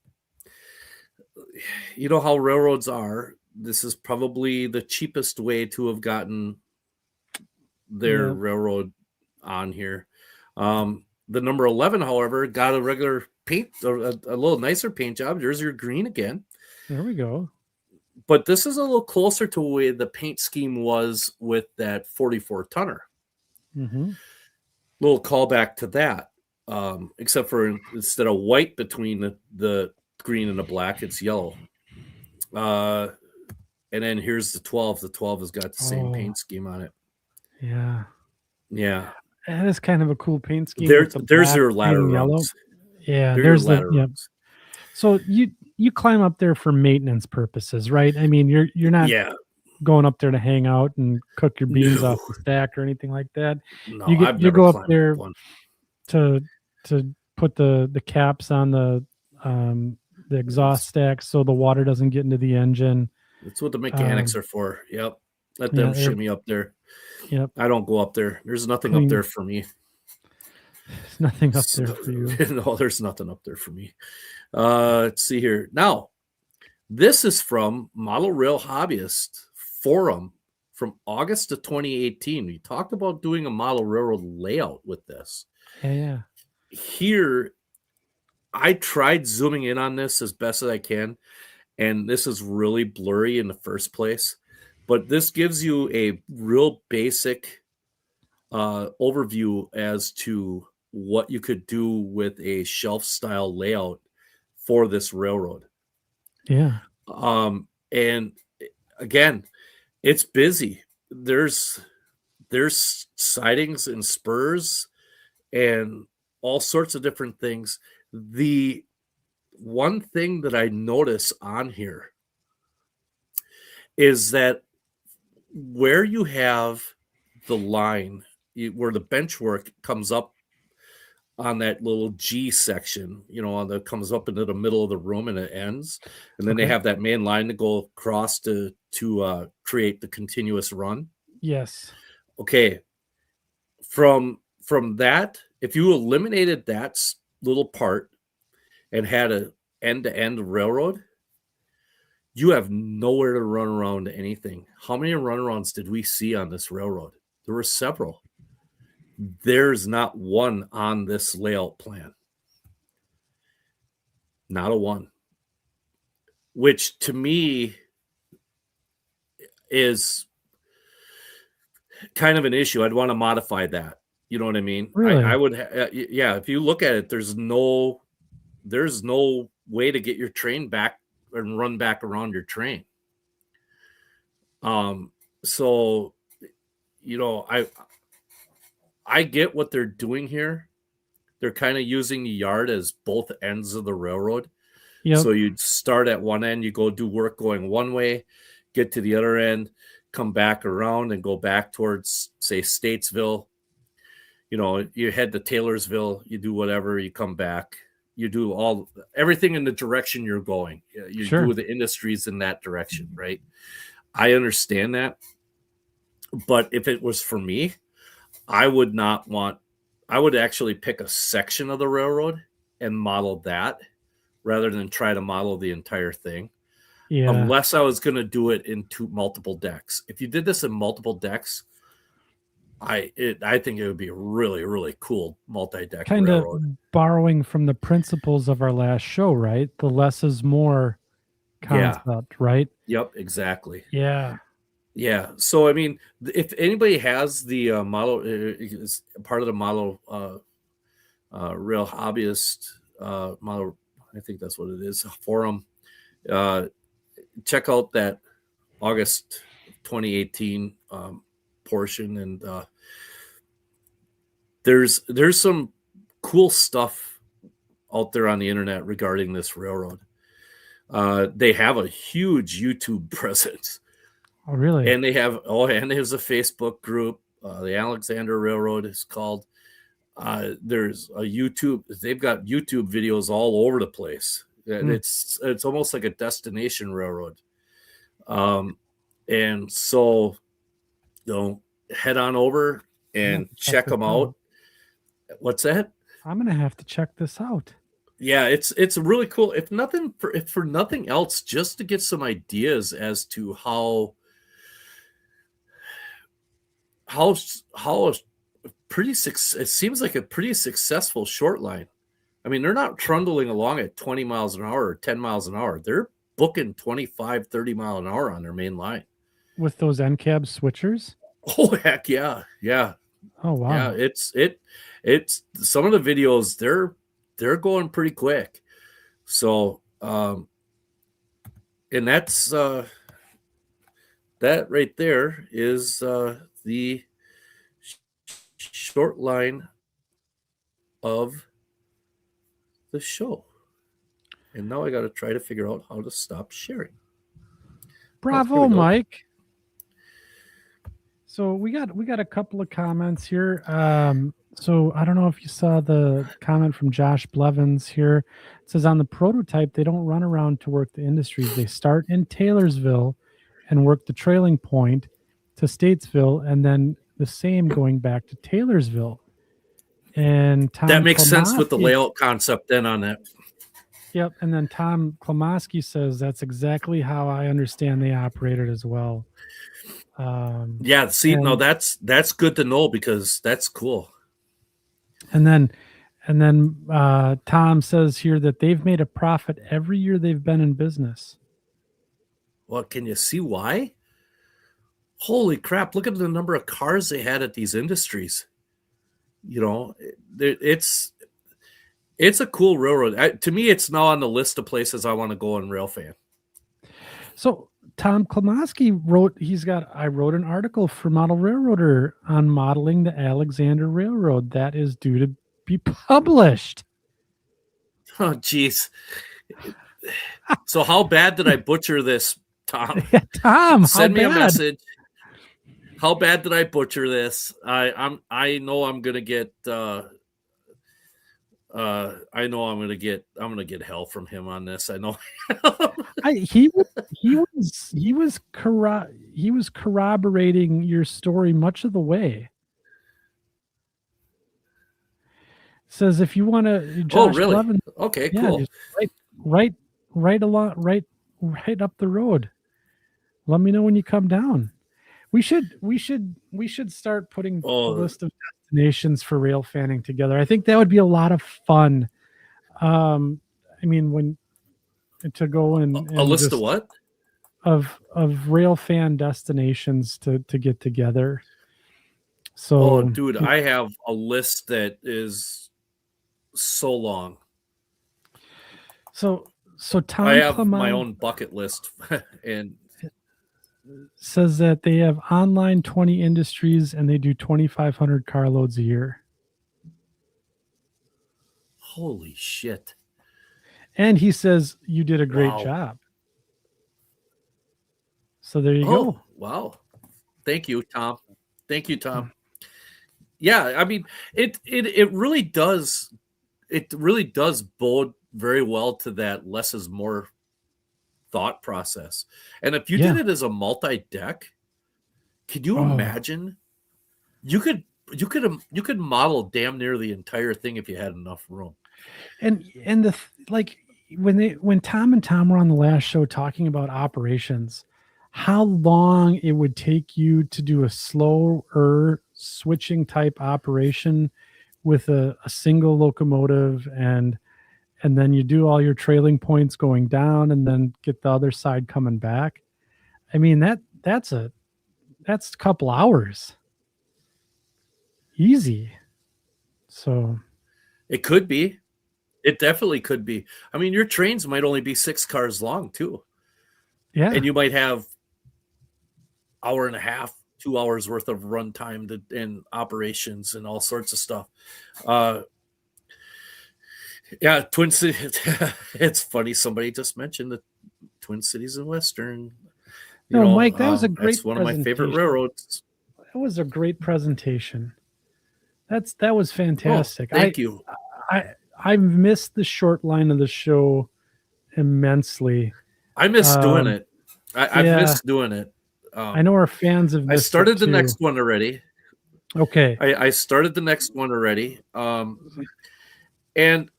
you know how railroads are. This is probably the cheapest way to have gotten their railroad on here. The number 11, however, got a regular paint, or a little nicer paint job. There's your green again. There we go. But this is a little closer to the way the paint scheme was with that 44 tonner. Mm-hmm. Little callback to that, except for instead of white between the green and the black, it's yellow. And then here's the 12. The 12 has got the same paint scheme on it. Yeah. Yeah. That is kind of a cool paint scheme. There's your ladder rungs. Yeah, there's ladder rungs. So you climb up there for maintenance purposes, right? I mean, you're not going up there to hang out and cook your beans off the stack or anything like that. No, you go up there to put the caps on the exhaust stack so the water doesn't get into the engine. That's what the mechanics are for. Yep. Let them shimmy up there. Yep. I don't go up there. There's nothing up there for me. There's nothing up there for you. No, there's nothing up there for me. Let's see here. Now, this is from Model Rail Hobbyist Forum from August of 2018. We talked about doing a model railroad layout with this. Yeah. Here, I tried zooming in on this as best as I can, and this is really blurry in the first place. But this gives you a real basic overview as to what you could do with a shelf-style layout for this railroad. Yeah. And again, it's busy. There's sidings and spurs and all sorts of different things. The one thing that I notice on here is that where you have the line, where the bench work comes up on that little G section, that comes up into the middle of the room and it ends. And then they have that main line to go across to create the continuous run. Yes. Okay. From that, if you eliminated that little part and had an end-to-end railroad, you have nowhere to run around anything. How many runarounds did we see on this railroad? There were several. There's not one on this layout plan. Not a one. Which to me is kind of an issue. I'd want to modify that. You know what I mean? Really? I would, yeah. If you look at it, there's no way to get your train back and run back around your train. So, you know, I get what they're doing here. They're kind of using the yard as both ends of the railroad. Yep. So you'd start at one end, you go do work going one way, get to the other end, come back around and go back towards, say, Statesville. You know, you head to Taylorsville, you do whatever, you come back, you do everything in the direction you're going. You Sure. do the industries in that direction, right? I understand that. But if it was for me, I would actually pick a section of the railroad and model that rather than try to model the entire thing. Yeah. Unless I was going to do it in multiple decks. If you did this in multiple decks, I think it would be a really, really cool multi-deck Kind of railroad. borrowing from the principles of our last show, right? The less is more concept, right? Yep, exactly. Yeah. Yeah. So, I mean, if anybody has the model, is part of the model rail hobbyist model, I think that's what it is, forum, check out that August 2018 portion, and there's some cool stuff out there on the internet regarding this railroad. They have a huge YouTube presence. Oh, really? And there's a Facebook group. The Alexander Railroad is called. There's a YouTube. They've got YouTube videos all over the place. And it's almost like a destination railroad. And so, you know, head on over and check them out. What's that? I'm gonna have to check this out. Yeah, it's really cool. If for nothing else, just to get some ideas as to how pretty it seems like a pretty successful short line. I mean, they're not trundling along at 20 miles an hour or 10 miles an hour. They're booking 25, 30 mile an hour on their main line. With those NCAB switchers? Oh, heck yeah. Yeah. Oh, wow. Yeah, it's some of the videos, they're going pretty quick. So, and that's that right there is the short line of the show. And now I got to try to figure out how to stop sharing. Bravo, Mike. So we got a couple of comments here. So I don't know if you saw the comment from Josh Blevins here. It says on the prototype, they don't run around to work the industries. They start in Taylorsville and work the trailing point to Statesville, and then the same going back to Taylorsville. And Tom that makes sense with the layout concept then on that. Yep. And then Tom Klomoski says that's exactly how I understand they operated as well. Yeah, see, no, that's good to know because that's cool. And then Tom says here that they've made a profit every year they've been in business. Well, can you see why? Holy crap, look at the number of cars they had at these industries. You know, it's a cool railroad. To me, it's now on the list of places I want to go in Railfan. So Tom Klomoski I wrote an article for Model Railroader on modeling the Alexander Railroad that is due to be published. Oh, geez. So how bad did I butcher this, Tom? Yeah, Tom, send me a message. How bad did I butcher this? I know I'm gonna get I'm gonna get hell from him on this. I know. He was corroborating your story much of the way. Says if you want to. Oh, really? Levin, okay, cool. Right up the road. Let me know when you come down. We should start putting a Oh, list of destinations for rail fanning together. I think that would be a lot of fun. I mean, when to go a and list of just what? of rail fan destinations to get together. Oh, So dude, I have a list that is so long. so I Tom have my Clement own bucket list, and says that they have online 20 industries and they do 2,500 carloads a year. holy shit! And he says you did a great Wow. job. So there you Oh, go. wow! Thank you, Tom. Thank you, Tom. Yeah, I mean, it really does. It really does bode very well to that less is more thought process. And if you Yeah. did it as a multi-deck, could you Oh. imagine? You could model damn near the entire thing if you had enough room. And like when Tom and Tom were on the last show talking about operations, how long it would take you to do a slower switching type operation with a single locomotive, and then you do all your trailing points going down and then get the other side coming back. I mean, that's a couple hours. Easy. So It could be. It definitely could be. I mean, your trains might only be 6 cars long too. yeah. And you might have hour and a half, 2 hours worth of runtime and operations and all sorts of stuff. Yeah, Twin Cities. It's funny. Somebody just mentioned the Twin Cities and Western. No, Mike, that was a great That's one of my favorite presentation. railroads. That was a great presentation. That was fantastic. Oh, thank you. I missed the short line of the show immensely. I miss doing it. I yeah. miss doing it. I know our fans have I missed started it the too. next one already. Okay. I started the next one already. And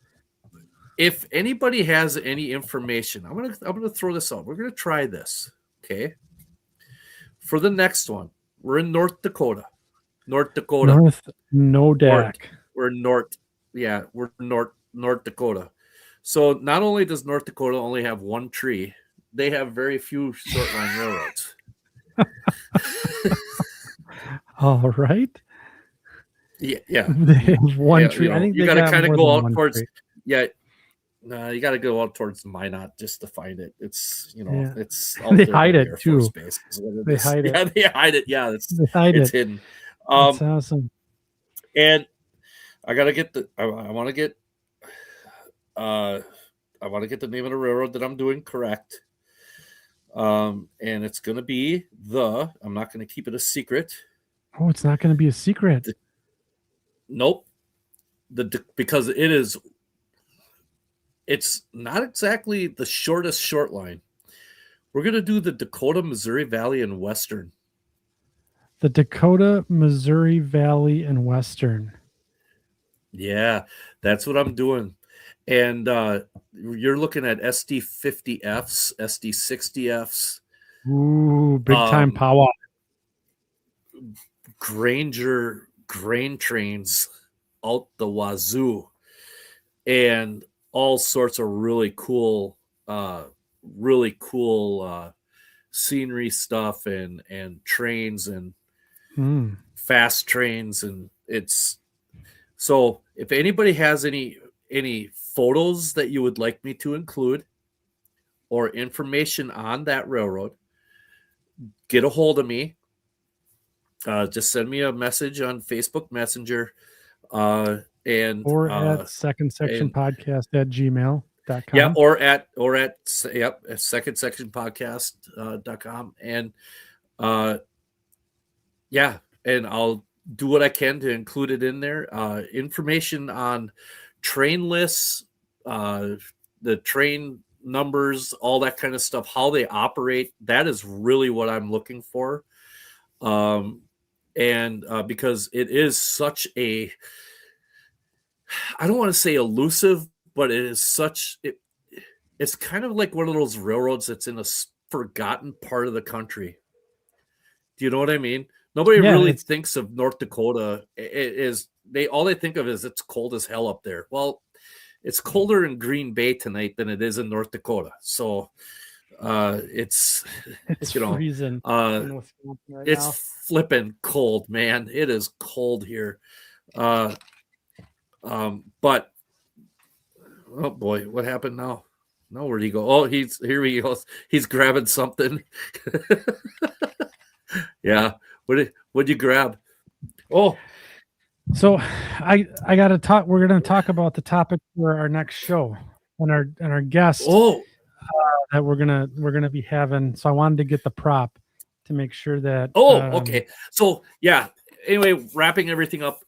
if anybody has any information, I'm gonna throw this out. We're gonna try this. Okay. For the next one, we're in North Dakota. North, no Dak. We're north. Yeah, we're North Dakota. So not only does North Dakota only have one tree, they have very few short line railroads. All right. Yeah. They have one tree. You know, I think you they got to got kind of more go than out one towards. tree. Yeah. No, you got to go out towards Minot just to find it. It's Yeah. it's out They there hide by the it Air too. Force Base. They hide it. Yeah, they hide it. Yeah, They hide it's it. hidden. That's awesome. And I gotta get I want to get the name of the railroad that I'm doing correct. And it's gonna be I'm not gonna keep it a secret. Oh, it's not going to be a secret. Nope. Because it's not exactly the shortest short line. We're gonna do the Dakota, Missouri Valley, and Western. The Dakota, Missouri Valley, and Western. Yeah, that's what I'm doing. And you're looking at SD50Fs, SD60Fs. Ooh, big time power. Granger grain trains out the wazoo. And all sorts of really cool scenery stuff and trains and fast trains. And it's so if anybody has any photos that you would like me to include or information on that railroad, get a hold of me. Just send me a message on Facebook Messenger or at second section podcast at gmail.com. Yeah, or at second section podcast.com. And and I'll do what I can to include it in there. Information on train lists, the train numbers, all that kind of stuff, how they operate. That is really what I'm looking for. Because it is such a, I don't want to say elusive, but it is it's kind of like one of those railroads that's in a forgotten part of the country. Do you know what I mean? Nobody Yeah, really it's- thinks of North Dakota all they think of is it's cold as hell up there. Well, it's colder in Green Bay tonight than it is in North Dakota. So it's It's you know freezing uh in Wisconsin right it's now. flipping cold, man. It is cold here. But oh boy, what happened now? No, where'd he go? Oh, here he goes. He's grabbing something. Yeah. What'd you grab? Oh, So I got to talk. We're going to talk about the topic for our next show and our guest oh, that we're gonna be having. So I wanted to get the prop to make sure that. okay. So yeah. Anyway, wrapping everything up,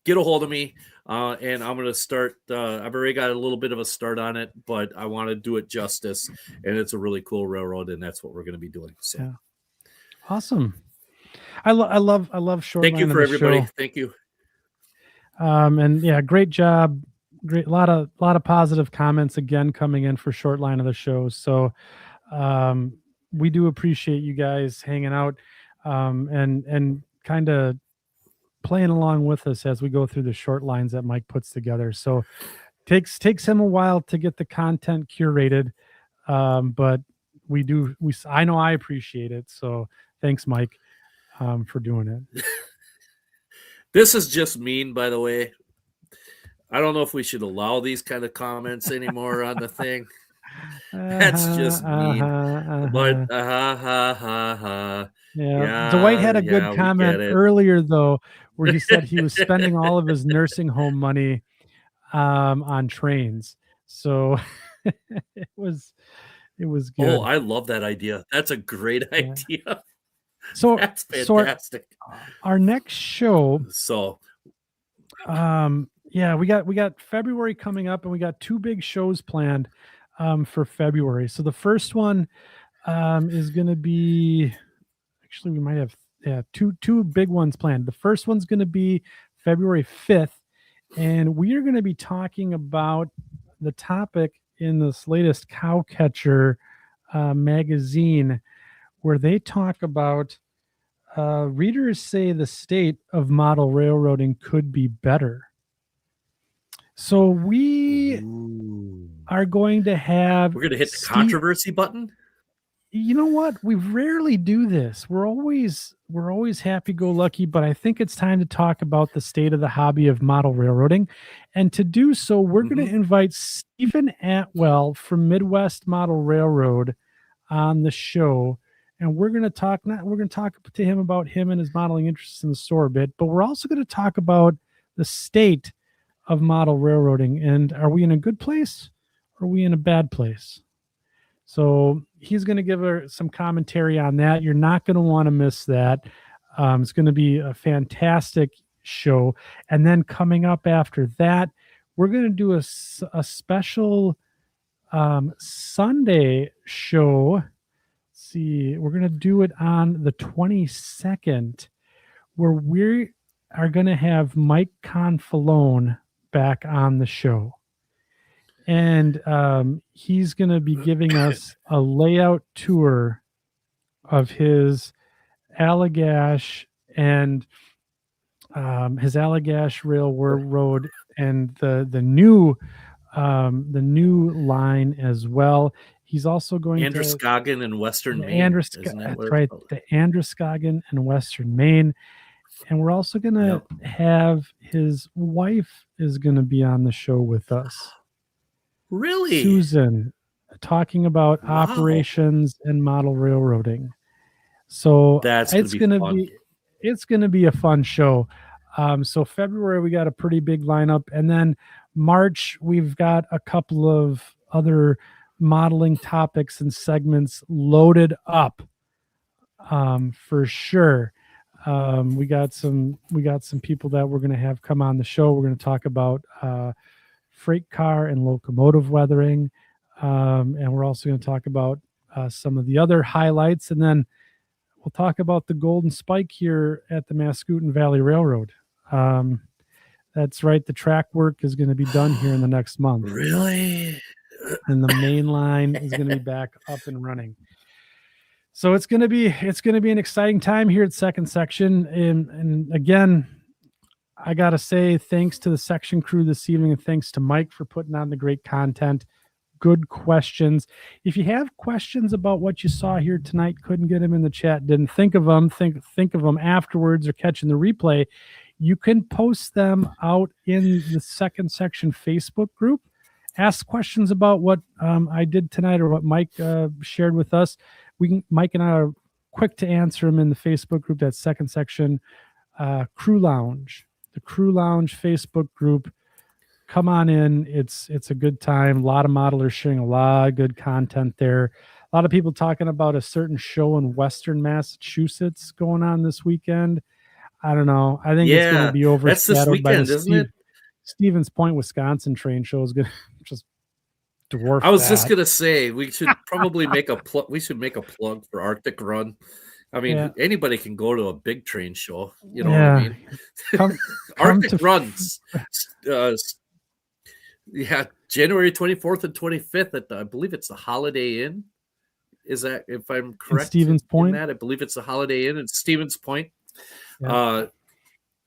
get a hold of me. And I'm going to start. I've already got a little bit of a start on it, but I want to do it justice. And it's a really cool railroad, and that's what we're going to be doing. So, yeah. Awesome. I love short. Thank you for everybody. Show. Thank you. And yeah, great job. Great, lot of positive comments again coming in for short line of the show. So, we do appreciate you guys hanging out, and kind of playing along with us as we go through the short lines that Mike puts together. So takes him a while to get the content curated. But I know I appreciate it. So thanks, Mike, for doing it. This is just mean, by the way. I don't know if we should allow these kind of comments anymore on the thing. That's just mean. But yeah. Dwight had a good comment earlier though, where he said he was spending all of his nursing home money on trains. So it was good. Oh, I love that idea. That's a great idea. So that's fantastic. So our next show. So yeah, we got February coming up, and we got 2 big shows planned for February. So the first one is going to be, actually we might have two big ones planned. The first one's going to be February 5th, and we are going to be talking about the topic in this latest Cowcatcher magazine, where they talk about readers say the state of model railroading could be better. So we are going to have. We're going to hit the controversy button. You know what? We rarely do this. We're always happy-go-lucky, but I think it's time to talk about the state of the hobby of model railroading. And to do so, we're going to invite Stephen Atwell from Midwest Model Railroad on the show. And we're going to talk to him about him and his modeling interests in the store a bit, but we're also going to talk about the state of model railroading. And are we in a good place or are we in a bad place? So he's going to give her some commentary on that. You're not going to want to miss that. It's going to be a fantastic show. And then coming up after that, we're going to do a special Sunday show. Let's see, we're going to do it on the 22nd, where we are going to have Mike Confalone back on the show. And he's going to be giving us a layout tour of his Allagash and his Allagash Railroad and the new line as well. He's also going Androscoggin and Western Maine. That's right, the Androscoggin and Western Maine. And we're also going to have his wife is going to be on the show with us. Really? Susan, talking about operations and model railroading. So it's going to be a fun show. So February, we got a pretty big lineup. And then March, we've got a couple of other modeling topics and segments loaded up for sure. We got some people that we're going to have come on the show. We're going to talk about freight car and locomotive weathering. And we're also going to talk about some of the other highlights. And then we'll talk about the Golden Spike here at the Mascoutin Valley Railroad. That's right. The track work is going to be done here in the next month. Really? And the main line is going to be back up and running. So it's gonna be an exciting time here at second section. And again, I gotta say thanks to the section crew this evening, and thanks to Mike for putting on the great content. Good questions. If you have questions about what you saw here tonight, couldn't get them in the chat, didn't think of them, think of them afterwards or catching the replay, you can post them out in the second section Facebook group. Ask questions about what I did tonight or what Mike shared with us. Mike and I are quick to answer them in the Facebook group. That second section, Crew Lounge, the Crew Lounge Facebook group. Come on in. It's a good time. A lot of modelers sharing a lot of good content there. A lot of people talking about a certain show in Western Massachusetts going on this weekend. I don't know. I think it's going to be overshadowed that's this weekend, by the isn't it? Stevens Point, Wisconsin train show is going to just dwarf. I was just going to say we should probably make a plug. We should make a plug for Arctic Run. I mean, anybody can go to a big train show. You know what I mean? Arctic Runs. January 24th and 25th at I believe it's the Holiday Inn. Is that, if I'm correct? Stevens Point. I believe it's the Holiday Inn in Stevens Point. Yeah.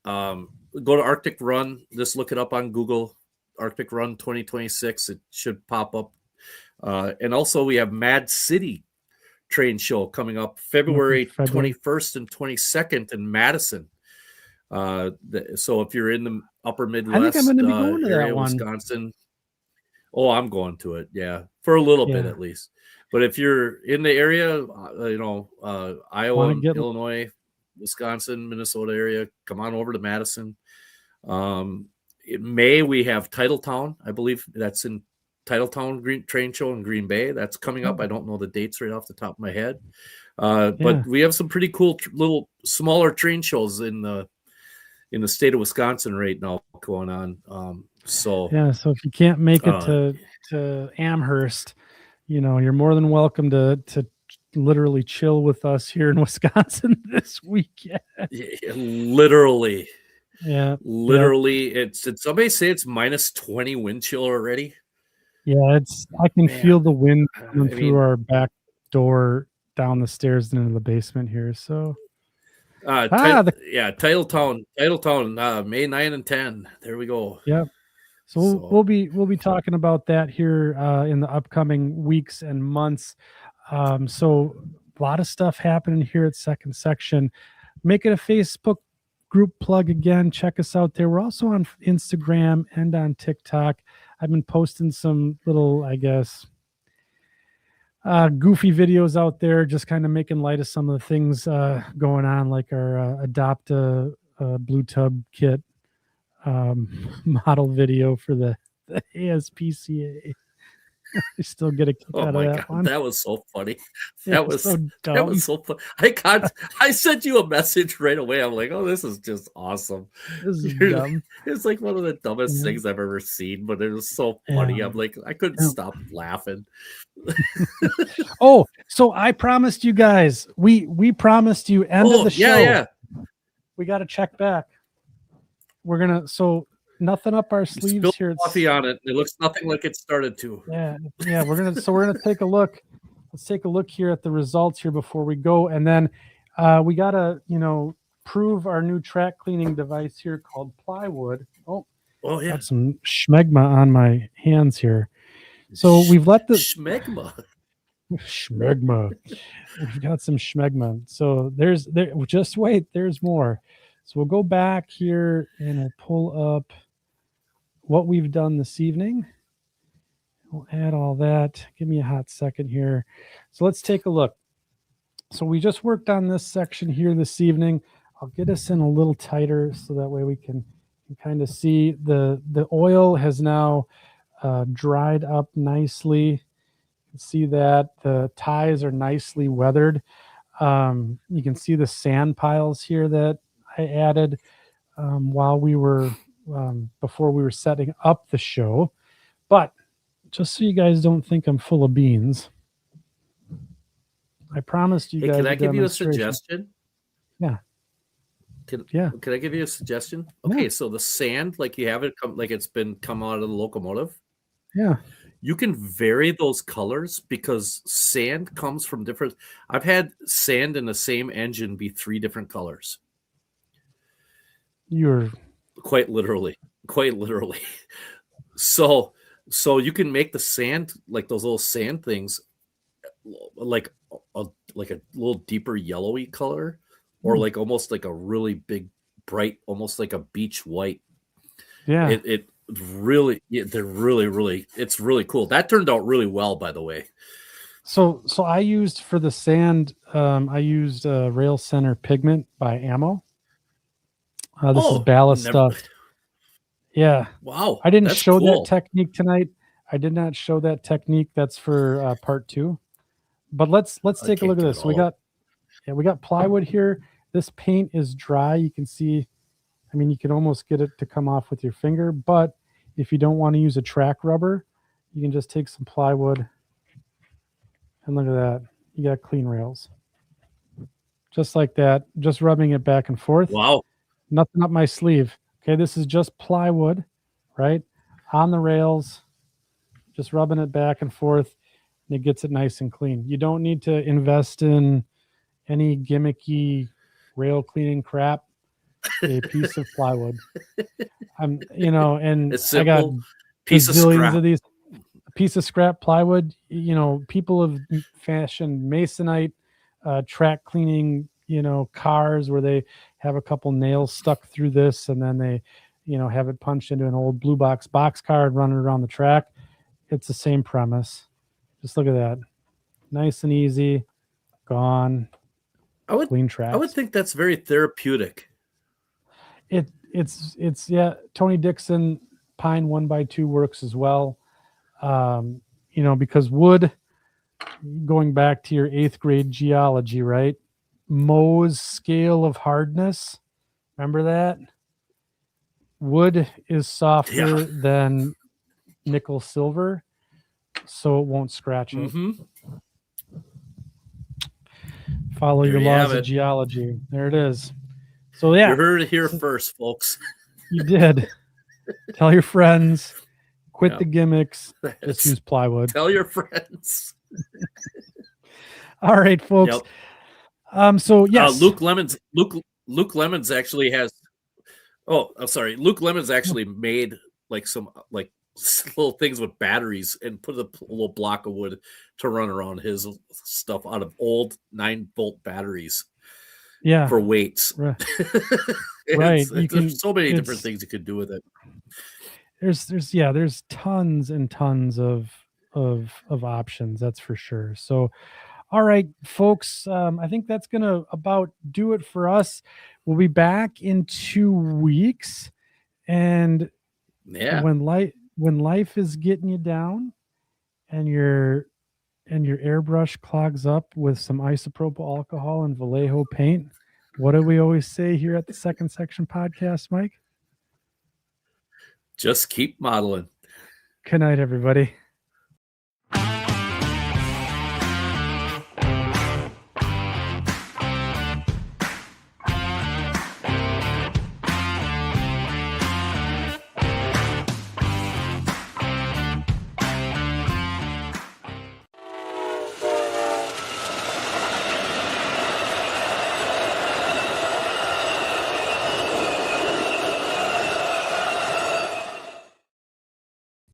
Go to Arctic Run. Just look it up on Google. Arctic Run 2026. It should pop up. And also we have Mad City train show coming up February 21st and 22nd in Madison. So if you're in the upper Midwest, I think I'm going to be going to area, that one. Wisconsin. Oh, I'm going to it. Yeah. For a little bit at least. But if you're in the area, Iowa, Illinois, Wisconsin, Minnesota area, come on over to Madison. In May, we have Titletown. I believe that's in Titletown train show in Green Bay. That's coming up. I don't know the dates right off the top of my head. But we have some pretty cool little smaller train shows in the state of Wisconsin right now going on. So if you can't make it to Amherst, you're more than welcome to literally chill with us here in Wisconsin this weekend. Literally. Literally. It's did somebody say it's minus 20 wind chill already? Yeah, I can feel the wind coming through our back door down the stairs and into the basement here. So Titletown, May 9 and 10. There we go. Yep. So we'll be talking about that here in the upcoming weeks and months. So a lot of stuff happening here at second section. Make it a Facebook group plug again. Check us out there. We're also on Instagram and on TikTok. I've been posting some little, I guess, goofy videos out there, just kind of making light of some of the things going on, like our adopt a blue tub kit model video for the ASPCA. I still get a kick out of that one. That was so funny. That was so dumb. That was so funny. I sent you a message right away. I'm like, oh, this is just awesome. This is dumb. It's like one of the dumbest things I've ever seen, but it was so funny. I'm like, I couldn't stop laughing. Oh, so I promised you guys, we promised you end of the show. Yeah. We got to check back. We're gonna nothing up our sleeves here. Coffee on it. It looks nothing like it started to. Yeah. We're gonna take a look. Let's take a look here at the results here before we go, and then we gotta prove our new track cleaning device here called Plywood. Oh yeah. Got some schmegma on my hands here. So we've let the schmegma. We've got some schmegma. So just wait. There's more. So we'll go back here and we'll pull up what we've done this evening. We'll add all that. Give me a hot second here. So let's take a look. So we just worked on this section here this evening. I'll get us in a little tighter so that way we can kind of see the oil has now dried up nicely. You can see that the ties are nicely weathered. You can see the sand piles here that I added while we were before we were setting up the show. But just so you guys don't think I'm full of beans, I promised you guys. Can I give you a suggestion? Yeah. Can I give you a suggestion? Okay, so the sand, like you have it come out of the locomotive. Yeah. you can vary those colors because sand comes from different. I've had sand in the same engine be 3 different colors. You're Quite literally. So you can make the sand, like those little sand things, like a little deeper yellowy color, or like almost like a really big bright, almost like a beach white. yeah. It really, they're really, it's really cool. That turned out really well, by the way. So I used for the sand, I used Rail Center Pigment by Ammo. This is Ballast stuff. Yeah. Wow. I didn't that's show cool. that technique tonight. I did not show that technique. That's for part 2. But let's take a look at this. So we got plywood here. This paint is dry. You can see, I mean, you can almost get it to come off with your finger, but if you don't want to use a track rubber, you can just take some plywood and look at that. You got clean rails. Just like that, just rubbing it back and forth. Wow. Nothing up my sleeve. Okay, this is just plywood, right? On the rails, just rubbing it back and forth, and it gets it nice and clean. You don't need to invest in any gimmicky rail cleaning crap. A piece of plywood. And It's I got simple. Piece of zillions scrap. of these. A piece of scrap plywood. People have fashioned masonite track cleaning, cars where they have a couple nails stuck through this, and then they, have it punched into an old blue box car and run it around the track. It's the same premise. Just look at that. Nice and easy. Gone. Clean tracks. I would think that's very therapeutic. It's Tony Dixon pine 1x2 works as well. Because wood, going back to your 8th grade geology, right? Mohs scale of hardness. Remember that? Wood is softer than nickel silver, so it won't scratch it. Mm-hmm. Follow your laws of geology. There it is. So yeah. You heard it here first, folks. You did. Tell your friends. Quit the gimmicks. Just use plywood. Tell your friends. All right, folks. Yep. So yes. Luke Lemons actually has. Oh, I'm sorry. Luke Lemons actually made some little things with batteries and put a little block of wood to run around his stuff out of old 9-volt batteries. Yeah. For weights. Right. There's so many different things you could do with it. There's tons and tons of options, that's for sure. So all right, folks, I think that's gonna about do it for us. We'll be back in 2 weeks, and when life is getting you down and your airbrush clogs up with some isopropyl alcohol and Vallejo paint, what do we always say here at the Second Section Podcast, Mike? Just keep modeling. Good night, everybody.